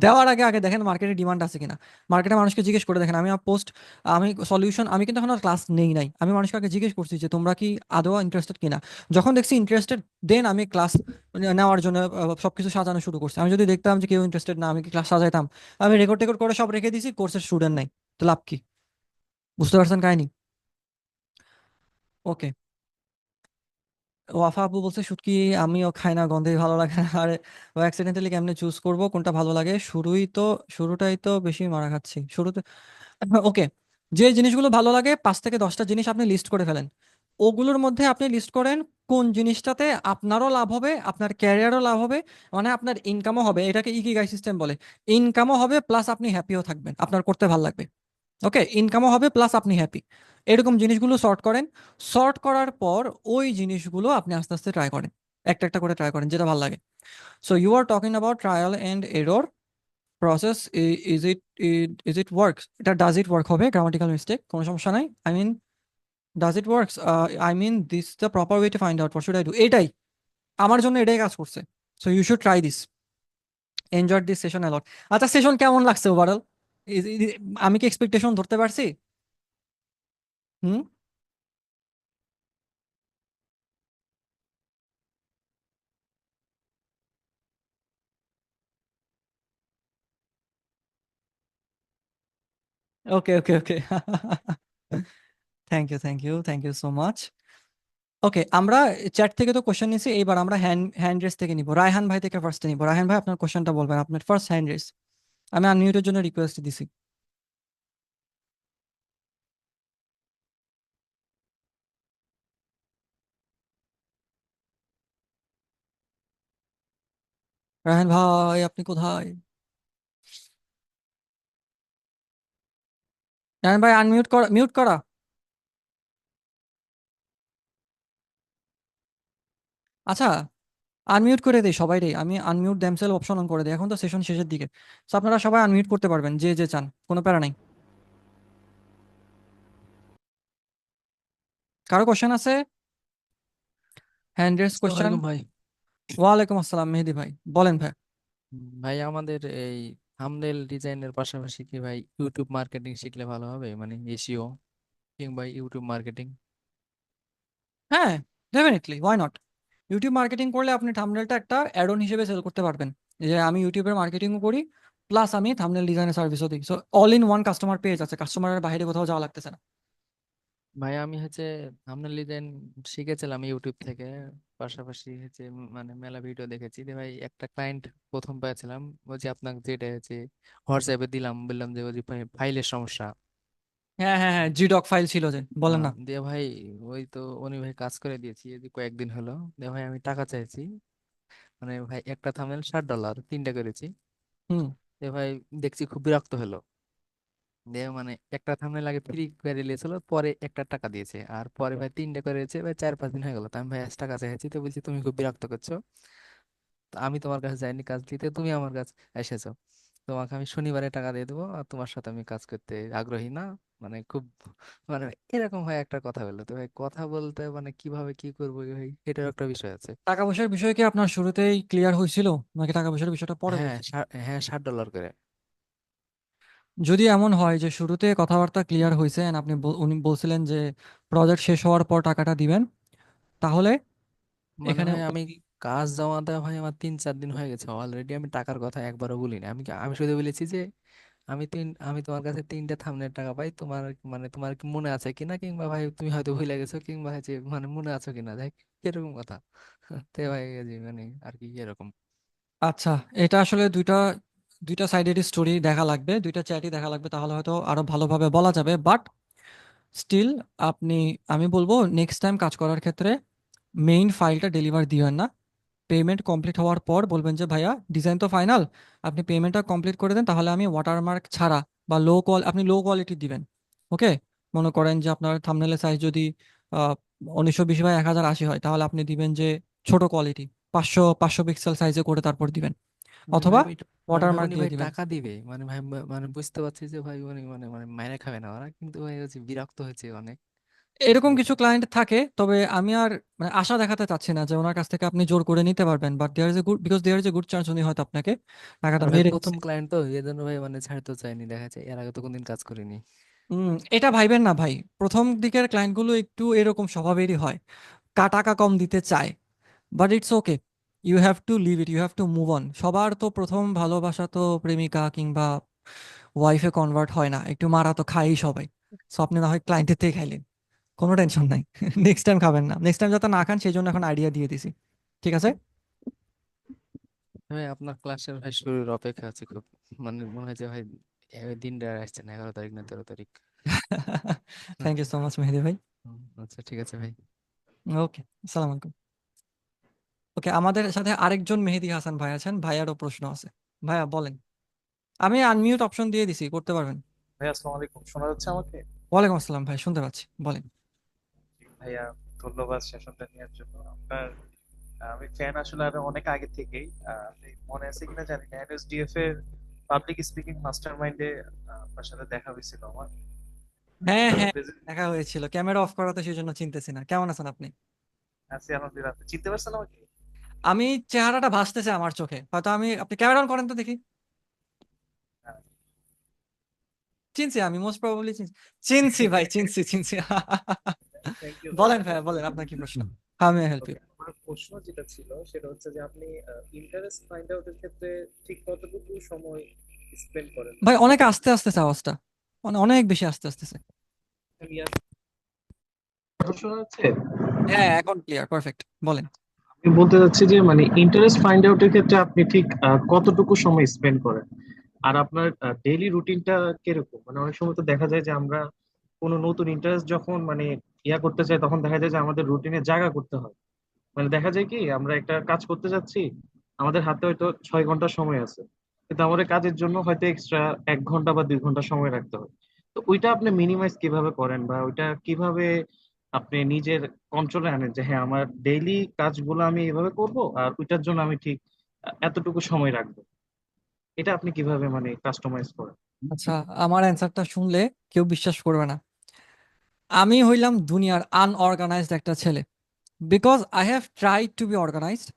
দেওয়ার আগে আগে দেখেন মার্কেটে ডিমান্ড আছে কিনা। মার্কেটে মানুষকে জিজ্ঞেস করে দেখেন। আমি সলিউশন আমি কিন্তু এখন আর ক্লাস নেই নাই, আমি মানুষকে আগে জিজ্ঞেস করছি যে তোমরা কি আদৌ ইন্টারেস্টেড কিনা। যখন দেখছি ইন্টারেস্টেড, দেন আমি ক্লাস নেওয়ার জন্য সবকিছু সাজানো শুরু করছি। আমি যদি দেখতাম যে কেউ ইন্টারেস্টেড না, আমি কি ক্লাস সাজাইতাম? আমি রেকর্ড টেকর্ড করে সব রেখে দিছি, কোর্সের স্টুডেন্ট নাই, তো লাভ কি? বুঝতে পারছেন কাহিনী? ওকে। ওয়াফা আপু বলছে শুটকি আমিও খাই না, গন্ধেই ভালো লাগে না। আরে ও অ্যাক্সিডেন্টালি কেমনে চুজ করব কোনটা ভালো লাগে? শুরুটাই তো বেশি মারা খাচ্ছি শুরুতে। ওকে, যে জিনিসগুলো ভালো লাগে 5 থেকে 10টা জিনিস আপনি লিস্ট করে ফেলেন। ওগুলোর মধ্যে আপনি লিস্ট করেন কোন জিনিসটাতে আপনারও লাভ হবে, আপনার ক্যারিয়ারও লাভ হবে, মানে আপনার ইনকামও হবে। এটাকে ইকিগাই সিস্টেম বলে। ইনকামও হবে প্লাস আপনি হ্যাপিও থাকবেন, আপনার করতে ভালো লাগবে। ওকে, ইনকামও হবে প্লাস আপনি হ্যাপি। এরকম জিনিসগুলো সর্ট করেন। সর্ট করার পর ওই জিনিসগুলো আপনি আস্তে আস্তে ট্রাই করেন, একটা একটা করে ট্রাই করেন যেটা ভালো লাগে। So you are talking about trial and error process. Is it works, এটা ডাজ ইট ওয়ার্ক হবে গ্রামাটিক্যাল মিস্টেক, কোনো সমস্যা নাই। I mean does it works, I mean this the proper way to find out what should I do. এটাই আমার জন্য, এটাই কাজ করছে। So you should try this. Enjoy this session a lot. আচ্ছা, সেশন কেমন লাগছে ওভারঅল? আমি কি এক্সপেকটেশন ধরতে পারছি? হুম। ওকে okay okay. Thank you thank you thank you so much. Okay, আমরা চ্যাট থেকে তো কোশ্চেন নিছি, এইবার আমরা হ্যান্ড হ্যান্ড রেস থেকে নিব। রায়হান ভাই থেকে ফার্স্টে নিব। রায়হান ভাই আপনার কোশ্চেনটা বলবেন, আপনার ফার্স্ট হ্যান্ড রেস। আমি আনমিউটের জন্য রিকোয়েস্ট দিছি। রায়হান ভাই আপনি কোথায়? রায়হান ভাই আনমিউট করা, মিউট করা। আচ্ছা, আনমিউট করে দিই সবাই রে, আমি আনমিউট দ্যামসেলফ অপশন অন করে দিই, এখন তো সেশন শেষের দিকে। তো আপনারা সবাই আনমিউট করতে পারবেন যে যে চান, কোনো প্যারা নাই। কারো কোশ্চেন আছে? হ্যান্ড রেস আসসালামু কোশ্চেন। আলাইকুম ভাই। ওয়ালাইকুম আসসালাম মেহেদি ভাই, বলেন ভাই। ভাই আমাদের এই থাম্বনেল ডিজাইনের পাশাপাশি কি ভাই ইউটিউব মার্কেটিং শিখলে ভালো হবে, মানে এসইও কিংবা ইউটিউব মার্কেটিং? হ্যাঁ, definitely, why not. YouTube marketing করলে আপনি থাম্বনেলটা একটা অ্যাড অন হিসেবে সেল করতে পারবেন, যে আমি ইউটিউবের মার্কেটিংও করি প্লাস আমি থাম্বনেল ডিজাইনের সার্ভিসও দিই। So all in one customer page আছে, কাস্টমারের বাইরে কোথাও যাওয়া লাগতেছে না। ভাই আমি হচ্ছে থাম্বনেল ডিজাইন শিখেছিলাম ইউটিউব থেকে, পাশাপাশি হচ্ছে মানে মেলা ভিডিও দেখেছি। যে ভাই একটা ক্লায়েন্ট প্রথম পেয়েছিলাম, ওই যে আপনাকে যেটা হচ্ছে হোয়াটসঅ্যাপে দিলাম, বললাম যে ওই যে ফাইলের সমস্যা। হ্যাঁ হ্যাঁ হ্যাঁ, জিডক ফাইল ছিল যে, বলেন না। দিয়ে ভাই ওই তো উনি ভাই কাজ করে দিয়েছি এই যে কয়েকদিন হলো। দিয়ে ভাই আমি টাকা চাইছি, মানে ভাই একটা থাম্বনেল $60 তিনটা করেছি। হুম। দিয়ে ভাই দেখছি খুব বিরক্ত হলো। দিয়ে মানে একটা থাম্বনেল আগে ফ্রি করে দিয়েছিল, পরে একটা টাকা দিয়েছে, আর পরে ভাই তিনটা করেছে, ভাই 4-5 দিন হয়ে গেল। তো আমি ভাই আজ টাকা চাইছি, তো বলছি তুমি খুব বিরক্ত করছো, তো আমি তোমার কাছে যাইনি কাজ দিতে, তুমি আমার কাছে এসেছো, তোমাকে আমি শনিবারে টাকা দিয়ে দেবো, আর তোমার সাথে আমি কাজ করতে আগ্রহী না। মানে খুব মানে এরকম ভাই একটা কথা বললো। তো ভাই কথা বলতে মানে কিভাবে কি করবো ভাই, এটার একটা বিষয় আছে। টাকা পয়সার বিষয় কি আপনার শুরুতেই ক্লিয়ার হয়েছিল, নাকি টাকা পয়সার বিষয়টা পরে হ্যাঁ বলছে? হ্যাঁ, $60 করে। যদি এমন হয় যে শুরুতে কথাবার্তা ক্লিয়ার হয়েছে and উনি বলছিলেন যে প্রজেক্ট শেষ হওয়ার পর টাকাটা দিবেন, তাহলে মানে এখানে ভাই আমি কাজ জমা দেওয়া ভাই আমার 3-4 দিন হয়ে গেছে অলরেডি, আমি টাকার কথা একবারও বলিনি। আমি শুধু বলেছি যে আমি তোমার কাছে তিনটে থাম্বনেল টাকা পাই, তোমার মানে তোমার কি মনে আছে কিনা, কিংবা ভাই তুমি হয়তো ভুলে গেছো, কিংবা হচ্ছে মানে মনে আছো কিনা, দেখ এরকম কথা। তে ভাই এই যে মানে আর কি এরকম। আচ্ছা, এটা আসলে দুইটা দুইটা সাইডেরই স্টোরি দেখা লাগবে, দুইটা চ্যাটই দেখা লাগবে, তাহলে হয়তো আরো ভালোভাবে বলা যাবে। বাট স্টিল আপনি, আমি বলবো নেক্সট টাইম কাজ করার ক্ষেত্রে মেইন ফাইলটা ডেলিভার দিবেন না। পেমেন্ট কমপ্লিট হওয়ার পর বলবেন যে ভাইয়া ডিজাইন তো ফাইনাল, আপনি পেমেন্টটা কমপ্লিট করে দেন, তাহলে আমি ওয়াটারমার্ক ছাড়া বা আপনি লো কোয়ালিটি দিবেন। ওকে, মনে করেন যে আপনার থাম্বনেলের সাইজ যদি 1920 বাই 1080 হয়, তাহলে আপনি দিবেন যে ছোট কোয়ালিটি, 500 500 পিক্সেল সাইজে করে তারপর দিবেন, মানে ভাই অথবা মানে ভাই ওয়াটারমার্ক উনি দিয়ে ভাই দিবেন। টাকা দিবে, মানে ভাই মানে বুঝতে পারছি যে ভাই উনি মানে মানে মাইনে খাবে না ওরা, কিন্তু ভাই হচ্ছে বিরক্ত হয়েছে অনেক। এরকম কিছু ক্লায়েন্ট থাকে, তবে আমি আর মানে আশা দেখাতে চাচ্ছি না যে ওনার কাছ থেকে আপনি জোর করে নিতে পারবেন, but there is a good, because there is a good chance উনি হয়তো আপনাকে টাকাটা আর ভাই মেরে প্রথম দিচ্ছে। ক্লায়েন্ট তো এই জন্য ভাই মানে ছাড়তেও চাইনি, দেখা যায় এর আগে তো কোনদিন কাজ করিনি। এটা ভাইবেন না ভাই, প্রথম দিকের ক্লায়েন্টগুলো একটু এরকম স্বভাবেরই হয়, টাকা কম দিতে চায়, but it's okay, you have to leave it, you have to move on. সবার তো প্রথম ভালোবাসা তো প্রেমিকা কিংবা ওয়াইফে কনভার্ট হয় না, একটু মারা তো খাই সবাই। সো আপনি না হয় ক্লায়েন্টের থেকে খাইলেন, কোনো টেনশন নাই। নেক্সট টাইম খাবেন না, নেক্সট টাইম যাতে না খান সেই জন্য এখন আইডিয়া দিয়ে দিছি, ঠিক আছে? ভাই আপনার ক্লাসের ভাই শুরুর অপেক্ষা আছে খুব, মানে মনে হয় যে ভাই এই দিনটা আর আসছে না, 11 তারিখ না 13 তারিখ। Thank you so much Mehedi ভাই। আচ্ছা ঠিক আছে ভাই। ওকে, আসসালামু আলাইকুম। ওকে, আমাদের সাথে আরেকজন মেহেদি হাসান ভাই আছেন, ভাইয়ারও প্রশ্ন আছে। ভাইয়া বলেন। আমি আনমিউট অপশন দিয়ে দিছি, করতে পারবেন। ভাইয়া আসসালামু আলাইকুম, শোনা যাচ্ছে আমাকে? ওয়ালাইকুম আসসালাম ভাই, শুনতে পাচ্ছি, বলেন। ভাইয়া ধন্যবাদ সেশনটা নেওয়ার জন্য আপনার। আমি ফ্যান আসলে আরো অনেক আগে থেকেই। আপনি মনে আছে কিনা জানি না, এনএসডিএফ এর পাবলিক স্পিকিং মাস্টার মাইন্ডে আপনার সাথে দেখা হয়েছিল আমার। হ্যাঁ হ্যাঁ, প্রেজেন্ট দেখা হয়েছিল, ক্যামেরা অফ করাতে সেই জন্য চিনতেছি না। কেমন আছেন আপনি? আছি আলহামদুলিল্লাহ। আপনি চিনতে পারছেন আমাকে? আমি চেহারাটা ভাসতেছে আমার চোখে, হয়তো আমি, আপনি ক্যামেরা অন করেন তো দেখি। হ্যাঁ, চিনছি, আমি মোস্ট প্রবাবলি চিনছি। চিনছি ভাই, চিনছি চিনছি। থ্যাংক ইউ বলেন ভাইয়া। ভাইয়া বলেন, আপনার কি প্রশ্ন? How may help you? Okay, আমার প্রশ্ন যেটা ছিল সেটা হচ্ছে যে আপনি ইন্টারেস্ট ফাইন্ড আউটের ক্ষেত্রে ঠিক কতটুকু সময় স্পেন্ড করেন, ভাই মানে অনেক কতটুকু আস্তে আস্তে আওয়াজটা, মানে অনেক বেশি আস্তে আসতেছে। ইয়ার শোনা যাচ্ছে? হ্যাঁ এখন ক্লিয়ার, পারফেক্ট, বলেন। আমি বলতে চাচ্ছি যে মানে ইন্টারেস্ট ফাইন্ড আউটের ক্ষেত্রে আপনি ঠিক কতটুকু সময় স্পেন্ড করেন, আর আপনার ডেইলি রুটিনটা কিরকম? মানে অনেক সময় তো দেখা যায় যে আমরা কোনো নতুন ইন্টারেস্ট যখন মানে করতে চাই, তখন দেখা যায় যে আমাদের রুটিনে জায়গা করতে হয়। মানে দেখা যায় কি, আমরা একটা কাজ করতে যাচ্ছি, আমাদের হাতে হয়তো 6 ঘন্টা সময় আছে, কিন্তু আমাদের কাজের জন্য হয়তো এক্সট্রা 1 ঘন্টা বা 2 ঘন্টা সময় রাখতে হয়। তো ওইটা আপনি মিনিমাইজ কিভাবে করেন, বা ওইটা কিভাবে আপনি নিজের কন্ট্রোলে আনেন যে হ্যাঁ আমার ডেইলি কাজগুলো আমি এভাবে করব, আর ওইটার জন্য আমি ঠিক এতটুকু সময় রাখবো? এটা আপনি কিভাবে মানে কাস্টমাইজ করেন? আচ্ছা, আমার অ্যান্সারটা শুনলে কেউ বিশ্বাস করবে না, আমি হইলাম দুনিয়ার আনঅর্গানাইজড একটা ছেলে, because I have tried to be organised.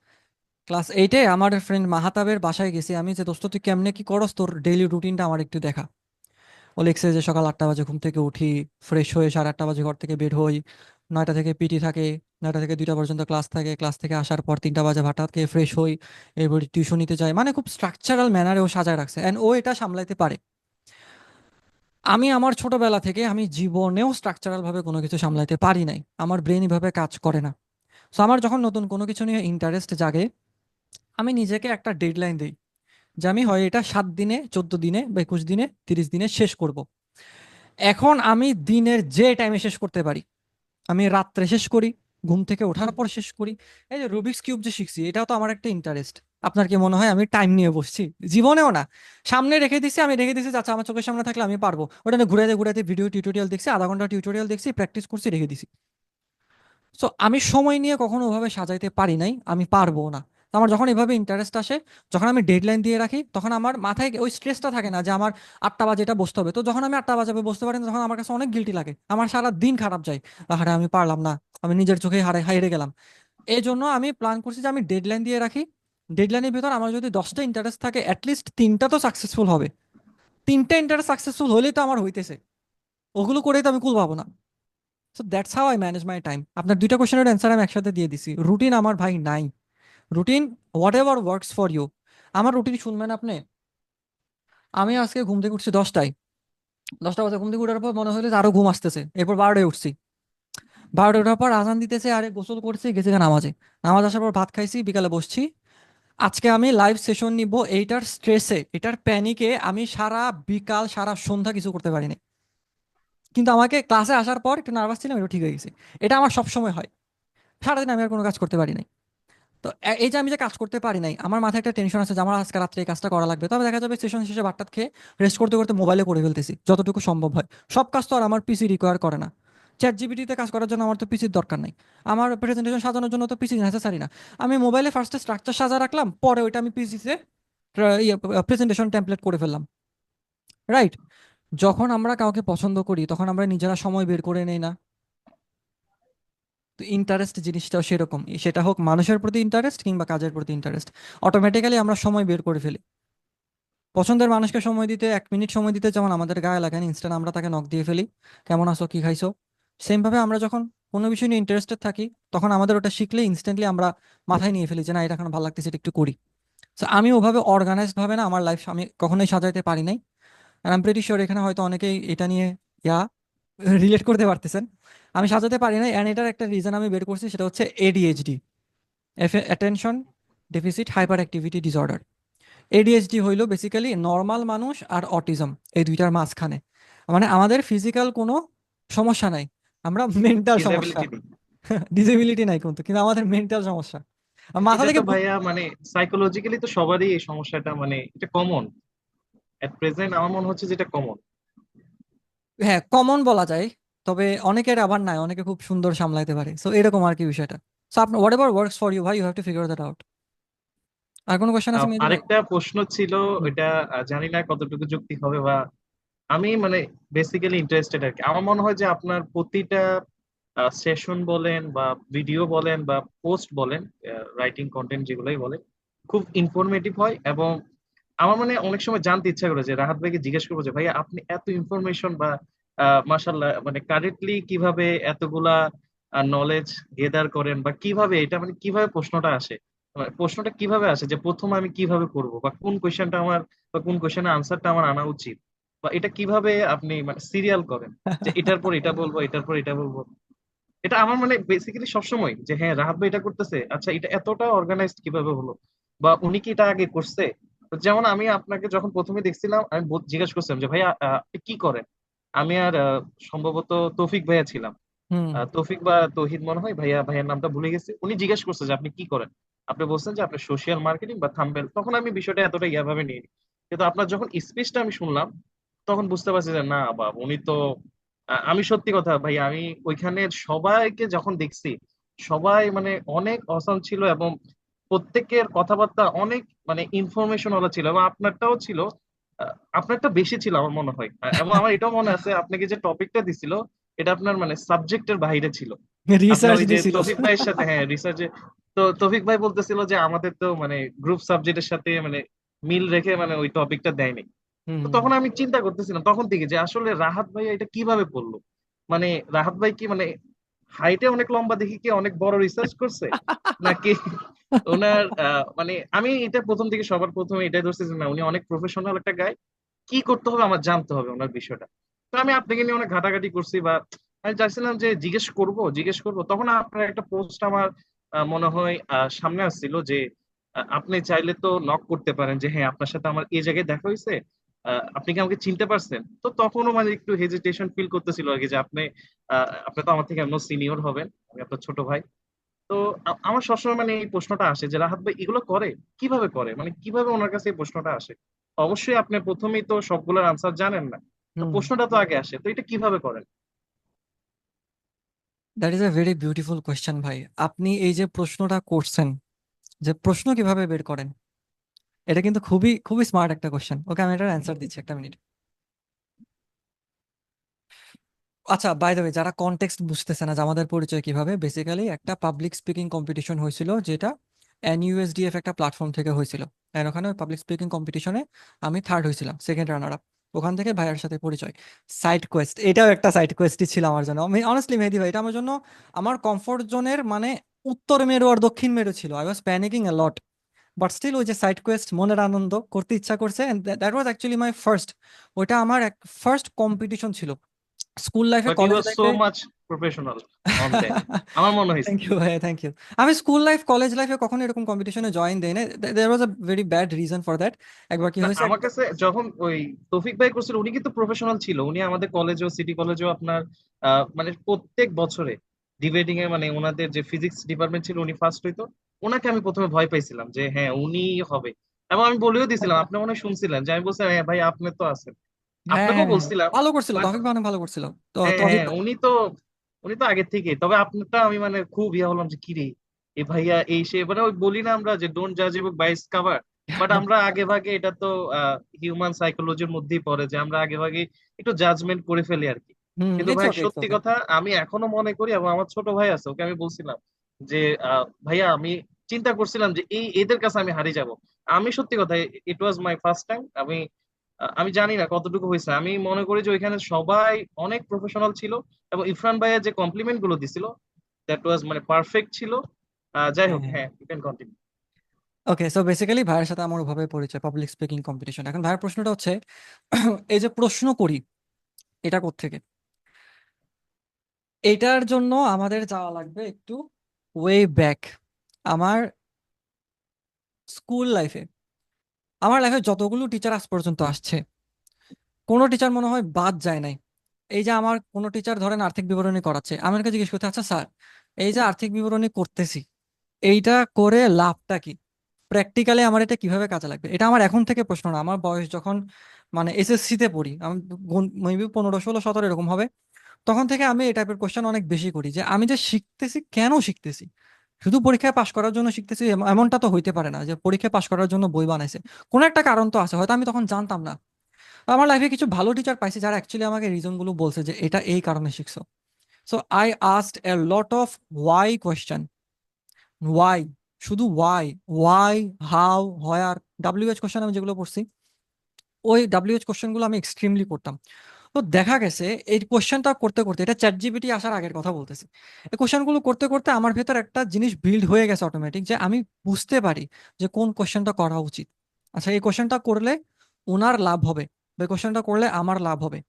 Class 8-এ আমার ফ্রেন্ড মাহাতাবের বাসায় গেছি আমি, যে দোস্ত তুই কেমনে কি করস, তোর ডেইলি রুটিনটা আমার একটু দেখা। ও লিখছে যে সকাল 8টা বাজে ঘুম থেকে উঠি, ফ্রেশ হয়ে 8:30 বাজে ঘর থেকে বের হই, 9টা থেকে পিটি থাকে, 9টা থেকে 2টা পর্যন্ত ক্লাস থাকে, ক্লাস থেকে আসার পর 3টা বাজে ভাত টাত খেয়ে ফ্রেশ হই, এরপর টিউশনিতে যাই, মানে খুব স্ট্রাকচারাল ম্যানারে ও সাজায় রাখছে, অ্যান্ড ও এটা সামলাইতে পারে। আমি আমার ছোটবেলা থেকে আমি জীবনেও স্ট্রাকচারাল ভাবে কোনো কিছু সামলাইতে পারি নাই, আমার ব্রেন এভাবে কাজ করে না। সো আমার যখন নতুন কোনো কিছু নিয়ে ইন্টারেস্ট জাগে, আমি নিজেকে একটা ডেডলাইন দিই, যে আমি হয় এটা 7 দিনে, 14 দিনে বা 21 দিনে, 30 দিনে শেষ করব। এখন আমি দিনের যে টাইমে শেষ করতে পারি, আমি রাত্রে শেষ করি, ঘুম থেকে ওঠার পর শেষ করি। এই যে রুবিক্স কিউব যে শিখছি, এটাও তো আমার একটা ইন্টারেস্ট। আপনার কি মনে হয় আমি টাইম নিয়ে বসছি? জীবনেও না। সামনে রেখে দিছি, আমি রেখে দিছি, আচ্ছা আমার চোখের সামনে থাকলে আমি পারবো, ওটা নিয়ে ঘুরাইতে ঘুরাইতে ভিডিও টিউটোরিয়াল দেখছি, আধা ঘন্টা টিউটোরিয়াল দেখছি, প্র্যাকটিস করছি, রেখে দিছি। সো আমি সময় নিয়ে কখনো ওভাবে সাজাইতে পারি নাই, আমি পারবো না। তো আমার যখন এভাবে ইন্টারেস্ট আসে, যখন আমি ডেডলাইন দিয়ে রাখি, তখন আমার মাথায় ওই স্ট্রেসটা থাকে না যে আমার 8টা বাজে এটা বসতে হবে। তো যখন আমি 8টা বাজে বসতে পারি না, তখন আমার কাছে অনেক গিল্টি লাগে, আমার সারা দিন খারাপ যায়, আরে আমি পারলাম না, আমি নিজের চোখে হারে গেলাম। এই জন্য আমি প্ল্যান করছি যে আমি ডেডলাইন দিয়ে রাখি, ডেডলাইনের ভিতর আমার যদি 10টা ইন্টারেস্ট থাকে, অ্যাটলিস্ট 3টা তো সাকসেসফুল হবে। 3টা ইন্টারেস্ট সাকসেসফুল হলেই তো আমার হইতেছে, ওগুলো করেই তো আমি কুল পাবো না। So that's how I manage my time. আপনার দুইটা কোশ্চেনের অ্যান্সার আমি একসাথে দিয়ে দিছি, রুটিন আমার ভাই নাই। Routine, whatever works for you. আমার রুটিন শুনবেন আপনি, আমি আজকে ঘুম থেকে উঠছি 10টায়, 10টা বাজে ঘুম থেকে উঠার পর মনে হলো যে আরো ঘুম আসতেছে, এরপর 12টায় উঠছি, 12টায় ওঠার পর আজান দিতেছে, আরে গোসল করছি, গেছি গা নামাজে, নামাজ আসার পর ভাত খাইছি, বিকালে বসছি। আজকে আমি লাইভ সেশন নিব, এইটার স্ট্রেসে, এটার প্যানিকে আমি সারা বিকাল সারা সন্ধ্যা কিছু করতে পারিনি, কিন্তু আমাকে ক্লাসে আসার পর একটু নার্ভাস ছিলাম, এটা ঠিক হয়ে গেছে। এটা আমার সব সময় হয়, সারাদিন আমি আর কোনো কাজ করতে পারি নাই। তো এই যে আমি যে কাজ করতে পারি নাই, আমার মাথায় একটা টেনশন আছে যে আমার আজকে রাত্রে এই কাজটা করা লাগবে, তবে দেখা যাবে সেশন শেষে ভাতটাত খেয়ে রেস্ট করতে করতে মোবাইলে করে ফেলতেছি যতটুকু সম্ভব হয়। সব কাজ তো আর আমার পিসি রিকোয়ার করে না, চ্যাট জিপিটিতে কাজ করার জন্য আমার তো পিসির দরকার নাই, আমার প্রেজেন্টেশন সাজানোর জন্য তো পিসি নেসেসারি না। আমি মোবাইলে ফার্স্টে স্ট্রাকচার সাজা রাখলাম, পরে ওইটা আমি পিসিতে প্রেজেন্টেশন টেমপ্লেট করে ফেললাম, রাইট? যখন আমরা কাউকে পছন্দ করি তখন আমরা নিজেরা সময় বের করে নেই না? তো ইন্টারেস্ট জিনিসটাও সেরকম, সেটা হোক মানুষের প্রতি ইন্টারেস্ট কিংবা কাজের প্রতি ইন্টারেস্ট, অটোমেটিক্যালি আমরা সময় বের করে ফেলি। পছন্দের মানুষকে সময় দিতে 1 মিনিট সময় দিতে যেমন আমাদের গায়ে লাগে না, ইনস্ট্যান্ট আমরা তাকে নক দিয়ে ফেলি, কেমন আছো, কি খাইছো। সেম ভাবে আমরা যখন কোনো বিষয় নিয়ে ইন্টারেস্টেড থাকি, তখন আমাদের ওটা শিখলে ইনস্ট্যান্টলি আমরা মাথায় নিয়ে ফেলি যে না, এটা এখন ভালো লাগতেছে, এটা একটু করি। তো আমি ওভাবে অর্গানাইজড ভাবে না আমার লাইফ আমি কখনোই সাজাইতে পারি নাই। আর আই এম প্রিটি শিওর এখানে হয়তো অনেকেই এটা নিয়ে ইয়া রিলেট করতে পারতেছেন। আমি সাজাতে পারি নাই, অ্যান্ড এটার একটা রিজন আমি বের করছি, সেটা হচ্ছে ADHD, attention deficit hyper activity disorder. ADHD হইলো বেসিক্যালি নর্মাল মানুষ আর অটিজম, এই দুইটার মাঝখানে। মানে আমাদের ফিজিক্যাল কোনো সমস্যা নাই, আমরা মেন্টাল সমস্যা। ডিসেবিলিটি নেই। ডিসেবিলিটি নাই কিন্তু কিন্তু আমাদের মেন্টাল সমস্যা। আর মাথা এটা থেকে তো ভাইয়া মানে সাইকোলজিক্যালি তো সবারই এই সমস্যাটা, মানে এটা কমন এট প্রেজেন্ট, আমার মনে হচ্ছে যেটা কমন। হ্যাঁ, কমন বলা যায়। তবে অনেকের আবার নাই, অনেকে খুব সুন্দর সামলাইতে পারে, সো এরকম আর কি বিষয়টা। সো আপনার whatever works for you ভাই, you have to figure that out. আর কোনো কোয়েশ্চেন আছে মেহেদি ভাই? আরেকটা প্রশ্ন ছিল, হুম। ওইটা জানি না কতটুকু যুক্তি হবে, বা আমি মানে বেসিক্যালি ইন্টারেস্টেড আর কি। আমার মনে হয় যে আপনার প্রতিটা সেশন বলেন বা ভিডিও বলেন বা পোস্ট বলেন, রাইটিং কন্টেন্ট যেগুলোই বলেন, খুব ইনফরমেটিভ হয়। এবং আমার মানে অনেক সময় জানতে ইচ্ছা করে যে রাহাত ভাইকে জিজ্ঞেস করবো যে ভাইয়া আপনি এত ইনফরমেশন বা মাশাল্লাহ মানে কারেক্টলি কিভাবে এতগুলা নলেজ গেদার করেন, বা কিভাবে এটা মানে কিভাবে প্রশ্নটা আসে, মানে প্রশ্নটা কিভাবে আসে যে প্রথম আমি কিভাবে করব, বা কোন কোয়েশ্চেনটা আমার, বা কোন কোয়েশ্চেনের আনসারটা আমার আনা উচিত, বা এটা কিভাবে আপনি মানে সিরিয়াল করেন যে এটার পর এটা বলবো, এটার পর এটা বলবো। এটা আমার মানে বেসিক্যালি সবসময় যে হ্যাঁ রাহাত ভাই এটা করতেছে, আচ্ছা এটা এতটা অর্গানাইজড কিভাবে হলো, বা উনি কি এটা আগে করছে। তো যেমন আমি আপনাকে যখন প্রথমে দেখছিলাম, আমি জিজ্ঞাসা করছিলাম যে ভাইয়া আপনি কি করেন। আমি আর সম্ভবত তৌফিক ভাইয়া ছিলাম, হুম। তৌফিক বা তৌহিদ মনে হয়, ভাইয়া ভাইয়ার নামটা ভুলে গেছি। উনি জিজ্ঞেস করছে যে আপনি কি করেন, আপনি বলছেন যে আপনি সোশ্যাল মার্কেটিং বা থাম্বনেল। তখন আমি বিষয়টা এতটা ইয়াভাবে নিইনি, কিন্তু আপনার যখন স্পিচটা আমি শুনলাম, তখন বুঝতে পারছি যে না বাবা, উনি তো আমি সত্যি কথা ভাই, আমি ওইখানে সবাইকে যখন দেখছি, সবাই মানে অনেক অসাম ছিল, এবং প্রত্যেকের কথাবার্তা অনেক মানে ইনফরমেশন ওয়ালা ছিল, এবং আপনারটাও ছিল। আপনারটা বেশি ছিল আমার মনে হয়, এবং আমার এটাও মনে আছে আপনাকে যে টপিকটা দিছিল, এটা আপনার মানে সাবজেক্টের বাইরে ছিল। আপনার রিসার্চ ওই যে দিছিল। তৌফিক ভাইয়ের সাথে, হ্যাঁ রিসার্চে, তো তৌফিক ভাই বলতেছিল যে আমাদের তো মানে গ্রুপ সাবজেক্টের সাথে মানে মিল রেখে মানে ওই টপিকটা দেয়নি। হুম তো হুম তখন আমি চিন্তা করতেছিলাম তখন থেকে যে আসলে রাহাত ভাই এটা কিভাবে করলো। মানে রাহাত ভাই কি মানে হাইটে অনেক লম্বা দেখি কি অনেক বড় রিসার্চ করছে, নাকি ওনার মানে আমি এটা প্রথম থেকে সবার প্রথমে এটাই ধরছি যে না উনি অনেক প্রফেশনাল একটা গাই, কি করতে হবে আমার জানতে হবে ওনার বিষয়টা। তো আমি আপনাকে নিয়ে অনেক ঘাটাঘাটি করছি, বা আমি চাইছিলাম যে জিজ্ঞেস করব তখন আপনার একটা পোস্ট আমার মনে হয় সামনে আসছিল যে আপনি চাইলে তো নক করতে পারেন যে হ্যাঁ আপনার সাথে আমার এই জায়গায় দেখা হয়েছে, আপনি কি আমাকে চিনতে পারছেন। তো তখনও মানে একটু হেজিটেশন ফিল করতেছিল আর কি, যে আপনি তো আমার থেকে সিনিয়র হবেন, আমি আপনার ছোট ভাই। তো আমার সবসময় মানে এই প্রশ্নটা আসে যে রাহাত ভাই এগুলো করে কিভাবে, করে মানে কিভাবে ওনার কাছে এই প্রশ্নটা আসে। অবশ্যই আপনি প্রথমেই তো সবগুলোর আনসার জানেন না, তো হুম। প্রশ্নটা তো আগে আসে, তো এটা কিভাবে করেন। That is a very beautiful question ভাই। আপনি এই যে প্রশ্নটা করছেন, যে প্রশ্ন কিভাবে বের করেন, এটা কিন্তু খুবই খুবই স্মার্ট একটা কোয়েশ্চেন। ওকে, আমি এটার অ্যান্সার দিচ্ছি, একটা মিনিট। আচ্ছা, বাই দ্য ওয়ে, যারা কনটেক্সট বুঝতেছে না যে আমাদের পরিচয় কিভাবে, বেসিক্যালি একটা পাবলিক স্পিকিং কম্পিটিশন হয়েছিল, যেটা এনইউএসডিএফ একটা প্ল্যাটফর্ম থেকে হয়েছিল। আর ওখানে পাবলিক স্পিকিং কম্পিটিশনে আমি থার্ড হয়েছিলাম, সেকেন্ড রানার আপ। ওখান থেকে ভাইয়ার সাথে পরিচয়। সাইড কোয়েস্ট, এটাও একটা সাইড কোয়েস্টই ছিল আমার জন্য। আমি অনেস্টলি মেহেদি ভাই, এটা আমার জন্য আমার কমফোর্ট জোনের মানে উত্তর মেরু আর দক্ষিণ মেরু ছিল। I was panicking a lot, but still ওই যে সাইড কোয়েস্ট, মনের আনন্দ করতে ইচ্ছা করছে, that was actually my first, ওইটা আমার এক ফার্স্ট কম্পিটিশন ছিল স্কুল লাইফে, বাট ইউ কলেজ আর সো লাইফে। মাচ প্রফেশনাল অন দ্যাট, আমার মনে হয়েছে। থ্যাংক ইউ ভাই, থ্যাংক ইউ। আমি স্কুল লাইফ কলেজ লাইফে কখনো এরকম কম্পিটিশনে জয়েন দেই না। There was a very bad reason for that. একবার কি না হয়েছে, আমার কাছে যখন ওই তৌফিক ভাই করছিল, উনি কিন্তু প্রফেশনাল ছিল, উনি আমাদের কলেজেও সিটি কলেজেও আপনার মানে প্রত্যেক বছরে ডিবেটিং এ মানে ওনাদের যে ফিজিক্স ডিপার্টমেন্ট ছিল উনি ফার্স্ট হইতো। ওনাকে আমি প্রথমে ভয় পাইছিলাম যে হ্যাঁ উনি হবে, এবং আমি বলেও দিছিলাম, আপনি মনে হয় শুনছিলেন যে আমি বলছিলাম হ্যাঁ ভাই আপনি তো আছেন, হ্যাঁ আপনাকেও হ্যাঁ হ্যাঁ, বলছিলাম। ভালো করছিল, বাট তৌফিক ভাই অনেক ভালো করছিল। তো হ্যাঁ তৌহিদ হ্যাঁ ভাই। উনি তো আগের থেকে, তবে আপনারটা আমি মানে খুব ইয়া হলাম যে কিরে এ ভাইয়া এই সে, মানে ওই বলি না আমরা যে ডোন্ট জাজ a book by its cover. But আমরা আগে ভাগে এটা তো হিউম্যান সাইকোলজির মধ্যেই পড়ে যে আমরা আগে ভাগে একটু জাজমেন্ট করে ফেলি আর কি। কিন্তু ইটস ভাই ওকে, ইটস সত্যি ওকে। কথা, আমি এখনো মনে করি, এবং আমার ছোট ভাই আছে, ওকে আমি বলছিলাম যে ভাইয়া আমি চিন্তা করছিলাম যে এই এদের কাছে আমি হারিয়ে যাব। আমি সত্যি কথা, ইট ওয়াজ মাই ফার্স্ট টাইম। আমি জানি না কতটুকু হয়েছে। আমি মনে করি যে ওইখানে সবাই অনেক প্রফেশনাল ছিল, এবং ইরফান ভাইয়া যে কমপ্লিমেন্ট গুলো দিছিল দ্যাট ওয়াজ মানে পারফেক্ট ছিল। যাই হ্যাঁ, হোক, হ্যাঁ। হ্যাঁ, you can continue. Okay, so basically ভাইয়ের সাথে আমার ওভাবে পরিচয় পাবলিক স্পিকিং কম্পিটিশন। এখন ভাইয়ের প্রশ্নটা হচ্ছে এই যে প্রশ্ন করি, এটা কোত্থেকে? এটার জন্য আমাদের যাওয়া লাগবে একটু ওয়ে ব্যাক, আমার স্কুল লাইফে। আমার লাইফে যতগুলো টিচার আজ পর্যন্ত আসছে, কোনো টিচার মনে হয় বাদ যায় নাই। এই যে আমার কোনো টিচার ধরেন আর্থিক বিবরণী করাচ্ছে, আমার কাছে জিজ্ঞেস করতে, আচ্ছা স্যার, এই যে আর্থিক বিবরণী করতেছি, এইটা করে লাভটা কি? প্র্যাকটিক্যালি আমার এটা কিভাবে কাজে লাগবে? এটা আমার এখন থেকে প্রশ্ন না, আমার বয়স যখন মানে এসএসসি তে পড়ি, আমি মেবি 15, 16, 17 এরকম হবে, তখন থেকে আমি এই টাইপের কোশ্চেন অনেক বেশি করি, যে আমি যে শিখতেছি কেন শিখতেছি? শুধু পরীক্ষায় পাশ করার জন্য শিখতেছি এমনটা তো হইতে পারে না, যে পরীক্ষায় পাশ করার জন্য বই বানাইছে। কোনো একটা কারণ তো আছে, হয়তো আমি তখন জানতাম না। আমার লাইফে কিছু ভালো টিচার পাইছি যারা অ্যাকচুয়ালি আমাকে রিজন গুলো বলছে যে এটা এই কারণে শিখছো। So I asked a lot of why question. Why, শুধু why. Why, how, where, W H question আমি যেগুলো পড়ছি, ওই ডাব্লিউএইচ কোশ্চেন গুলো আমি এক্সট্রিমলি করতাম। তো দেখা গেছে এই কোশ্চেনটা করতে করতে, এটা চ্যাট জিপিটি আসার আগের কথা বলতেছি, এই কোশ্চেনগুলো করতে করতে আমার ভেতর একটা জিনিস বিল্ড হয়ে গেছে অটোমেটিক, যে আমি বুঝতে পারি যে কোন কোশ্চেনটা করা উচিত। আচ্ছা, এই কোশ্চেনটা করলে ওনার লাভ হবে, বা এই কোশ্চেনটা করলে আমার লাভ হবে,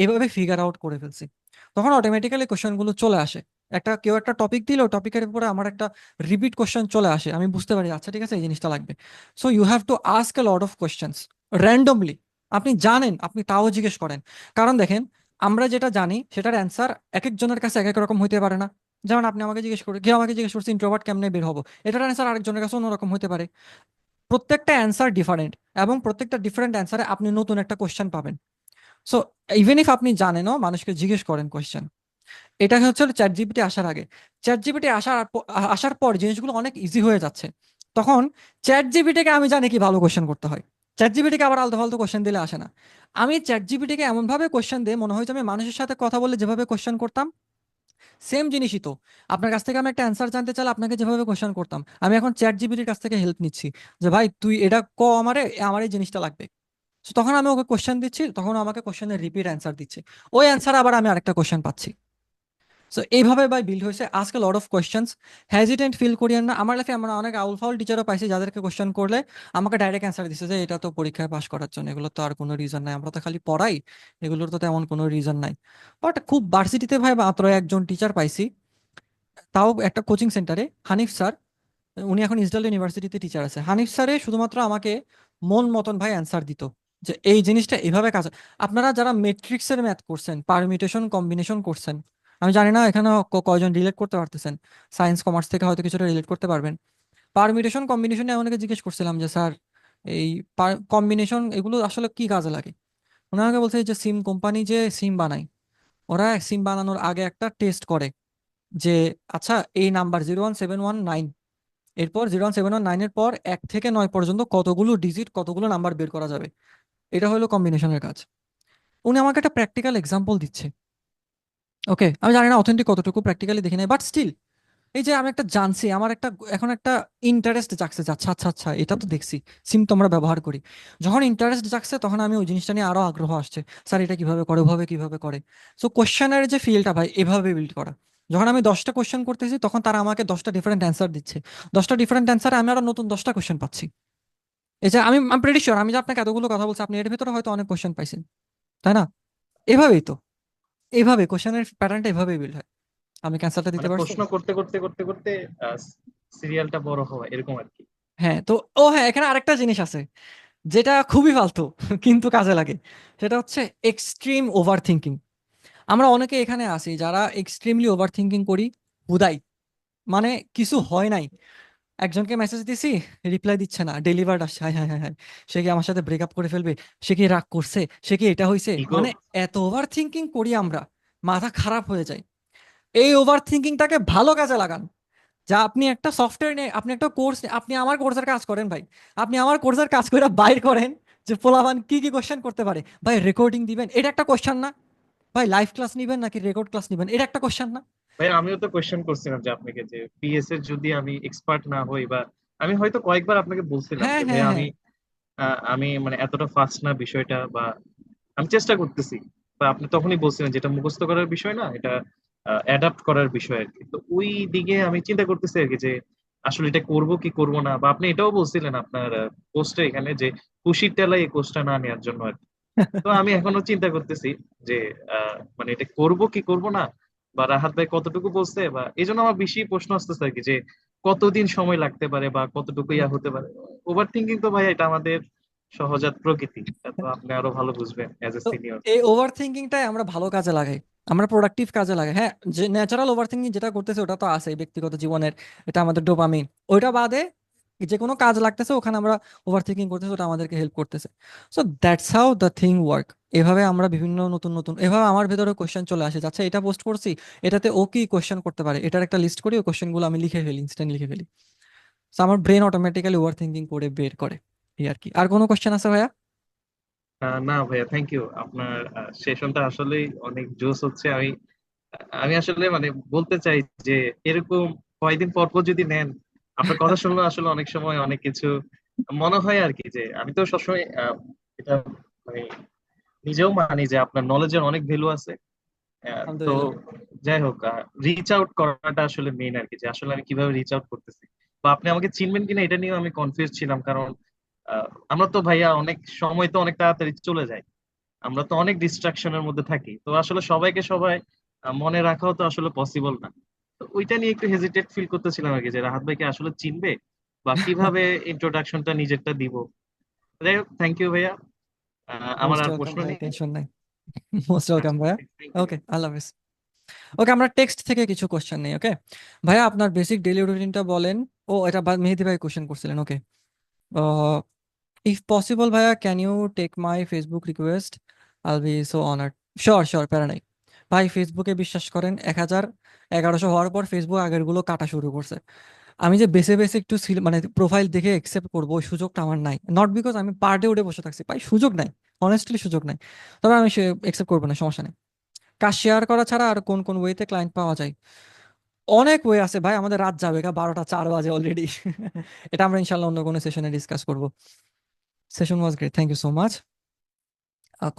এইভাবে ফিগার আউট করে ফেলছি। তখন অটোমেটিক্যালি কোশ্চেনগুলো চলে আসে। কেউ একটা টপিক দিল, টপিকের উপরে আমার একটা রিপিট কোশ্চেন চলে আসে, আমি বুঝতে পারি আচ্ছা ঠিক আছে এই জিনিসটা লাগবে। So you have to ask a lot of questions randomly. আপনি জানেন, আপনি তাও জিজ্ঞেস করেন। কারণ দেখেন, আমরা যেটা জানি সেটার অ্যান্সার এক একজনের কাছে এক এক রকম হইতে পারে না। যেমন আপনি আমাকে জিজ্ঞেস করে, কেউ আমাকে জিজ্ঞেস করছে ইন্ট্রোভার্ট কেমনে বের হবো, এটার অ্যান্সার আরেকজনের কাছে অন্যরকম হতে পারে। প্রত্যেকটা অ্যান্সার ডিফারেন্ট, এবং প্রত্যেকটা ডিফারেন্ট অ্যান্সারে আপনি নতুন একটা কোশ্চেন পাবেন। সো ইভেন ইফ আপনি জানেনও, মানুষকে জিজ্ঞেস করেন কোশ্চেন। এটা হচ্ছে চ্যাট জিপিটি আসার আগে। চ্যাট জিপিটি আসার পর জিনিসগুলো অনেক ইজি হয়ে যাচ্ছে। তখন চ্যাট জিপিটিকে আমি জানি কি ভালো কোশ্চেন করতে হয়। চ্যাট জিপিটিকে আবার আলতু ফালতু কোশ্চেন দিলে আসে না। আমি চ্যাট জিপিটিকে এমন ভাবে কোশ্চেন দিই, মনে হয় যে আমি মানুষের সাথে কথা বলে যেভাবে কোশ্চেন করতাম, সেম জিনিসই তো। আপনার কাছ থেকে আমি একটা অ্যান্সার জানতে চাইলে আপনাকে যেভাবে কোশ্চেন করতাম, আমি এখন চ্যাট জিপিটির কাছ থেকে হেল্প নিচ্ছি, যে ভাই তুই এটা আমারে, আমার এই জিনিসটা লাগবে। So তখন আমি ওকে কোশ্চেন দিচ্ছি, তখন ও আমাকে কোশ্চেনের রিপিট অ্যান্সার দিচ্ছে, ওই অ্যান্সার আবার আমি আরেকটা কোশ্চেন পাচ্ছি। সো এইভাবে ভাই বিল্ড হয়েছে আজকে lot of questions. Hesitant feel করিয়েন না। আমার লাইফে আমরা অনেক আউল ফাউল টিচারও পাইছি, যাদেরকে কোশ্চেন করলে আমাকে ডাইরেক্ট অ্যান্সার দিচ্ছে যে এটা তো পরীক্ষায় পাশ করার জন্য, এগুলো তো আর কোনো রিজন নাই, আমরা তো খালি পড়াই, এগুলোর তো তেমন কোনো রিজন নাই। বাট খুব ভার্সিটিতে ভাই মাত্র একজন টিচার পাইছি, তাও একটা কোচিং সেন্টারে, হানিফ স্যার। উনি এখন ইসরায়েল ইউনিভার্সিটিতে টিচার আছে। হানিফ স্যারে শুধুমাত্র আমাকে মন মতন ভাই অ্যান্সার দিত, যে এই জিনিসটা এভাবে কাজ। আপনারা যারা ম্যাট্রিক্সের ম্যাথ করছেন, পারমিটেশন কম্বিনেশন করছেন, আমি জানি না এখানে কয়জন রিলেট করতে পারতেছেন, সায়েন্স কমার্স থেকে হয়তো কিছুটা রিলেট করতে পারবেন। পারমিটেশন কম্বিনেশনে আমি ওনাকে জিজ্ঞেস করছিলাম যে স্যার, এই কম্বিনেশন এগুলো আসলে কি কাজে লাগে? উনি আমাকে বলছে যে সিম কোম্পানি যে সিম বানায়, ওরা সিম বানানোর আগে একটা টেস্ট করে, যে আচ্ছা এই নাম্বার 01719, এরপর 01719-এর পর 1 থেকে 9 পর্যন্ত কতগুলো ডিজিট, কতগুলো নাম্বার বের করা যাবে, এটা হলো কম্বিনেশনের কাজ। উনি আমাকে একটা প্র্যাকটিক্যাল এক্সাম্পল দিচ্ছে। ওকে, আমি জানি না অথেন্টিক কতটুকু, প্র্যাকটিক্যালি দেখি নাই, বাট স্টিল এই যে আমি একটা জানছি, আমার একটা এখন একটা ইন্টারেস্ট জাগছে যে আচ্ছা আচ্ছা আচ্ছা এটা তো দেখছি সিম তো আমরা ব্যবহার করি। যখন ইন্টারেস্ট জাগছে তখন আমি ওই জিনিসটা নিয়ে আরো আগ্রহ আসছে, স্যার এটা কিভাবে করে, ওভাবে কিভাবে করে। সো কোশ্চেনের যে ফিল্ডটা ভাই এভাবে বিল্ড করা। যখন আমি 10টা কোশ্চেন করতেছি, তখন তারা আমাকে 10টা ডিফারেন্ট অ্যান্সার দিচ্ছে, 10টা ডিফারেন্ট অ্যান্সারে আমি আরো নতুন 10টা কোশ্চেন পাচ্ছি। এই যে আমি প্রেটি শিওর, আমি যে আপনাকে এতগুলো কথা বলছি, আপনি এর ভিতরে হয়তো অনেক কোশ্চেন পাইছেন, তাই না? এভাবেই তো, এইভাবে কোশ্চেনের প্যাটার্নটা এভাবেই বিল্ড হয়। আমি ক্যান্সারটা দিতে মানে পারছি। প্রশ্ন করতে করতে করতে করতে সিরিয়ালটা বড় হওয়া, এরকম আর কি। হ্যাঁ, তো ও হ্যাঁ, এখানে আরেকটা জিনিস আছে যেটা খুবই ফালতু কিন্তু কাজে লাগে। সেটা হচ্ছে এক্সট্রিম ওভার থিঙ্কিং। আমরা অনেকে এখানে আছি যারা এক্সট্রিমলি ওভার থিঙ্কিং করি, হুদাই, মানে কিছু হয় নাই, একজনকে মেসেজ দিছি, রিপ্লাই দিচ্ছে না, ডেলিভার্ড আসছে, হায় হায় হায় হায়, সে কি আমার সাথে ব্রেকআপ করে ফেলবে, সে কি রাগ করছে, সে কি এটা হয়েছে, ইগো। মানে এত ওভার থিঙ্কিং করি আমরা, মাথা খারাপ হয়ে যায়। এই ওভার থিঙ্কিংটাকে ভালো কাজে লাগান। যা আপনি একটা সফটওয়্যার নিয়ে, আপনি একটা কোর্স, আপনি আমার কোর্সের কাজ করেন ভাই, আপনি আমার কোর্সের কাজ করে বাইর করেন যে পোলাপান কি কি কোশ্চেন করতে পারে, ভাই রেকর্ডিং দিবেন, এটা একটা কোশ্চেন না? ভাই লাইভ ক্লাস নিবেন নাকি রেকর্ড ক্লাস নিবেন, এটা একটা কোশ্চেন না? ভাই আমিও তো কোয়েশ্চেন করছিলাম যে আপনাকে, যে পিএস এর যদি আমি এক্সপার্ট না হই, বা আমি হয়তো কয়েকবার আপনাকে বলছিলাম হ্যাঁ যে ভাই হ্যাঁ আমি হ্যাঁ। আমি মানে এতটা ফাস্ট না বিষয়টা, বা আমি চেষ্টা করতেছি, বা আপনি তখনই বলছিলেন যেটা মুখস্থ করার বিষয় না, এটা অ্যাডাপ্ট করার বিষয় আর কি। তো ওই দিকে আমি চিন্তা করতেছি আর কি, যে আসলে এটা করব কি করব না। বা আপনি এটাও বলছিলেন আপনার পোস্টে এখানে, যে খুশির টেলায় এই কোর্সটা না নেওয়ার জন্য আর কি। তো আমি এখনো চিন্তা করতেছি যে মানে এটা করব কি করব না, বা রাহাত ভাই কতটুকু বলছে, বা এই জন্য আমার বেশি প্রশ্ন আসতেছে আর কি, যে কতদিন সময় লাগতে পারে বা কতটুকু ইয়া হতে পারে। ওভার থিঙ্কিং তো ভাই এটা আমাদের সহজাত প্রকৃতি, তা তো আপনি আরো ভালো বুঝবেন অ্যাজ এ তো সিনিয়র। এই ওভার থিঙ্কিংটাই আমরা ভালো কাজে লাগাই, আমরা প্রোডাক্টিভ কাজে লাগাই। হ্যাঁ, যে ন্যাচারাল ওভার থিঙ্কিং যেটা করতেছে ওটা তো আছে ব্যক্তিগত জীবনের, এটা আমাদের ডোপামিন। ওইটা বাদে যে কোনো কাজ লাগতেছে ওখানে আমরা ওভার থিঙ্কিং করতেছে, ওটা আমাদেরকে হেল্প করতেছে। So that's how the thing work. এভাবে আমরা বিভিন্ন নতুন নতুন, এভাবে আমার ভেতরে কোশ্চেন চলে আসে, আচ্ছা এটা পোস্ট করছি, এটাতে ও কি কোশ্চেন করতে পারে, এটার একটা লিস্ট করি, ওই কোশ্চেনগুলো আমি লিখে ফেলি, ইনস্ট্যান্ট লিখে ফেলি। সো আমার ব্রেন অটোমেটিক্যালি ওভার থিঙ্কিং করে বের করে। এই আর কি। আর কোনো কোশ্চেন আছে ভাইয়া? না ভাইয়া, থ্যাংক ইউ। আপনার সেশনটা আসলেই অনেক জোস হচ্ছে। আমি আমি আসলে মানে বলতে চাই যে এরকম কয়দিন পর পর যদি নেন, আপনার কথা শুনলে আসলে অনেক সময় অনেক কিছু মনে হয় আর কি। যে আমি তো সবসময় এটা মানে নিজেও মানি যে আপনার নলেজের অনেক ভ্যালু আছে। তো আলহামদুলিল্লাহ। যাই হোক, রিচ আউট করাটা আসলে মেইন আর কি, যে আসলে আমি কিভাবে রিচ আউট করতেছি, বা আপনি আমাকে চিনবেন কিনা এটা নিয়েও আমি কনফিউজ ছিলাম। কারণ আমরা তো ভাইয়া অনেক সময় তো অনেক তাড়াতাড়ি চলে যায়, আমরা তো অনেক ডিস্ট্রাকশনের মধ্যে থাকি, তো আসলে সবাইকে সবাই মনে রাখাও তো আসলে পসিবল না। তো ওইটা নিয়ে একটু হেজিটেট ফিল করতেছিলাম আর কি, যে রাহাত ভাইকে আসলে চিনবে বা কিভাবে ইন্ট্রোডাকশনটা নিজেরটা দিব। যাই হোক, থ্যাংক ইউ ভাইয়া। আমার মোস্ট আর ওয়েলকাম প্রশ্ন ভাই, নেই। টেনশন নাই। মোস্ট ওয়েলকাম আচ্ছা, ভাইয়া। Thank you. ওকে, আল্লাহ হাফেজ। ওকে, আমরা টেক্সট থেকে কিছু কোশ্চেন নেই। ওকে ভাইয়া, আপনার বেসিক ডেইলি রুটিনটা বলেন। ও, এটা মেহেদি ভাই কোশ্চেন করছিলেন। ওকে, ইফ পসিবল ভাইয়া, can you take my Facebook request, I'll be so honoured. Sure sure, প্যারা নাই। ভাই ফেসবুকে বিশ্বাস করেন, 1000 1100 হওয়ার পর ফেসবুক আগেরগুলো কাটা শুরু করছে। আমি যে বেছে বেছে একটু মানে প্রোফাইল দেখে একসেপ্ট করবো, ওই সুযোগটা আমার নাই। নট বিকজ আমি পার ডে উঠে বসে থাকছি, ভাই সুযোগ নাই, অনেস্টলি সুযোগ নাই। তবে আমি সে একসেপ্ট করবো না, সমস্যা নেই। কাজ শেয়ার করা ছাড়া আর কোন কোন ওয়েতে ক্লায়েন্ট পাওয়া যায়? অনেক ওয়ে আছে ভাই, আমাদের রাত যাবে, 12টা 4 বাজে অলরেডি। এটা আমরা ইনশাল্লাহ অন্য কোনো সেশনে ডিসকাস করবো। Session was great, thank you so much.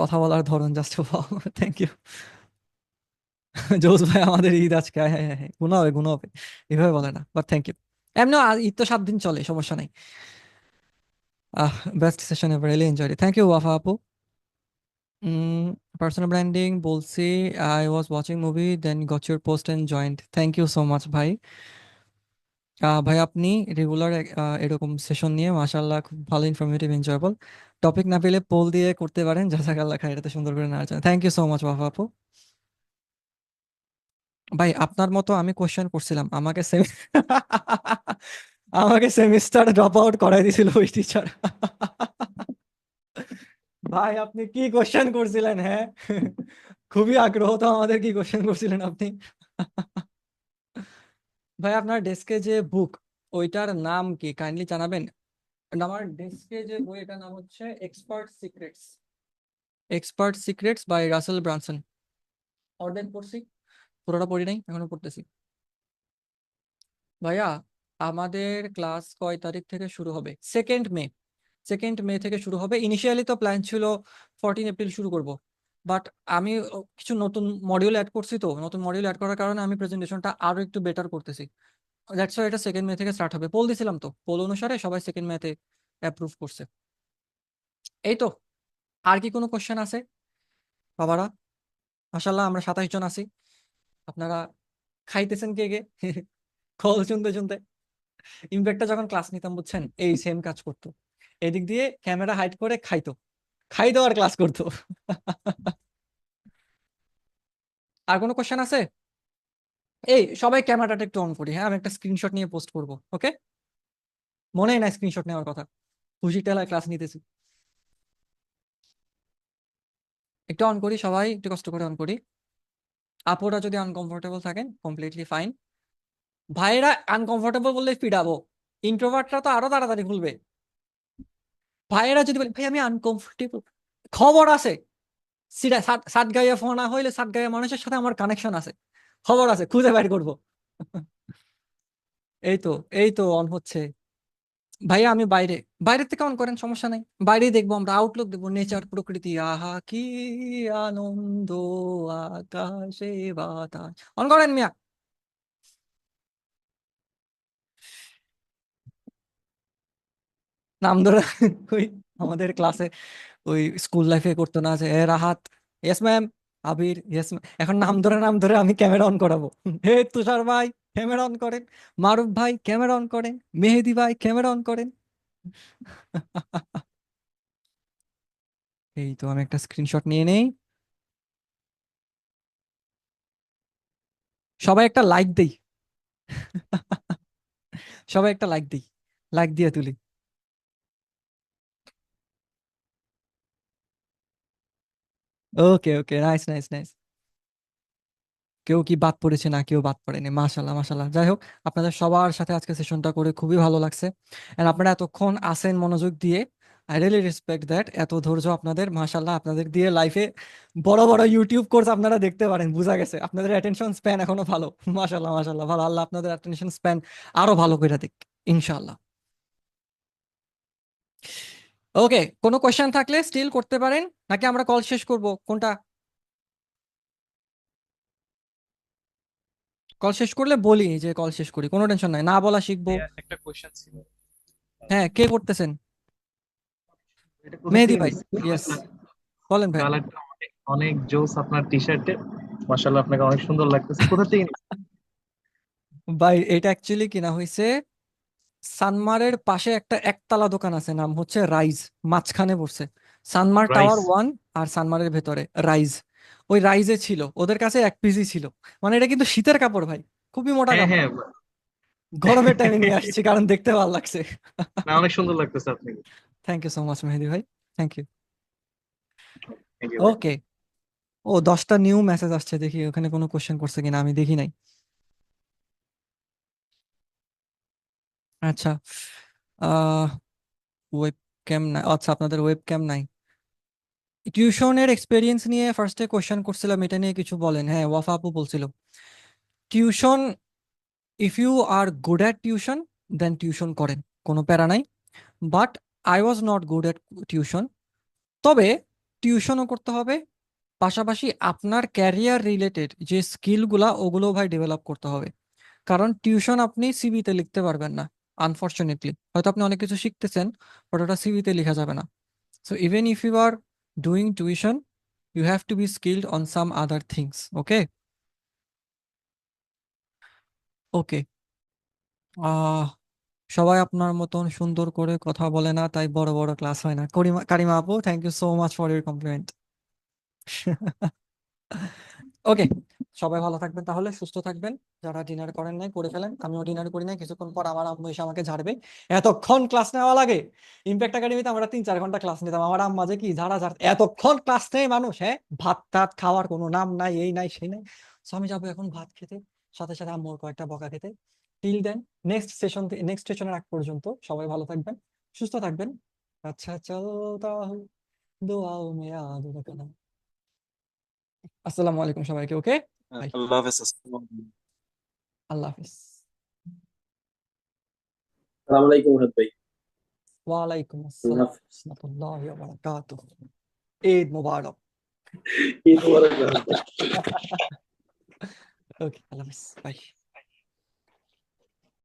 কথা বলার ধরন জাস্ট থ্যাংক ইউ। জোস ভাই, আমাদের ঈদ আজকে, হ্যাঁ হ্যাঁ হ্যাঁ, গুণ হবে গুণ হবে, এভাবে বলে না, বাট থ্যাংক ইউ। এমনি ঈদ তো 7 দিন চলে, সমস্যা নাই। Best session ever, really enjoyed, thank you Wafa আপু। পার্সোনাল ব্র্যান্ডিং বলছি, I was watching movie then got your post and joined, thank you so much ভাই। ভাই আপনি রেগুলার এরকম সেশন নিয়ে মাশাআল্লাহ খুব ভালো, ইনফরমেটিভ, এনজয়েবল। টপিক না পেলে পোল দিয়ে করতে পারেন, জাজাকাল্লাহ খাইর, এটাতে সুন্দর করে নেওয়ার জন্য থ্যাংক ইউ সো মাচ ওয়াফা আপু। ভাই আপনার মতো আমি কোশ্চেন করছিলাম, আমাকে সেমিস্টার ড্রপ আউট করাই দিয়েছিল ওই টিচার। ভাই আপনি কি কোশ্চেন করছিলেন? হ্যাঁ, খুবই আগ্রহ তো আমাদের, কি কোশ্চেন করছিলেন আপনি? ভাই আপনার ডেস্কে যে বুক, ওইটার নাম কি কাইন্ডলি জানাবেন? আমার ডেস্কে যে বই, এটার নাম হচ্ছে expert secrets. Expert secrets by Russell Brunson. অর্ধেক পড়ছি, পুরোটা পড়ি নাই, এখনো পড়তেছি। ভাইয়া আমাদের ক্লাস কয় তারিখ থেকে শুরু হবে? 2nd মে। 2nd মে থেকে শুরু হবে। ইনিশিয়ালি তো প্ল্যান ছিল 14 এপ্রিল শুরু করব, বাট আমি কিছু নতুন মডিউল অ্যাড করছি, তো নতুন মডিউল অ্যাড করার কারণে আমি প্রেজেন্টেশনটা আরো একটু বেটার করতেছি। দ্যাটস ওয়াই এটা 2nd মে থেকে স্টার্ট হবে। পোল দিছিলাম, তো পোল অনুসারে সবাই 2nd মেতে অ্যাপ্রুভ করছে। এই তো। আর কি কোনো কোশ্চেন আছে বাবারা? মাশাল্লাহ আমরা 27 জন আছি। আপনারা খাইতেছেন কে কে? কল শুনতে শুনতে। ইম্প্যাক্টটা যখন ক্লাস নিতাম বুঝছেন, এই সেম কাজ করতো। এদিক দিয়ে ক্যামেরা হাইড করে খাইতো, খাইতো আর ক্লাস করতো। আর কোনো কোশ্চেন আছে? এই সবাই ক্যামেরাটা একটু অন করি, হ্যাঁ আমি একটা স্ক্রিনশট নিয়ে পোস্ট করব। ওকে, মনেই নাই স্ক্রিনশট নেওয়ার কথা, খুশি টেলায় ক্লাস নিতেছি। একটু অন করি, সবাই একটু কষ্ট করে অন করি। আপুরা যদি আনকমফোর্টেবল থাকেন কমপ্লিটলি ফাইন। ভাইয়েরা আনকমফোর্টেবল বললে পিডাবো, ইন্ট্রোভার্টরা তো আরো তাড়াতাড়ি খুলবে। ভাইয়েরা যদি বলে ভাই আমি আনকমফোর্টেবল, খবর আছে। সিরা সাত গাইয়া ফোনা হইলে সাত গাইয়া মানুষের সাথে আমার কানেকশন আছে, খবর আছে, খুঁজে বের করবো। এই তো, এই তো অন হচ্ছে। ভাইয়া আমি বাইরে, বাইরের থেকে অন করেন, সমস্যা নাই। বাইরেই দেখবো আমরা, আউটলুক দেখবো, নেচার, প্রকৃতি, আহা কি আনন্দ, আকাশে বাতাস। অন করেন মিয়া। নাম ধরে ওই আমাদের ক্লাসে ওই স্কুল লাইফে করতো না যে, এ রাহাত ইয়েস ম্যাম, আবির ইয়েস ম্যাম, এখন নাম ধরে আমি ক্যামেরা অন করাবো। হে তুষার ভাই ক্যামেরা অন করেন, মারুফ ভাই ক্যামেরা অন করেন, মেহেদি ভাই ক্যামেরা অন করেন। এই তো আমি একটা স্ক্রিনশট নিয়ে নেই। সবাই একটা লাইক দেই, সবাই একটা লাইক দিই, লাইক দিয়ে তুলি। ওকে ওকে, নাইস নাইস নাইস। কেউ কি বাদ পড়েছে, না কেউ বাদ পড়েনি, মাশাল্লাহ মাশাল্লাহ। যাই হোক, আপনাদের সবার সাথে আজকে সেশনটা করে খুবই ভালো লাগছে। এন্ড আপনারা এতক্ষণ আসেন মনোযোগ দিয়ে, আই রিয়েলি রেসপেক্ট দ্যাট। এত ধৈর্য আপনাদের, মাশাল্লাহ। আপনাদের দিয়ে লাইফে বড় বড় ইউটিউব কোর্স আপনারা দেখতে পারেন, বোঝা গেছে। আপনাদের অ্যাটেনশন স্প্যান এখনো ভালো, মাশাল্লাহ মাশাল্লাহ, ভালো। আল্লাহ আপনাদের অ্যাটেনশন স্প্যান আরো ভালো করে দিক, ইনশাআল্লাহ। ওকে, কোনো কোয়েশ্চেন থাকলে স্টিল করতে পারেন, নাকি আমরা কল শেষ করব, কোনটা? কল শেষ করলে বলি যে কল শেষ করি, কোনো টেনশন নাই, না বলা শিখবো। ভাইয়া একটা কোয়েশ্চেন ছিল। হ্যাঁ, কে করতেছেন? এটা কোথা মেহেদি থেকে ভাই, নিচ্ছেন? ইয়েস, বলেন ভাই। কালারটা অনেক অনেক জোস আপনার টি শার্টে, মাশাআল্লাহ আপনাকে অনেক সুন্দর লাগতেছে। কোথা থেকে নিচ্ছেন? ভাই এটা অ্যাকচুয়ালি কিনা হয়েছে সানমারের পাশে একটা একতলা দোকান আছে, নাম হচ্ছে রাইজ, মাঝখানে পড়ছে। সানমার রাইস। টাওয়ার 1 আর সানমারের ভেতরে রাইজ। ওই রাইজে ছিল, ওদের কাছে এক পিসই ছিল। মানে এটা কিন্তু শীতের কাপড় ভাই, খুবই মোটা হ্যাঁ কাপড়। হ্যাঁ, গরমের টাইমে নিয়ে আসছি কারণ দেখতে ভালো লাগছে। না অনেক সুন্দর লাগতেছে আপনাকে। Thank you so much Mehedi ভাই, থ্যাংক ইউ। থ্যাংক ইউ ভাই। ওকে, ও 10টা নিউ মেসেজ আসছে, দেখি ওখানে কোনো কোশ্চেন করছে কিনা, আমি দেখি নাই। আচ্ছা, আহ ওয়েব ক্যাম নাই, আচ্ছা আপনাদের ওয়েব ক্যাম নাই। টিউশনের এক্সপেরিয়েন্স নিয়ে ফার্স্টে কোশ্চেন করছিলাম, এটা নিয়ে কিছু বলেন। হ্যাঁ, ওয়াফা আপু বলছিল tuition, if you are good at tuition then tuition করেন, কোনো প্যারা নাই। But I was not good at tuition. তবে টিউশনও করতে হবে, পাশাপাশি আপনার ক্যারিয়ার রিলেটেড যে স্কিলগুলা ওগুলো ভাই ডেভেলপ করতে হবে। কারণ টিউশন আপনি সিভিতে লিখতে পারবেন না, আনফরচুনেটলি। হয়তো আপনি অনেক কিছু শিখতেছেন, বাট ওটা সিভিতে লেখা যাবে না। So even if you are doing tuition, you have to be skilled on some other things. Okay, okay. আহ সবাই আপনার মতন সুন্দর করে কথা বলে না, তাই বড় বড় ক্লাস হয় না। কারিমা আপু, thank you so much for your compliment. Okay, সবাই ভালো থাকবেন তাহলে, সুস্থ থাকবেন। যারা ডিনার করেন নাই করে ফেলেন, আমিও ডিনার করি নাই, কিছুক্ষণ পর আমার আম্মু এসে আমাকে ঝাড়বে। এতক্ষণ ক্লাস নেওয়া লাগে? ইম্প্যাক্ট একাডেমিতে আমরা 3-4 ঘন্টা ক্লাস নিতাম, আমার আম্মা যে কি ঝাড়া ঝাড়, এতক্ষণ ক্লাস নেই মানুষ, হ্যাঁ, ভাত টাত খাওয়ার কোনো নাম নাই, এই নাই সেই নাই। So আমি যাবো এখন ভাত খেতে, সাথে সাথে আম্মুর কয়েকটা বকা খেতে। টিল দেন, নেক্সট সেশনের আগ পর্যন্ত সবাই ভালো থাকবেন, সুস্থ থাকবেন। আচ্ছা চলতা হুঁ, দুআও মে ইয়াদ রাখনা। আসসালামু আলাইকুম সবাইকে। ওকে, বাই, আল্লাহ হাফেজ। আসসালামু আলাইকুম। আল্লাহ হাফিজ। আসসালামু আলাইকুম রাহাত ভাই। ওয়ালাইকুম আল্লাহ আসসালাম হাফেজ। রহমতুল্লাহি ওয়া বারাকাতুহু। ঈদ মুবারক। ঈদ মোবারক রাহাত ভাই। ওকে, আল্লাহ হাফিজ, বাই।